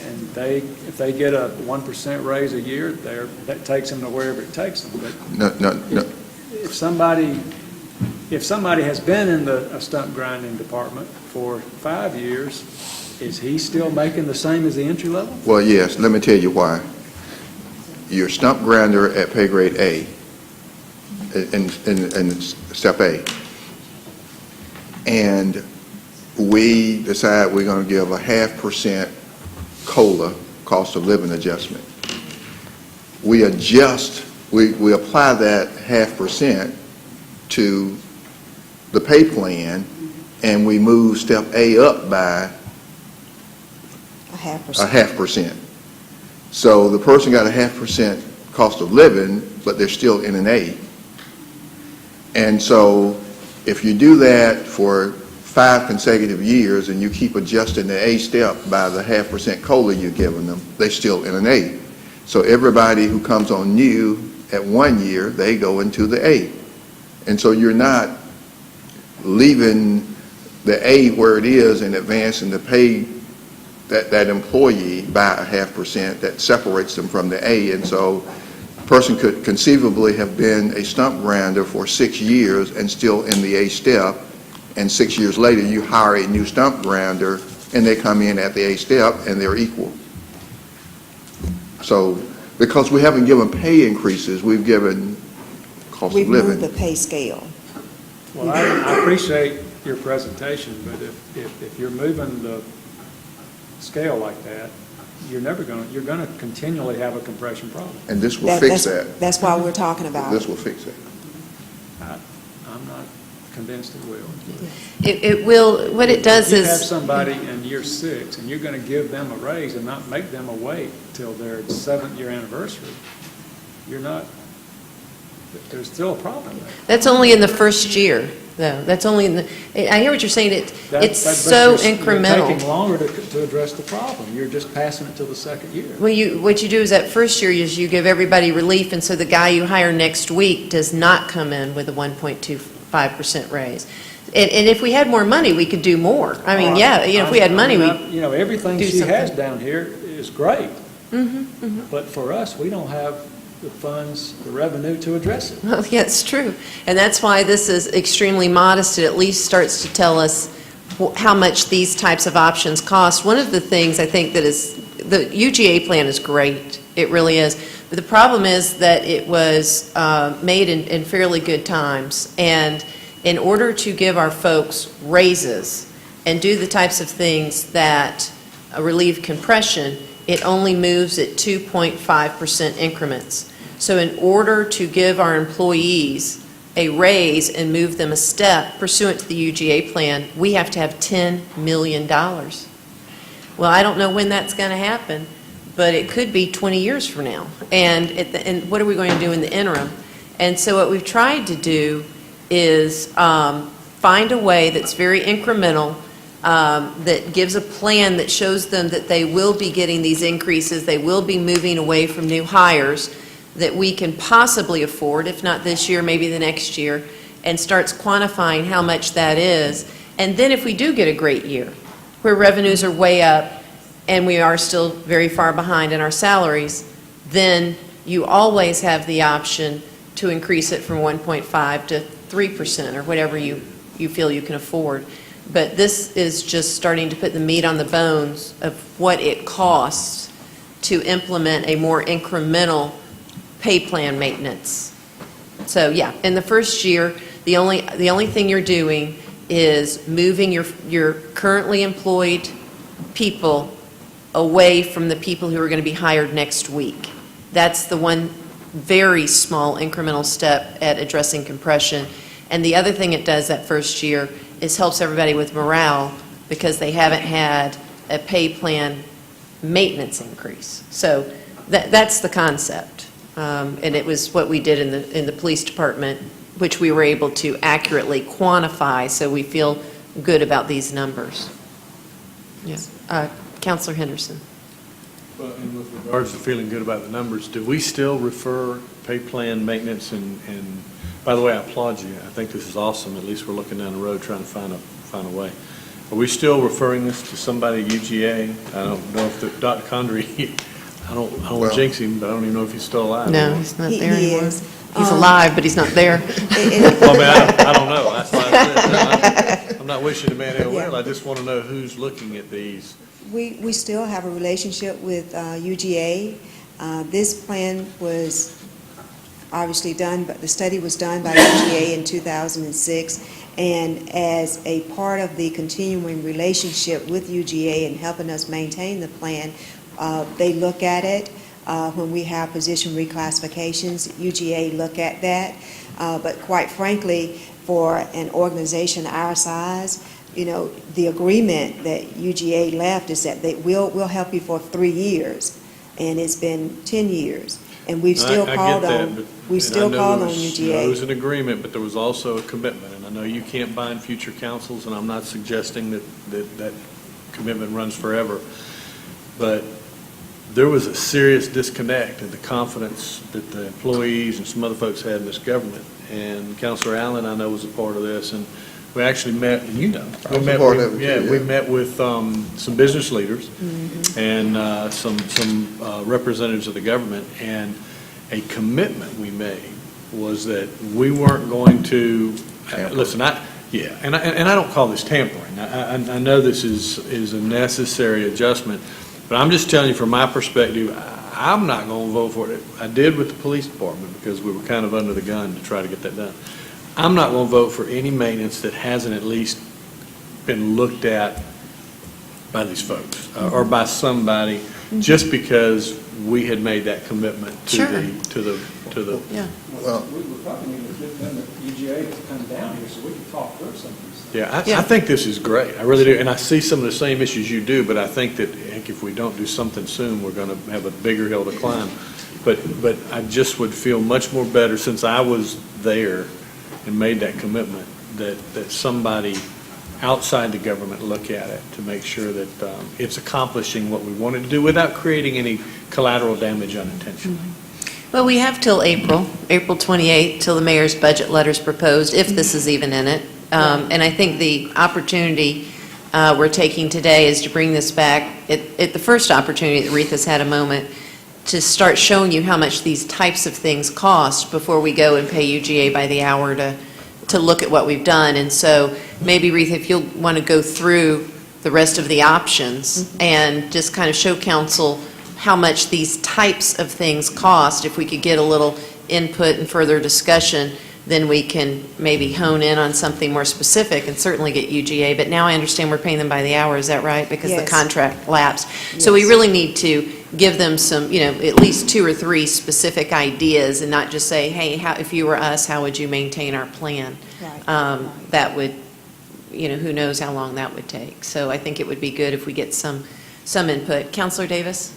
And if they get a 1% raise a year, that takes them to wherever it takes them. But No. if somebody has been in a stump grinding department for 5 years, is he still making the same as the entry level? Well, yes, let me tell you why. You're a stump grinder at pay grade A, in step A. And we decide we're going to give a 0.5% COLA, cost of living adjustment. We adjust, we apply that 0.5% to the pay plan, and we move step A up by A 0.5%. a 0.5%. So the person got a 0.5% cost of living, but they're still in an A. And so if you do that for 5 consecutive years and you keep adjusting the A step by the 0.5% COLA you're giving them, they're still in an A. So everybody who comes on new at 1 year, they go into the A. And so you're not leaving the A where it is and advancing the pay that employee by a 0.5% that separates them from the A. And so a person could conceivably have been a stump grinder for 6 years and still in the A step, and 6 years later you hire a new stump grinder and they come in at the A step and they're equal. So because we haven't given pay increases, we've given cost We've of living. moved the pay scale. Well, I appreciate your presentation, but if you're moving the scale like that, you're going to continually have a compression problem. And this will fix that. That's why we're talking about This it. will fix it. I'm not convinced it will. It will, what it does If you have is, somebody in year 6 and you're going to give them a raise and not make them wait till their 7th year anniversary, there's still a problem there. that's only in the first year, though. That's only in the, I hear what you're saying, it's But so you're incremental. taking longer to address the problem. You're just passing it till the 2nd year. Well, what you do is that first year is you give everybody relief, and so the guy you hire next week does not come in with a 1.25% raise. And if we had more money, we could do more. I mean, yeah, if we had money, we Everything do she has something. down here is great. But for us, we don't have the funds, the revenue to address it. Well, yeah, it's true. And that's why this is extremely modest. It at least starts to tell us how much these types of options cost. One of the things I think that is, the UGA plan is great. It really is. But the problem is that it was made in fairly good times. And in order to give our folks raises and do the types of things that relieve compression, it only moves at 2.5% increments. So in order to give our employees a raise and move them a step pursuant to the UGA plan, we have to have $10 million. Well, I don't know when that's going to happen, but it could be 20 years from now. And what are we going to do in the interim? And so what we've tried to do is find a way that's very incremental, that gives a plan that shows them that they will be getting these increases, they will be moving away from new hires that we can possibly afford, if not this year, maybe the next year, and starts quantifying how much that is. And then if we do get a great year, where revenues are way up and we are still very far behind in our salaries, then you always have the option to increase it from 1.5 to 3% or whatever you feel you can afford. But this is just starting to put the meat on the bones of what it costs to implement a more incremental pay plan maintenance. So yeah, in the first year, the only thing you're doing is moving your currently employed people away from the people who are going to be hired next week. That's the one very small incremental step at addressing compression. And the other thing it does that first year is helps everybody with morale because they haven't had a pay plan maintenance increase. So that's the concept. And it was what we did in the police department, which we were able to accurately quantify, so we feel good about these numbers. Yes. Councilor Henderson. Well, and with regards to feeling good about the numbers, do we still refer pay plan maintenance and by the way, I applaud you. I think this is awesome. At least we're looking down the road trying to find a way. Are we still referring this to somebody at UGA? I don't know if Dr. Condrey, I don't Well- want to jinx him, but I don't even know if he's still alive. No, he's not He there anymore. is. He's alive, but he's not there. Well, I mean, I don't know. That's why I said, I'm not wishing the man ill will. I just want to know who's looking at these. We still have a relationship with UGA. This plan was obviously done, but the study was done by UGA in 2006, and as a part of the continuing relationship with UGA and helping us maintain the plan, they look at it. When we have position reclassifications, UGA look at that. But quite frankly, for an organization our size, you know, the agreement that UGA left is that we'll help you for 3 years, and it's been 10 years. And we've still I called get that, on, but- we and I still know called there on was- There was UGA. an agreement, but there was also a commitment, and I know you can't bind future councils, and I'm not suggesting that commitment runs forever, but there was a serious disconnect in the confidence that the employees and some other folks had in this government, and Councilor Allen, I know, was a part of this, and we actually met, and you know. I was a part of it, Yeah, too, we yeah. met with some business leaders and some representatives of the government, and a commitment we made was that we weren't going to, listen, and I don't call this tampering. I know this is a necessary adjustment, but I'm just telling you from my perspective, I'm not going to vote for it. I did with the police department because we were kind of under the gun to try to get that done. I'm not going to vote for any maintenance that hasn't at least been looked at by these folks or by somebody, just because we had made that commitment to Sure. the. Yeah. Well, We probably need to get them at UGA to come down here so we can talk through some of these. Yeah, Yeah. I think this is great. I really do. And I see some of the same issues you do, but I think that, heck, if we don't do something soon, we're going to have a bigger hill to climb. But I just would feel much more better, since I was there and made that commitment, that somebody outside the government look at it to make sure that it's accomplishing what we wanted to do without creating any collateral damage unintentionally. Well, we have till April 28th, till the mayor's budget letter's proposed, if this is even in it. And I think the opportunity we're taking today is to bring this back at the first opportunity that Retha's had a moment to start showing you how much these types of things cost before we go and pay UGA by the hour to look at what we've done. And so maybe, Retha, if you'll want to go through the rest of the options and just kind of show council how much these types of things cost, if we could get a little input and further discussion, then we can maybe hone in on something more specific and certainly get UGA. But now I understand we're paying them by the hour, is that right? Because the Yes. contract lapsed. So we really need to give them some, at least 2 or 3 specific ideas and not just say, hey, if you were us, how would you maintain our plan? Right. That would, who knows how long that would take. So I think it would be good if we get some input. Councilor Davis?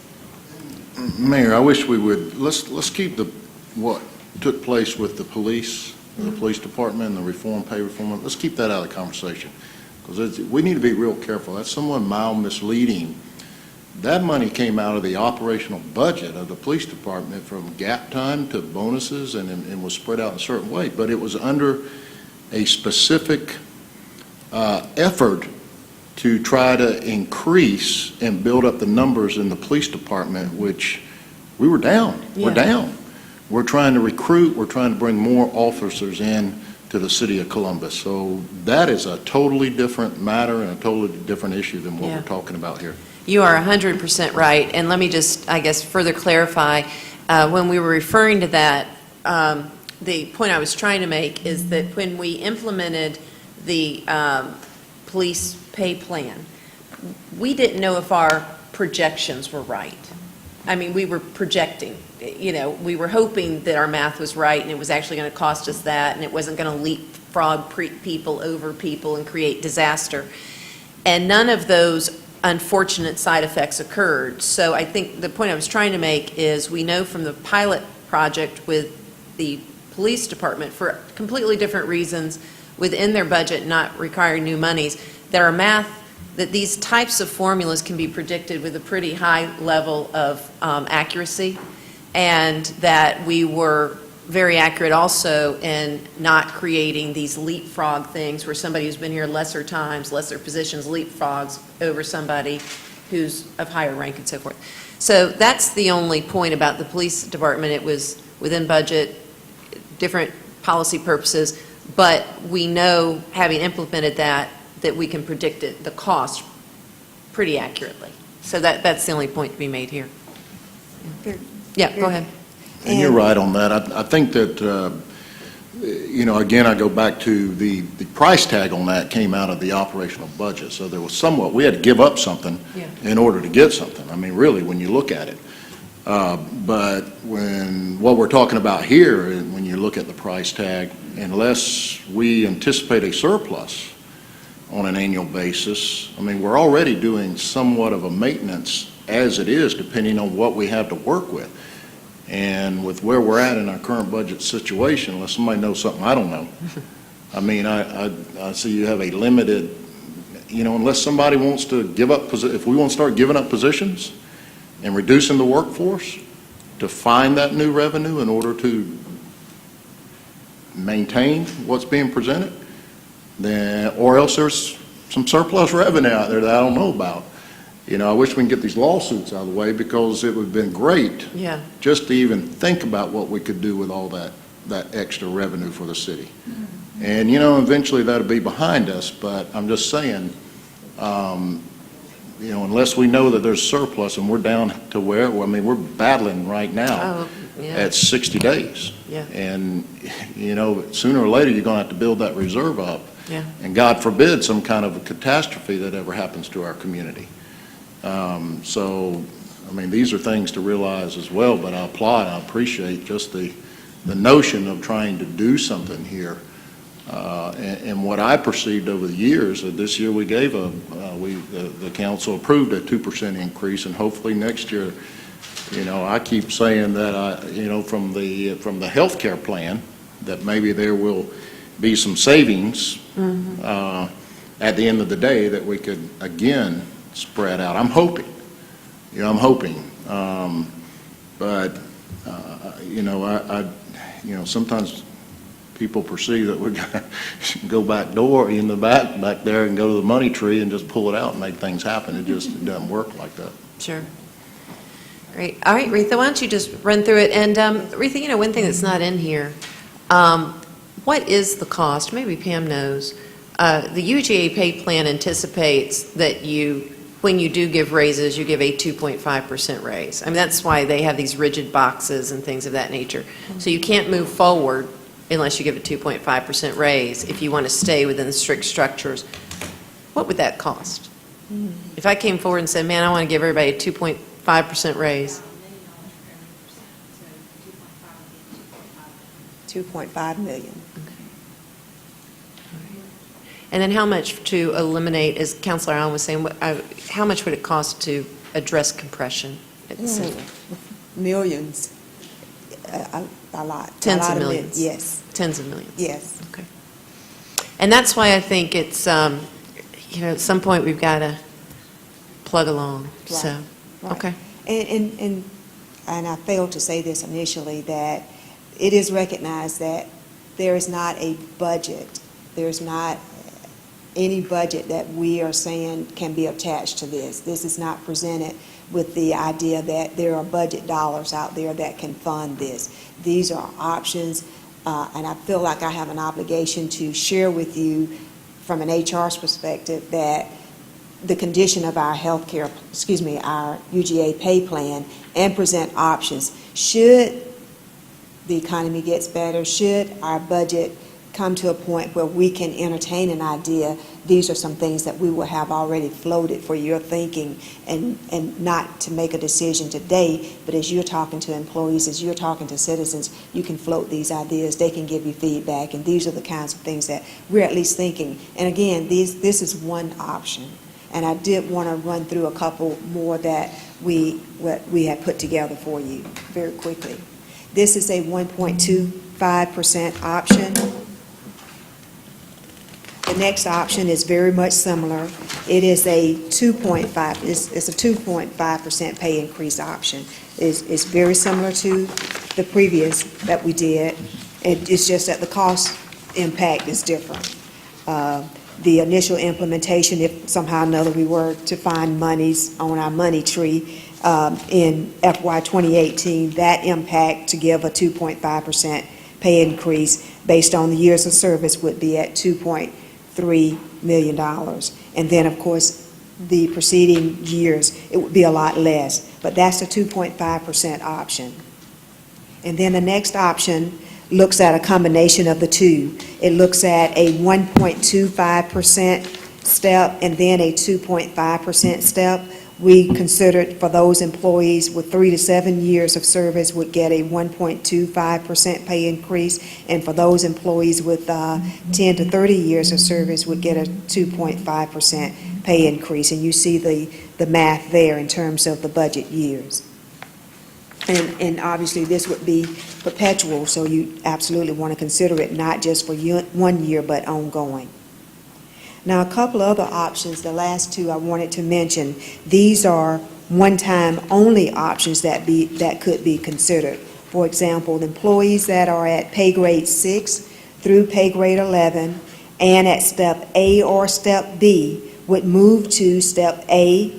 Mayor, I wish we would, let's keep what took place with the police department and the pay reform, let's keep that out of the conversation. Because we need to be real careful. That's somewhat mild misleading. That money came out of the operational budget of the police department from gap time to bonuses and was spread out in a certain way. But it was under a specific effort to try to increase and build up the numbers in the police department, which we were down. We're Yeah. down. We're trying to recruit, we're trying to bring more officers in to the city of Columbus. So that is a totally different matter and a totally different issue than what Yeah. we're talking about here. You are 100% right, and let me just, I guess, further clarify. When we were referring to that, the point I was trying to make is that when we implemented the police pay plan, we didn't know if our projections were right. I mean, we were projecting, we were hoping that our math was right and it was actually going to cost us that and it wasn't going to leapfrog people over people and create disaster. And none of those unfortunate side effects occurred. So I think the point I was trying to make is we know from the pilot project with the police department, for completely different reasons within their budget not requiring new monies, there are math that these types of formulas can be predicted with a pretty high level of accuracy, and that we were very accurate also in not creating these leapfrog things where somebody who's been here lesser times, lesser positions, leapfrogs over somebody who's of higher rank and so forth. So that's the only point about the police department. It was within budget, different policy purposes, but we know, having implemented that we can predict it, the cost pretty accurately. So that's the only point to be made here. Yeah, go ahead. And you're right on that. I think that, again, I go back to the price tag on that came out of the operational budget. So there was somewhat, we had to give up something in order to get something. I mean, really, when you look at it. But what we're talking about here, and when you look at the price tag, unless we anticipate a surplus on an annual basis, I mean, we're already doing somewhat of a maintenance as it is, depending on what we have to work with. And with where we're at in our current budget situation, unless somebody knows something I don't know, I mean, I see you have a limited, unless somebody wants to give up, if we want to start giving up positions and reducing the workforce to find that new revenue in order to maintain what's being presented, then, or else there's some surplus revenue out there that I don't know about. I wish we can get these lawsuits out of the way, because it would have been great just to even think about what we could do with all that extra revenue for the city. And, eventually that'll be behind us, but I'm just saying, unless we know that there's surplus and we're down to where, we're battling right now at 60 days. Yeah. And, sooner or later, you're going to have to build that reserve up. Yeah. And God forbid some kind of a catastrophe that ever happens to our community. So, these are things to realize as well, but I applaud, I appreciate just the notion of trying to do something here. And what I perceived over the years, this year we gave the council approved a 2% increase, and hopefully next year, I keep saying that, from the health care plan, that maybe there will be some savings at the end of the day that we could, again, spread out. I'm hoping, but, sometimes people perceive that we're going to go back door in the back there and go to the money tree and just pull it out and make things happen. It doesn't work like that. Sure. Great. All right, Retha, why don't you just run through it? And Retha, one thing that's not in here, what is the cost? Maybe Pam knows. The UGA pay plan anticipates that when you do give raises, you give a 2.5% raise. That's why they have these rigid boxes and things of that nature. So you can't move forward unless you give a 2.5% raise if you want to stay within the strict structures. What would that cost? If I came forward and said, man, I want to give everybody a 2.5% raise. 2.5 million. And then how much to eliminate, as Councilor Allen was saying, how much would it cost to address compression at the city? Millions. A lot. Tens of millions? Yes. Tens of millions? Yes. Okay. And that's why I think it's, at some point we've got to plug along, so, Right. okay. And I failed to say this initially, that it is recognized that there is not a budget, there's not any budget that we are saying can be attached to this. This is not presented with the idea that there are budget dollars out there that can fund this. These are options, and I feel like I have an obligation to share with you from an HR's perspective that the condition of our our UGA pay plan, and present options. Should the economy gets better, should our budget come to a point where we can entertain an idea, these are some things that we will have already floated for your thinking, and not to make a decision today, but as you're talking to employees, as you're talking to citizens, you can float these ideas, they can give you feedback, and these are the kinds of things that we're at least thinking. And again, this is one option, and I did want to run through a couple more that we had put together for you very quickly. This is a 1.25% option. The next option is very much similar. It is a 2.5%, it's a 2.5% pay increase option. It's very similar to the previous that we did. It's just that the cost impact is different. The initial implementation, if somehow or another we were to find monies on our money tree in FY 2018, that impact to give a 2.5% pay increase based on the years of service would be at $2.3 million. And then, of course, the preceding years, it would be a lot less. But that's the 2.5% option. And then the next option looks at a combination of the two. It looks at a 1.25% step and then a 2.5% step. We considered for those employees with 3 to 7 years of service would get a 1.25% pay increase, and for those employees with 10 to 30 years of service would get a 2.5% pay increase. And you see the math there in terms of the budget years. And obviously, this would be perpetual, so you absolutely want to consider it not just for 1 year, but ongoing. Now, a couple other options, the last two I wanted to mention. These are one-time only options that could be considered. For example, the employees that are at pay grade 6 through pay grade 11 and at step A or step B would move to step A,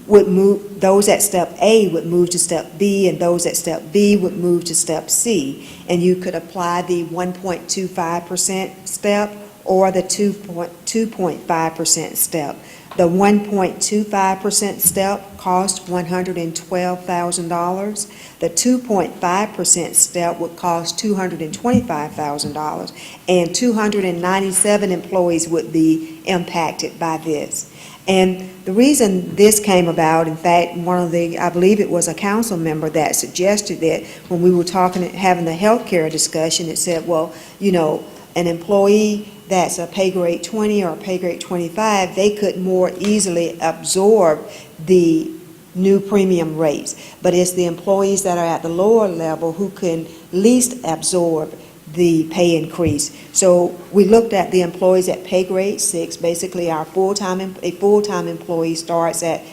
those at step A would move to step B, and those at step B would move to step C. And you could apply the 1.25% step or the 2.5% step. The 1.25% step cost $112,000. The 2.5% step would cost $225,000, and 297 employees would be impacted by this. And the reason this came about, in fact, I believe it was a council member that suggested that when we were having the healthcare discussion, it said, well, you know, an employee that's a pay grade 20 or a pay grade 25, they could more easily absorb the new premium rates. But it's the employees that are at the lower level who can least absorb the pay increase. So we looked at the employees at pay grade 6. Basically, a full-time employee starts at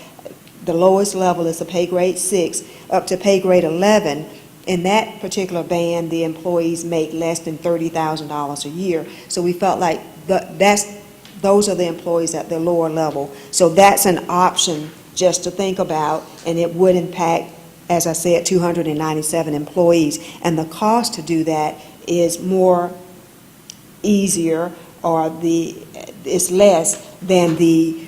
the lowest level is a pay grade 6 up to pay grade 11. In that particular band, the employees make less than $30,000 a year. So we felt like those are the employees at the lower level. So that's an option just to think about, and it would impact, as I said, 297 employees. And the cost to do that is more easier, or it's less than the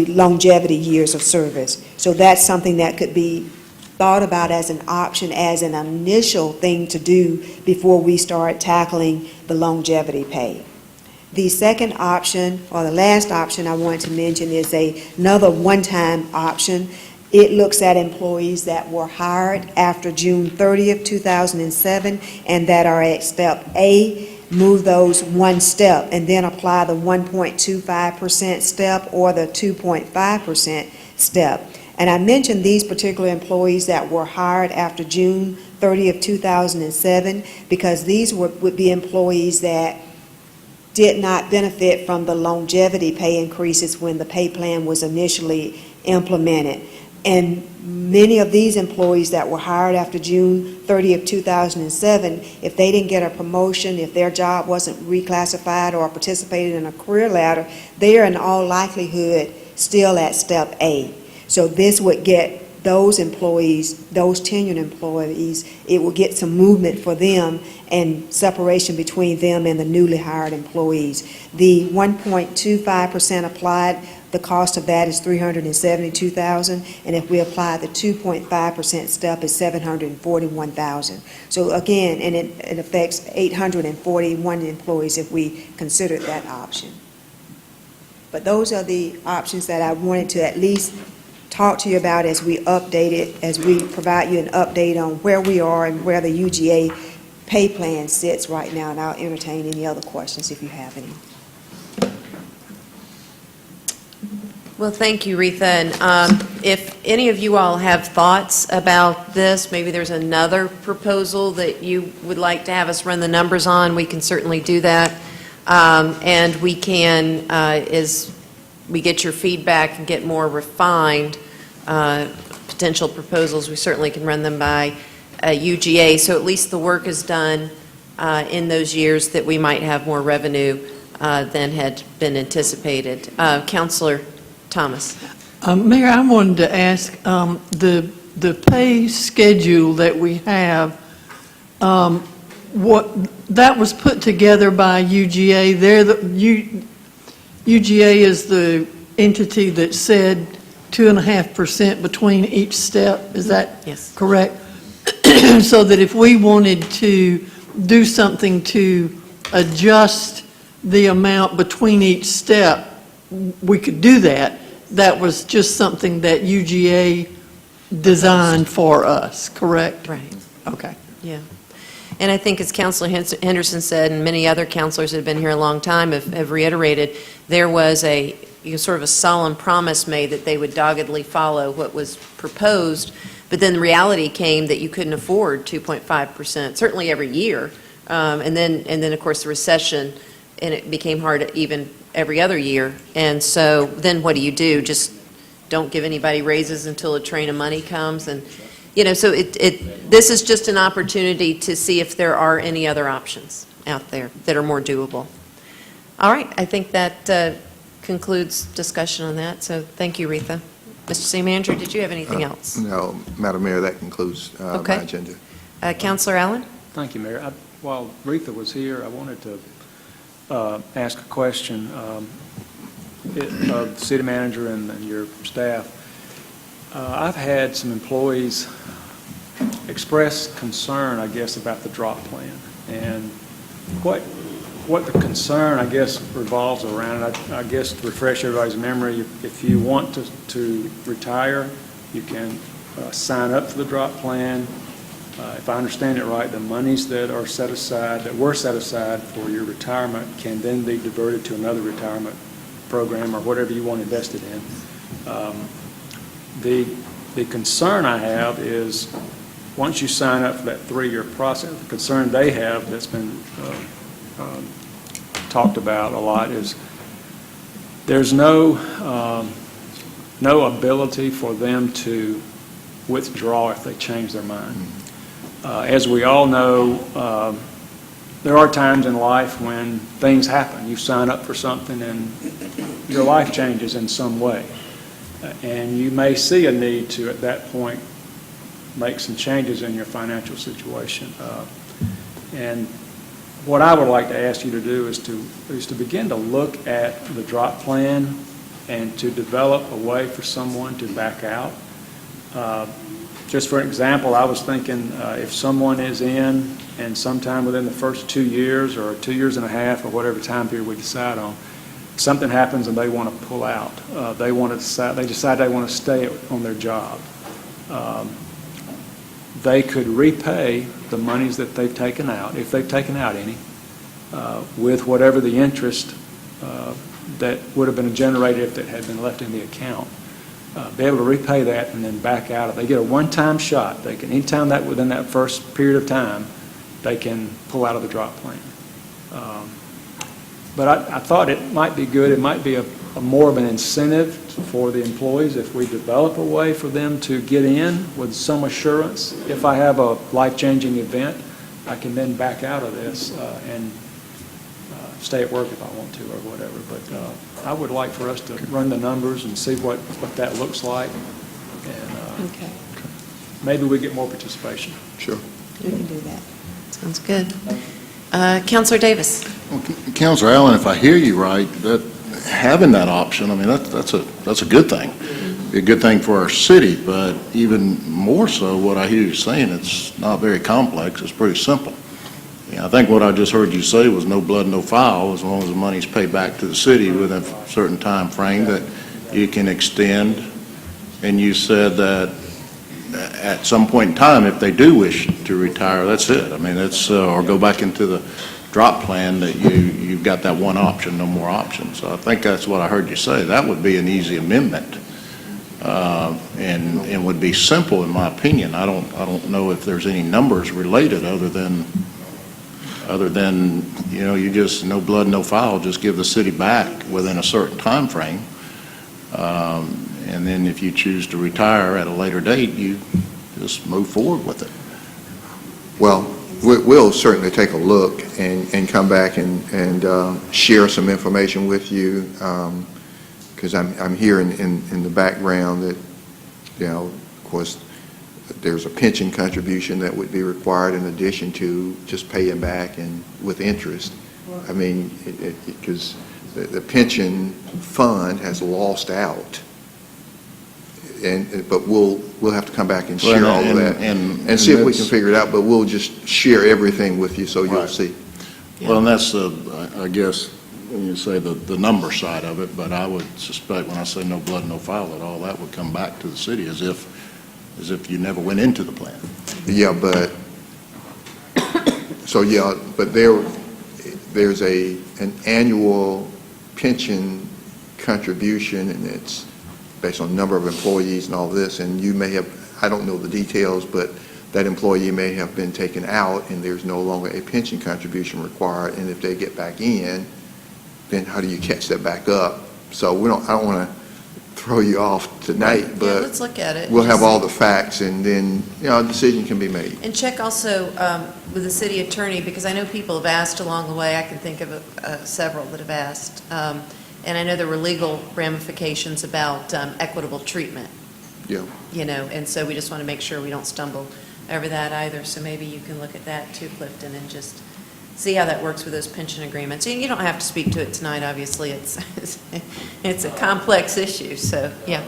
longevity years of service. So that's something that could be thought about as an option, as an initial thing to do before we start tackling the longevity pay. The second option, or the last option I want to mention, is another one-time option. It looks at employees that were hired after June 30th, 2007, and that are at step A, move those one step, and then apply the 1.25% step or the 2.5% step. And I mentioned these particular employees that were hired after June 30th, 2007, because these would be employees that did not benefit from the longevity pay increases when the pay plan was initially implemented. And many of these employees that were hired after June 30th, 2007, if they didn't get a promotion, if their job wasn't reclassified or participated in a career ladder, they are in all likelihood still at step A. So this would get those employees, those tenured employees, it will get some movement for them and separation between them and the newly hired employees. The 1.25% applied, the cost of that is $372,000, and if we apply the 2.5% step, it's $741,000. So again, and it affects 841 employees if we consider that option. But those are the options that I wanted to at least talk to you about as we update it, as we provide you an update on where we are and where the UGA pay plan sits right now, and I'll entertain any other questions if you have any. Well, thank you, Retha. And if any of you all have thoughts about this, maybe there's another proposal that you would like to have us run the numbers on, we can certainly do that. And we can, as we get your feedback and get more refined potential proposals, we certainly can run them by UGA, so at least the work is done in those years that we might have more revenue than had been anticipated. Councilor Thomas. Mayor, I wanted to ask, the pay schedule that we have, that was put together by UGA. UGA is the entity that said 2.5% between each step. Is that Yes. correct? So that if we wanted to do something to adjust the amount between each step, we could do that. That was just something that UGA designed for us, correct? Right. Okay. Yeah. And I think as Councilor Henderson said, and many other councilors that have been here a long time have reiterated, there was a sort of a solemn promise made that they would doggedly follow what was proposed, but then the reality came that you couldn't afford 2.5%, certainly every year. And then, of course, the recession, and it became hard even every other year. And so then what do? Just don't give anybody raises until a train of money comes? And, so this is just an opportunity to see if there are any other options out there that are more doable. All right, I think that concludes discussion on that, so thank you, Retha. Mr. City Manager, did you have anything else? No, Madam Mayor, that concludes my Okay. agenda. Councilor Allen? Thank you, Mayor. While Retha was here, I wanted to ask a question of the city manager and your staff. I've had some employees express concern, I guess, about the drop plan. And what the concern, I guess, revolves around, I guess to refresh everybody's memory, if you want to retire, you can sign up for the drop plan. If I understand it right, the monies that were set aside for your retirement can then be diverted to another retirement program or whatever you want invested in. The concern I have is once you sign up for that 3-year process, the concern they have that's been talked about a lot is there's no ability for them to withdraw if they change their mind. As we all know, there are times in life when things happen. You sign up for something and your life changes in some way. And you may see a need to, at that point, make some changes in your financial situation. And what I would like to ask you to do is to begin to look at the drop plan and to develop a way for someone to back out. Just for example, I was thinking if someone is in and sometime within the first 2 years or 2 years and a half or whatever time period we decide on, something happens and they want to pull out. They decide they want to stay on their job. They could repay the monies that they've taken out, if they've taken out any, with whatever the interest that would have been generated if it had been left in the account. Be able to repay that and then back out. They get a one-time shot. They can, anytime that within that first period of time, they can pull out of the drop plan. But I thought it might be good. It might be a more of an incentive for the employees if we develop a way for them to get in with some assurance. If I have a life-changing event, I can then back out of this and stay at work if I want to or whatever. But I would like for us to run the numbers and see what that looks like. And Okay. maybe we get more participation. Sure. We can do that. Sounds good. Councilor Davis? Well, Councilor Allen, if I hear you right, that having that option, I mean, that's a good thing. Be a good thing for our city, but even more so, what I hear you saying, it's not very complex, it's pretty simple. I think what I just heard you say was no blood, no foul, as long as the money's paid back to the city within a certain time frame that you can extend. And you said that at some point in time, if they do wish to retire, that's it. I mean, that's or go back into the drop plan, that you've got that one option, no more options. So I think that's what I heard you say. That would be an easy amendment, and would be simple in my opinion. I don't know if there's any numbers related other than you just no blood, no foul. Just give the city back within a certain time frame. And then if you choose to retire at a later date, you just move forward with it. we'll certainly take a look and come back and share some information with you, because I'm hearing in the background that, of course, there's a pension contribution that would be required in addition to just paying back and with interest. I mean, because the pension fund has lost out, but we'll have to come back and share all of that and see if we can figure it out. But we'll just share everything with you so you'll see. Well, and that's, I guess, when you say the number side of it, but I would suspect when I say no blood, no foul, that all that would come back to the city as if you never went into the plan. Yeah, but there's an annual pension contribution, and it's based on number of employees and all this, and you may have, I don't know the details, but that employee may have been taken out and there's no longer a pension contribution required, and if they get back in, then how do you catch that back up? So I don't want to throw you off tonight, Yeah, but let's look at it. we'll have all the facts, and then, a decision can be made. And check also with the city attorney, because I know people have asked along the way. I can think of several that have asked. And I know there were legal ramifications about equitable treatment. Yeah. And so we just want to make sure we don't stumble over that either. So maybe you can look at that too, Clifton, and just see how that works with those pension agreements. And you don't have to speak to it tonight, obviously. It's a complex issue, so, yeah.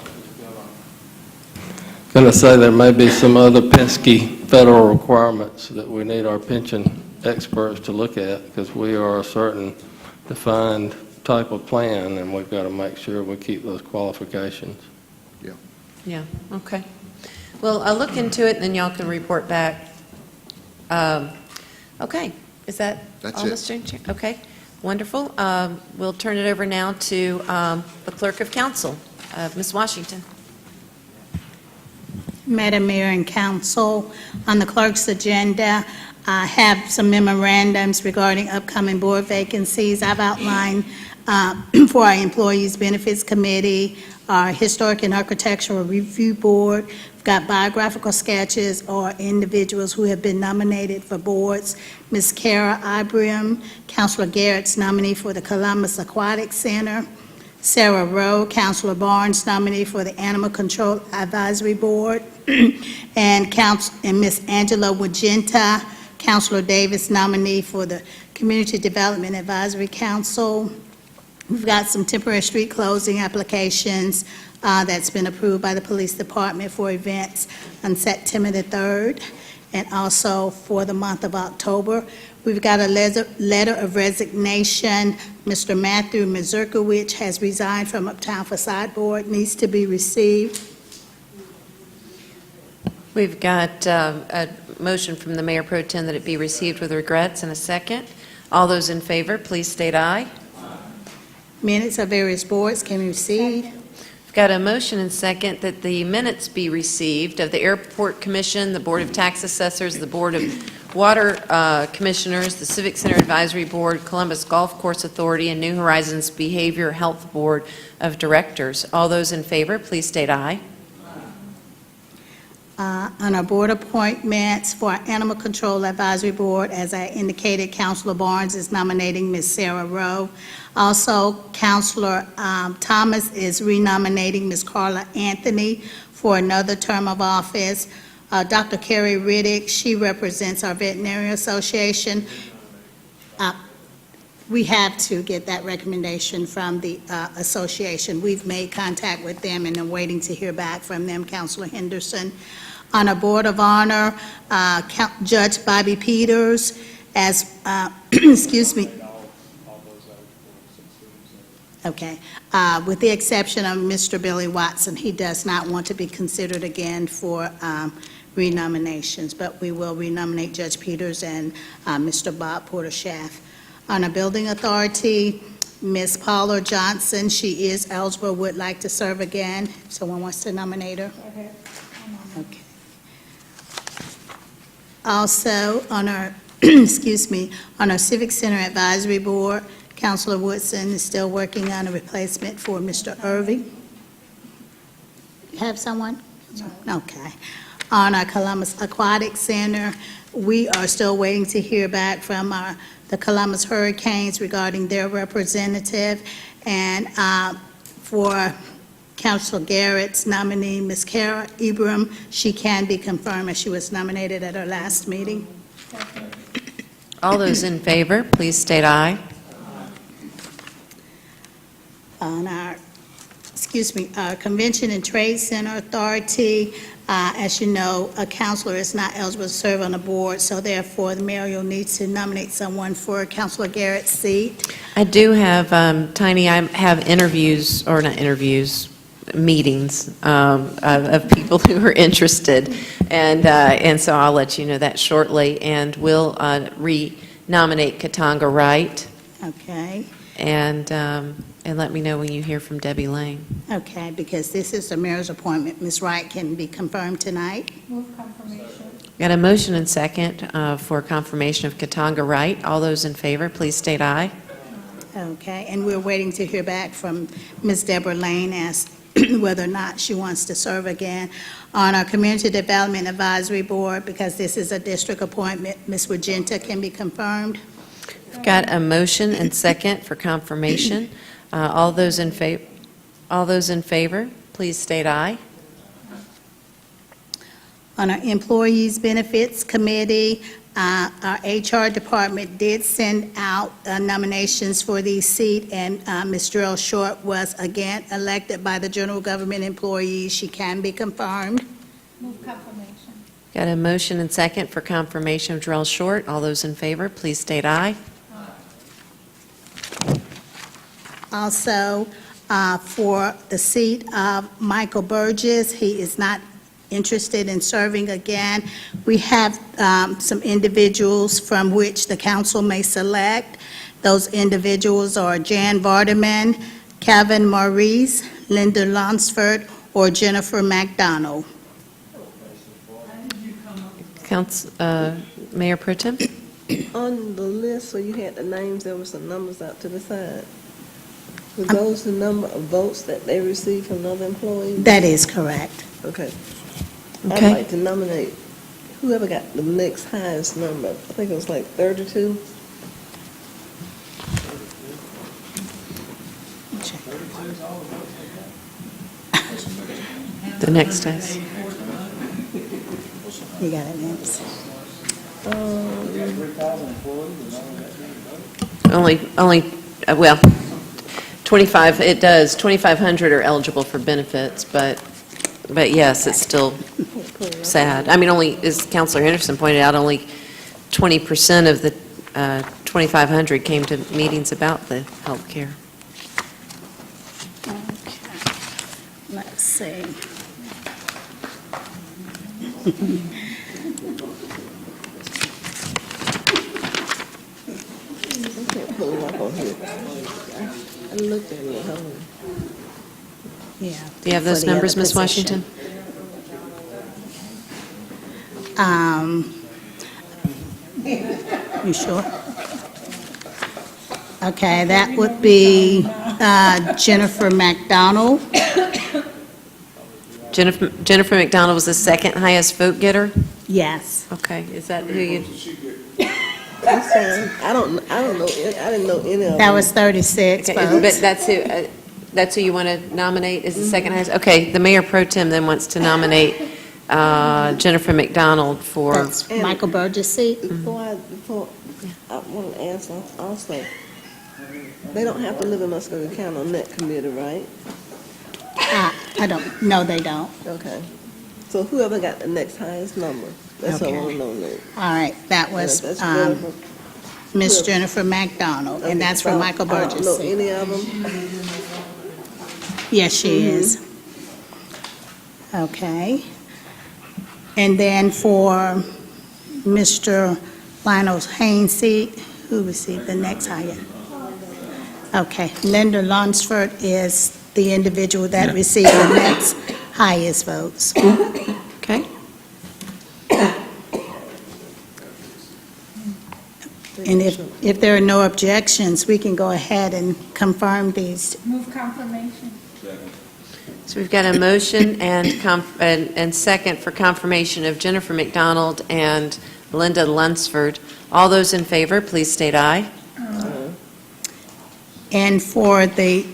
Going to say there may be some other pesky federal requirements that we need our pension experts to look at, because we are a certain defined type of plan, and we've got to make sure we keep those qualifications. Yeah, okay. Well, I'll look into it, and then y'all can report back. Okay, is that all, Mr. Chair? Okay, wonderful. We'll turn it over now to the Clerk of Council, Ms. Washington. Madam Mayor and Council, on the clerk's agenda, I have some memorandums regarding upcoming board vacancies. I've outlined for our Employees Benefits Committee, our Historic and Architectural Review Board. We've got biographical sketches or individuals who have been nominated for boards. Ms. Kara Ibrahim, Councilor Garrett's nominee for the Columbus Aquatic Center. Sarah Rowe, Councilor Barnes' nominee for the Animal Control Advisory Board. and Ms. Angela Wagenta, Councilor Davis' nominee for the Community Development Advisory Council. We've got some temporary street closing applications that's been approved by the Police Department for events on September the 3rd, and also for the month of October. We've got a letter of resignation. Mr. Matthew Mazurkowicz has resigned from Uptown Facade Board, needs to be received. We've got a motion from the Mayor Pro Tem that it be received with regrets, and a second. All those in favor, please state aye. Minutes of various boards can be received. We've got a motion and second that the minutes be received of the Airport Commission, the Board of Tax Assessors, the Board of Water Commissioners, the Civic Center Advisory Board, Columbus Golf Course Authority, and New Horizons Behavior Health Board of Directors. All those in favor, please state aye. On our board appointments for our Animal Control Advisory Board, as I indicated, Councilor Barnes is nominating Ms. Sarah Rowe. Also, Councilor Thomas is renominating Ms. Carla Anthony for another term of office. Dr. Carrie Riddick, she represents our Veterinary Association. We have to get that recommendation from the association. We've made contact with them and are waiting to hear back from them, Councilor Henderson. On our Board of Honor, Judge Bobby Peters, as, excuse me. Okay. With the exception of Mr. Billy Watson, he does not want to be considered again for renominations, but we will renominate Judge Peters and Mr. Bob Porter-Schaff. On a Building Authority, Ms. Paula Johnson, she is eligible, would like to serve again. If someone wants to nominate her. Okay. Also, on our, excuse me, on our Civic Center Advisory Board, Councilor Woodson is still working on a replacement for Mr. Irving. You have someone? No. Okay. on our Columbus Aquatic Center. We are still waiting to hear back from the Columbus Hurricanes regarding their representative. And for Councilor Garrett's nominee, Ms. Kara Ibram, she can be confirmed as she was nominated at our last meeting. All those in favor, please state aye. On our, our Convention and Trade Center Authority, as you know, a counselor is not eligible to serve on the board, so therefore the mayor will need to nominate someone for Councilor Garrett's seat. I do have, Tiny, I have interviews, or not interviews, meetings of people who are interested, and so I'll let you know that shortly, and we'll re-nominate Katanga Wright, Okay, and let me know when you hear from Debbie Lane. okay, because this is the mayor's appointment. Ms. Wright can be confirmed tonight. Move confirmation. Got a motion and second for confirmation of Katanga Wright. All those in favor, please state aye. Okay, and we're waiting to hear back from Ms. Deborah Lane as whether or not she wants to serve again. On our Community Development Advisory Board, because this is a district appointment, Ms. Regenta can be confirmed. Got a motion and second for confirmation. All those in favor, please state aye. On our Employees Benefits Committee, our HR department did send out nominations for the seat, and Ms. Gerald Short was again elected by the general government employees. She can be confirmed. Move confirmation. Got a motion and second for confirmation of Drell Short. All those in favor, please state aye. Also, for the seat of Michael Burgess, he is not interested in serving again. We have some individuals from which the council may select. Those individuals are Jan Vardaman, Kevin Maurice, Linda Lunsford, or Jennifer McDonald. Mayor Pro Tem? On the list where you had the names, there were some numbers out to the side. Were those the number of votes that they received from other employees? That is correct. Okay. I'd Okay. like to nominate whoever got the next highest number. I think it was like 32. The next is. You got it, Nancy. Well, 25, it does, 2,500 are eligible for benefits, but yes, it's still sad. I mean, only, as Counselor Henderson pointed out, only 20% of the 2,500 came to meetings about the health care. Okay. Let's see. I can't pull them up on here. I looked at it, hold on. Yeah. Do you have those for the numbers, other Ms. position. Washington? You sure? Okay, that would be Jennifer McDonald. Jennifer McDonald was the second highest vote getter? Yes. Okay, is that who you? That's fine. I don't know, I didn't know any of them. That was 36 Okay, votes. but that's who you want to nominate, is the second highest? Okay, the Mayor Pro Tem then wants to nominate Jennifer McDonald for, That's Michael Burgess' seat. Before I want to ask also, they don't have to live in Muscatine County on that committee, right? I don't, no, they don't. Okay. So whoever got the next highest number, that's what I want to know. All right, that was That's Jennifer. Miss Jennifer McDonald, and that's for Michael I don't Burgess' know seat. any of them. Yes, she is. Okay. And then for Mr. Lionel Haynes' seat, who received the next highest? Okay, Linda Lunsford is the individual that received the next highest votes. okay? And if there are no objections, we can go ahead and confirm these. Move confirmation. So we've got a motion and second for confirmation of Jennifer McDonald and Linda Lunsford. All those in favor, please state aye. And for the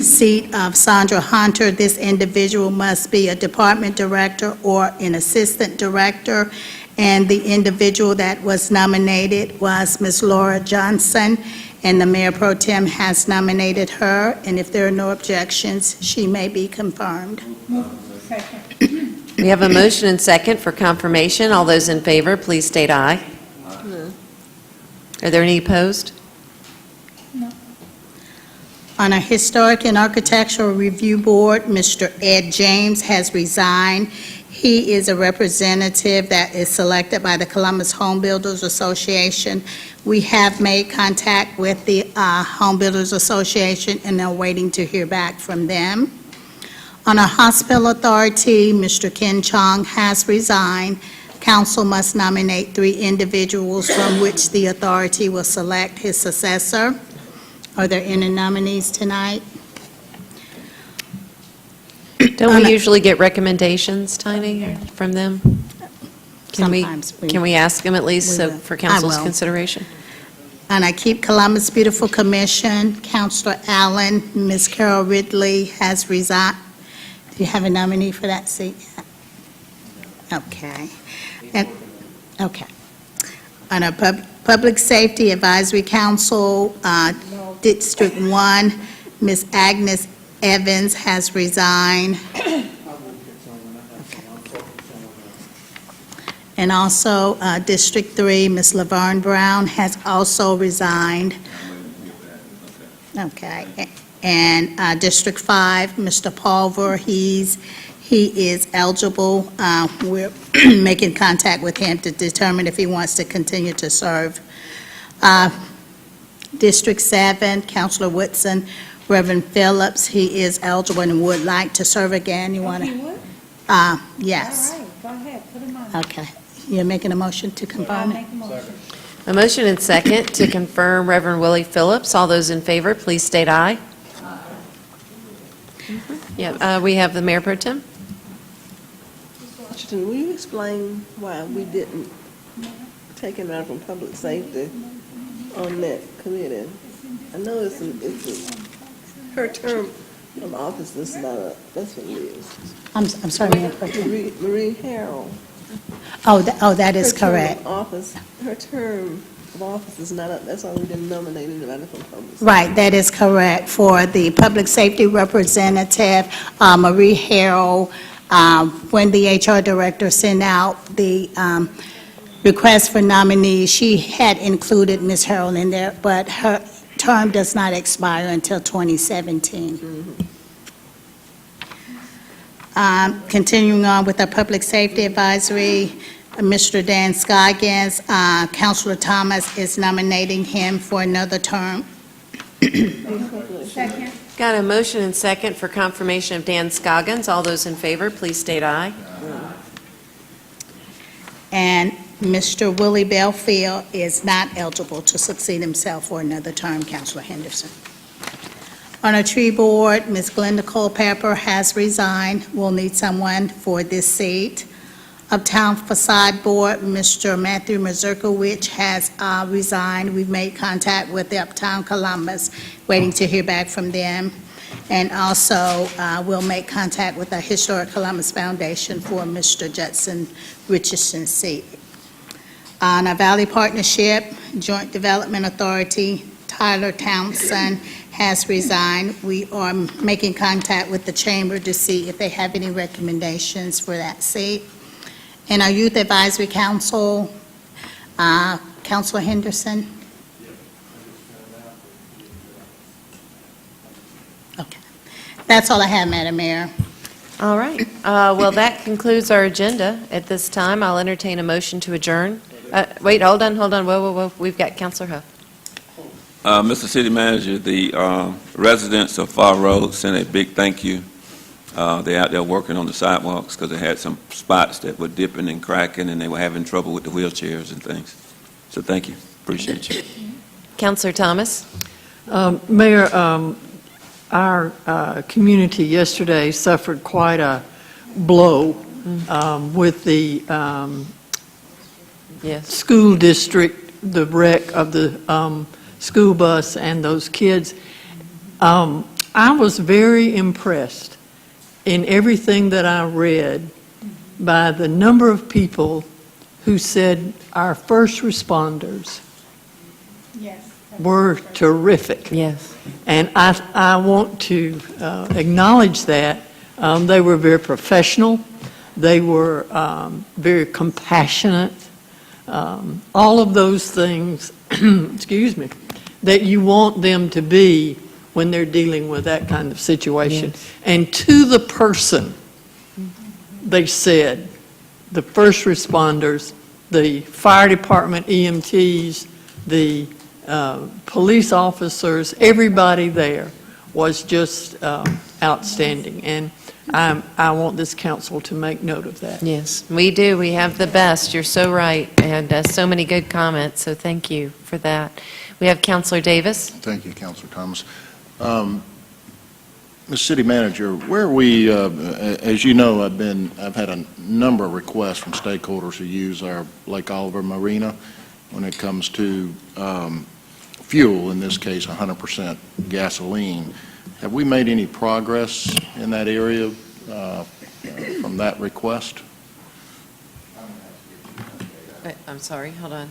seat of Sandra Hunter, this individual must be a department director or an assistant director, and the individual that was nominated was Ms. Laura Johnson, and the Mayor Pro Tem has nominated her, and if there are no objections, she may be confirmed. We have a motion and second for confirmation. All those in favor, please state aye. Are there any opposed? On a Historic and Architectural Review Board, Mr. Ed James has resigned. He is a representative that is selected by the Columbus Home Builders Association. We have made contact with the Home Builders Association and are waiting to hear back from them. On a Hospital Authority, Mr. Ken Chong has resigned. Council must nominate 3 individuals from which the authority will select his successor. Are there any nominees tonight? Don't we usually get recommendations, Tiny, from them? Sometimes Can we ask them at least we so will. for council's I will. consideration? And I Keep Columbus Beautiful Commission, Councilor Allen, Ms. Carol Ridley has resigned. Do you have a nominee for that seat? Okay. Okay. On a Public Safety Advisory Council, District 1, Ms. Agnes Evans has resigned. And also, District 3, Ms. Laverne Brown has also resigned. Okay. And District 5, Mr. Pulver, he is eligible. We're making contact with him to determine if he wants to continue to serve. District 7, Councilor Woodson, Reverend Phillips, he is eligible and would like to serve again. You want to? Yes. All right, go ahead, put him on. Okay. You're making a motion to I'll confirm it? make a motion. A motion and second to confirm Reverend Willie Phillips. All those in favor, please state aye. Yeah, we have the Mayor Pro Tem. Washington, will you explain why we didn't take him out from public safety on that committee? I know her term of office is not up, that's what it is. I'm sorry, Mayor Pro Tem. Marie Harrell. That is correct. Her term of office is not up, that's why we didn't nominate anybody from public safety. Right, that is correct. For the public safety representative, Marie Harrell, when the HR director sent out the request for nominees, she had included Ms. Harrell in there, but her term does not expire until 2017. Continuing on with our public safety advisory, Mr. Dan Scoggins, Councilor Thomas is nominating him for another term. Second. Got a motion and second for confirmation of Dan Scoggins. All those in favor, please state aye. And Mr. Willie Belfield is not eligible to succeed himself for another term, Councilor Henderson. On our tree board, Ms. Glenda Culpepper has resigned. We'll need someone for this seat. Uptown Facade Board, Mr. Matthew Mazurkowicz has resigned. We've made contact with the Uptown Columbus, waiting to hear back from them. And also, we'll make contact with the Historic Columbus Foundation for Mr. Judson Richardson's seat. On our Valley Partnership, Joint Development Authority, Tyler Townsend has resigned. We are making contact with the chamber to see if they have any recommendations for that seat. In our Youth Advisory Council, Councilor Henderson? Okay. That's all I have, Madam Mayor. All right. Well, that concludes our agenda. At this time, I'll entertain a motion to adjourn. Wait, hold on. Whoa. We've got Councilor Huff. Mr. City Manager, the residents of Far Road sent a big thank you. They're out there working on the sidewalks because they had some spots that were dipping and cracking, and they were having trouble with the wheelchairs and things. So thank you. Appreciate you. Councilor Thomas. Mayor, our community yesterday suffered quite a blow with the Yes. school district, the wreck of the school bus and those kids. I was very impressed in everything that I read by the number of people who said our first responders Yes. were terrific. Yes. And I want to acknowledge that. They were very professional. They were very compassionate. All of those things, excuse me, that you want them to be when they're dealing with that kind of situation. Yes. And to the person, they said, the first responders, the fire department EMTs, the police officers, everybody there was just outstanding. And I want this council to make note of that. Yes, we do. We have the best. You're so right. And so many good comments, so thank you for that. We have Councilor Davis. Thank you, Councilor Thomas. Ms. City Manager, where are we, as you know, I've had a number of requests from stakeholders who use our Lake Oliver Marina when it comes to fuel, in this case 100% gasoline. Have we made any progress in that area from that request? I'm sorry, hold on.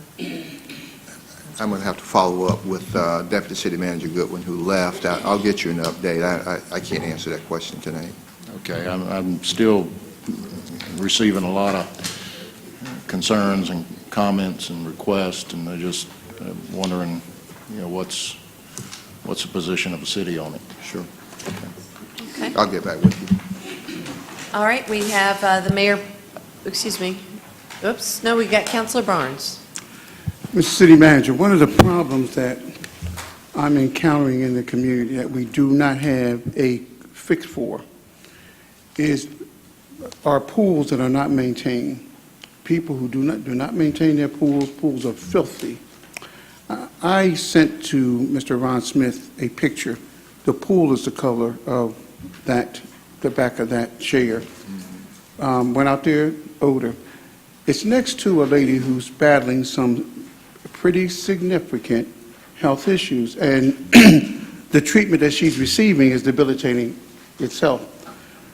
I'm going to have to follow up with Deputy City Manager Goodwin, who left. I'll get you an update. I can't answer that question tonight. Okay, I'm still receiving a lot of concerns and comments and requests, and I'm just wondering, what's the position of the city on it? Sure. Okay. I'll get back with you. All right, we have the mayor, excuse me. Oops, no, we got Councilor Barnes. Mr. City Manager, one of the problems that I'm encountering in the community that we do not have a fix for is our pools that are not maintained. People who do not maintain their pools. Pools are filthy. I sent to Mr. Ron Smith a picture. The pool is the color of the back of that chair. Went out there, odor. It's next to a lady who's battling some pretty significant health issues, and the treatment that she's receiving is debilitating itself.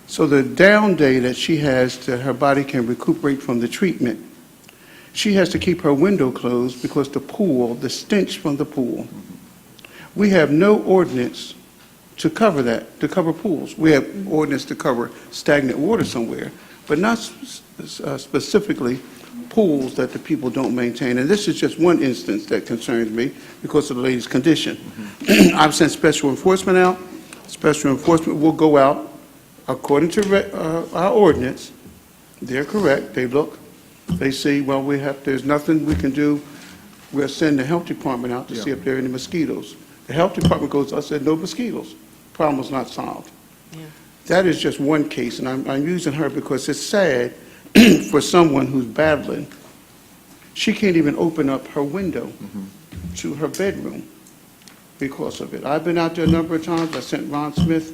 So the down day that she has that her body can recuperate from the treatment, she has to keep her window closed because the stench from the pool. We have no ordinance to cover that, to cover pools. We have ordinance to cover stagnant water somewhere, but not specifically pools that the people don't maintain. And this is just one instance that concerns me because of the lady's condition. I've sent special enforcement out. Special enforcement will go out according to our ordinance. They're correct. They look, they see, well, there's nothing we can do. We'll send the health department out to see if there are any mosquitoes. The health department goes, I said, no mosquitoes. Problem was not solved. Yeah. That is just one case, and I'm using her because it's sad for someone who's battling. She can't even open up her window to her bedroom because of it. I've been out there a number of times. I sent Ron Smith,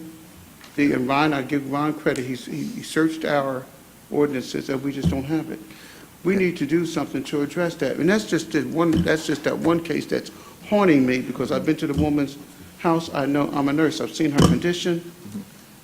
and Ron, I give Ron credit. He searched our ordinances, and we just don't have it. We need to do something to address that. And that's just that one case that's haunting me because I've been to the woman's house. I know, I'm a nurse. I've seen her condition.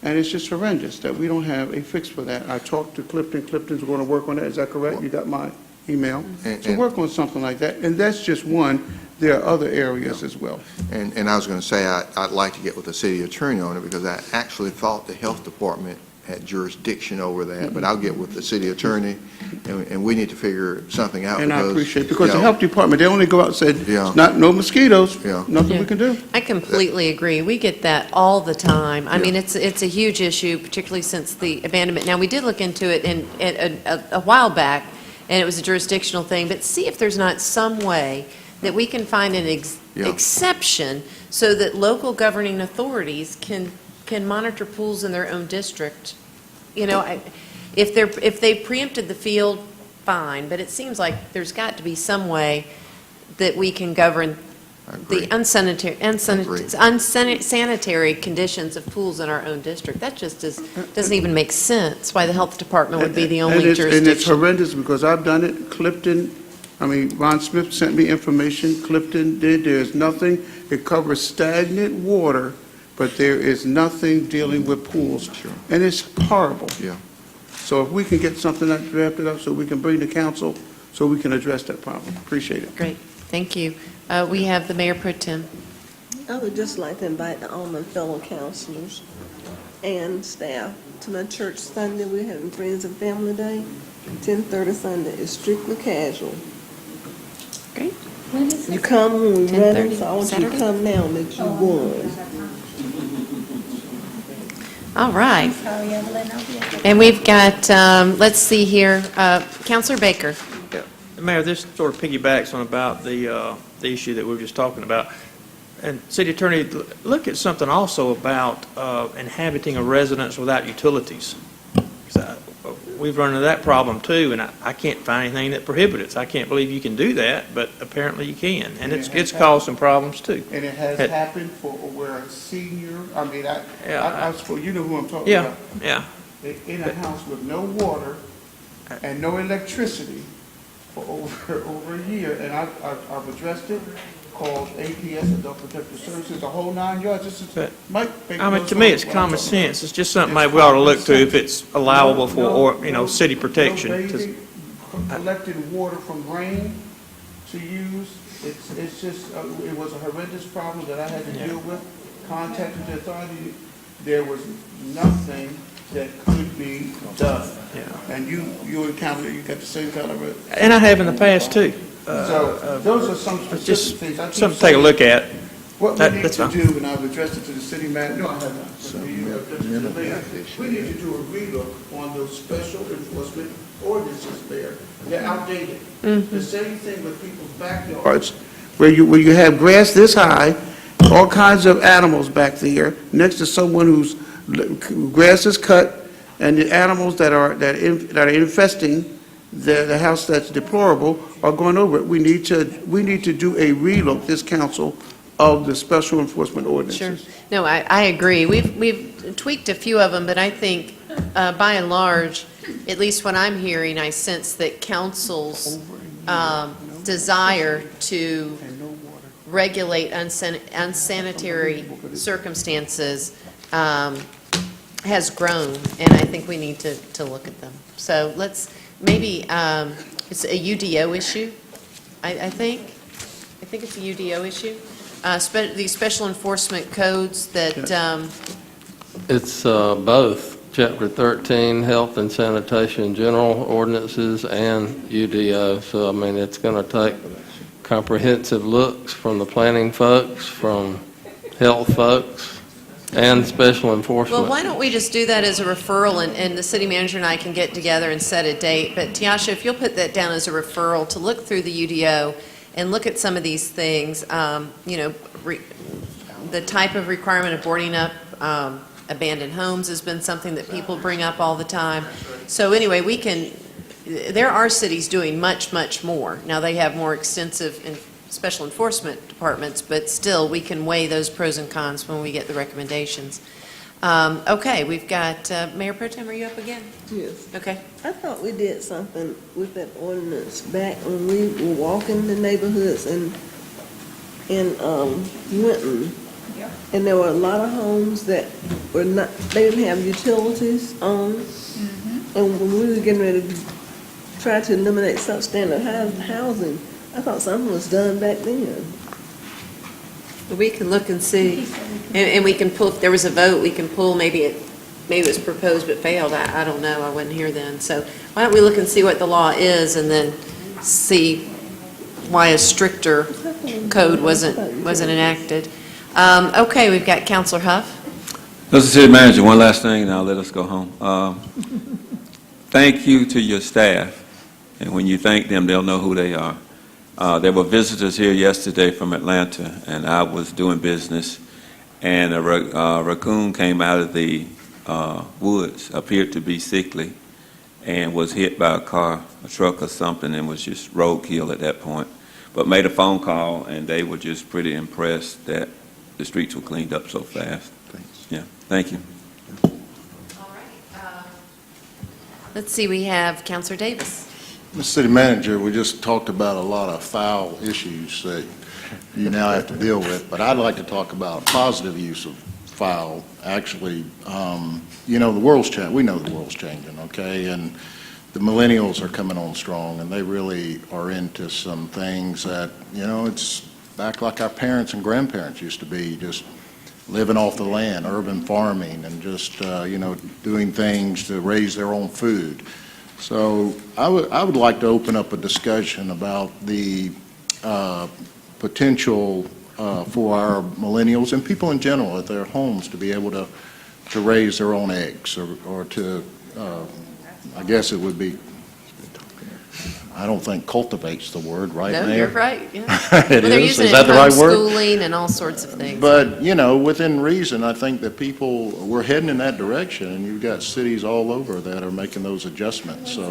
And it's just horrendous that we don't have a fix for that. I talked to Clifton. Clifton's going to work on that. Is that correct? You got my email? To work on something like that. And that's just one. There are other areas as well. And I was going to say, I'd like to get with the city attorney on it because I actually thought the health department had jurisdiction over that, but I'll get with the city attorney, and we need to figure something out. And I appreciate it, because the health department, they only go out and say, no mosquitoes, nothing we can do. I completely agree. We get that all the time. I mean, it's a huge issue, particularly since the abandonment. Now, we did look into it a while back, and it was a jurisdictional thing, but see if there's not some way that we can find an exception so that local governing authorities can monitor pools in their own district. You know, if they preempted the field, fine, but it seems like there's got to be some way that we can govern I agree. the unsanitary conditions of pools in our own district. That just doesn't even make sense, why the health department would be the only And it's jurisdiction. horrendous because I've done it. Ron Smith sent me information, Clifton did, there's nothing, it covers stagnant water, but there is nothing dealing with pools. Sure. And it's horrible. Yeah. So if we can get something that drafted up so we can bring to council, so we can address that problem. Appreciate it. Great, thank you. We have the Mayor Pro Tem. I would just like to invite all my fellow councilors and staff to my church Sunday. We're having Friends and Family Day. 10:30 Sunday is strictly casual. Great. You come when we run, 10:30 so I want you Saturday? to come now that you won. All right. And we've got, let's see here, Counselor Baker. Mayor, this sort of piggybacks on about the issue that we were just talking about. And City Attorney, look at something also about inhabiting a residence without utilities. 'Cause we've run into that problem too, and I can't find anything that prohibits it. I can't believe you can do that, but apparently you can. And it's caused some problems too. And it has happened for where a senior, I suppose you know who I'm talking Yeah, about. yeah. They in a house with no water and no electricity for over a year, and I've addressed it, called APS, Adult Protective Services, the whole 9 yards. This is, Mike. I mean, to me, it's common sense. It's just something maybe we ought to look to if it's allowable for, city protection. No bathing, collecting water from rain to use. It's just, it was a horrendous problem that I had to deal with. Contacted the authority. There was nothing that could be done. Yeah. And you encountered, you got the same kind of. And I have in the past too. So those are some Just specific things. I keep something to take a saying look at. What we need That's to fine. do, and I've addressed it to the city manager, no, I have not. So you have addressed it to the mayor. We need to do a relook on those special enforcement ordinances there. They're outdated. The same thing with people's backyards, where you have grass this high, all kinds of animals back there, next to someone whose grass is cut, and the animals that are infesting the house that's deplorable are going over it. We need to do a relook, this council, of the special enforcement ordinances. Sure. No, I agree. We've tweaked a few of them, but I think by and large, at least what I'm hearing, I sense that council's desire to regulate unsanitary circumstances has grown, and I think we need to look at them. So let's, maybe, it's a UDO issue, I think. I think it's a UDO issue. These special enforcement codes that, It's both, Chapter 13, Health and Sanitation General Ordinances, and UDO. So, I mean, it's going to take comprehensive looks from the planning folks, from health folks, and special enforcement. well, why don't we just do that as a referral, and the city manager and I can get together and set a date. But Tiasha, if you'll put that down as a referral to look through the UDO and look at some of these things, the type of requirement of boarding up abandoned homes has been something that people bring up all the time. So anyway, there are cities doing much, much more. Now, they have more extensive special enforcement departments, but still, we can weigh those pros and cons when we get the recommendations. Okay, we've got, Mayor Pro Tem, are you up again? Yes. Okay. I thought we did something with that ordinance back when we were walking the neighborhoods in Winton. And there were a lot of homes that were not, they didn't have utilities on. And when we were getting ready to try to eliminate substandard housing, I thought something was done back then. We can look and see, and we can pull, if there was a vote, we can pull, maybe it was proposed but failed, I don't know, I wasn't here then. So why don't we look and see what the law is, and then see why a stricter code wasn't enacted. Okay, we've got Councilor Huff. Mr. City Manager, one last thing, and I'll let us go home. Thank you to your staff, and when you thank them, they'll know who they are. There were visitors here yesterday from Atlanta, and I was doing business, and a raccoon came out of the woods, appeared to be sickly, and was hit by a truck or something, and was just roadkill at that point. but made a phone call, and they were just pretty impressed that the streets were cleaned up so fast. Thanks. Yeah, thank you. All right. Let's see, we have Counselor Davis. Mr. City Manager, we just talked about a lot of foul issues that you now have to deal with, but I'd like to talk about positive use of foul. Actually, the world's changing. We know the world's changing, okay? And the millennials are coming on strong, and they really are into some things that, it's back like our parents and grandparents used to be, just living off the land, urban farming, and just, doing things to raise their own food. So I would like to open up a discussion about the potential for our millennials and people in general at their homes to be able to raise their own eggs or to, I guess it would be, I don't think cultivate's the word, right, No, Mayor? you're right, yeah. It Well, they're is? using Is it that in the right word? homeschooling and all sorts of things. But, within reason, I think that we're heading in that direction, and you've got cities all over that are making those adjustments. So,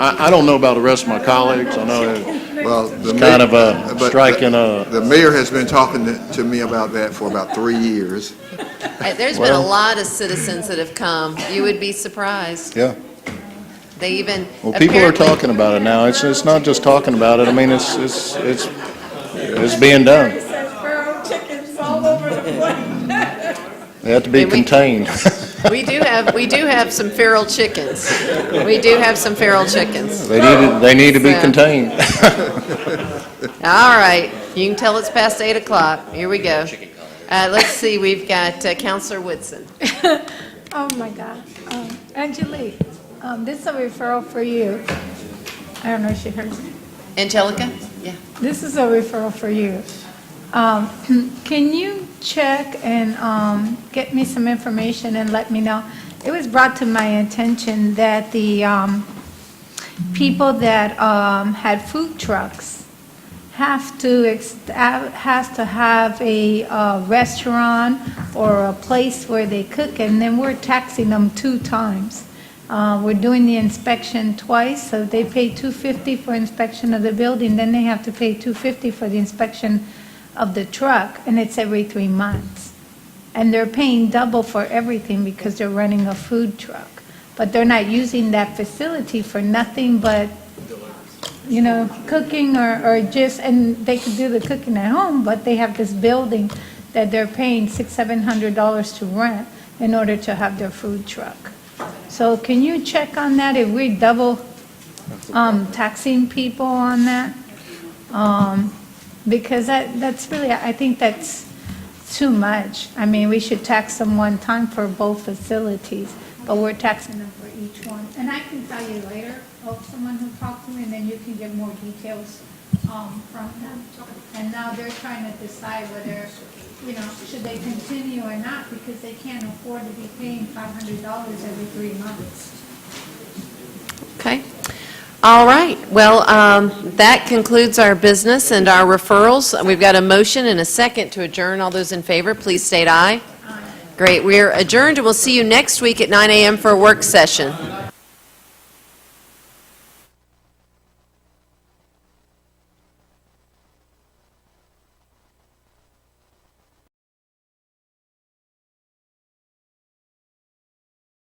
I don't know about the rest of my colleagues. I know it's kind of a striking The mayor has been talking to me about that for about 3 years. There's been a lot of citizens that have come. You would be surprised. Yeah. They even. Well, people are apparently- talking about it now. It's not just talking about it. I mean, it's being done. They have to be contained. We do have some feral chickens. We do have some feral chickens. They need to be So- contained. All right, you can tell it's past 8 o'clock. Here we go. Let's see, we've got Counselor Woodson. Oh, my God. Angelique, this is a referral for you. I don't know if she heard me. Angelica? Yeah. This is a referral for you. Can you check and get me some information and let me know? It was brought to my attention that the people that had food trucks has to have a restaurant or a place where they cook, and then we're taxing them 2 times. We're doing the inspection twice, so they pay $250 for inspection of the building, then they have to pay $250 for the inspection of the truck, and it's every 3 months. And they're paying double for everything because they're running a food truck. But they're not using that facility for nothing but, cooking or just, and they could do the cooking at home, but they have this building that they're paying $600-700 to rent in order to have their food truck. So can you check on that, if we're double taxing people on that? Because that's really, I think that's too much. I mean, we should tax them one time for both facilities, but we're taxing them for each one. And I can tell you later of someone who talked to me, and then you can get more details from them. And now they're trying to decide whether, should they continue or not, because they can't afford to be paying $500 every 3 months. Okay. All right. Well, that concludes our business and our referrals. We've got a motion and a second to adjourn. All those in favor, please state aye. Great. We're adjourned, and we'll see you next week at 9 a.m. for a work session.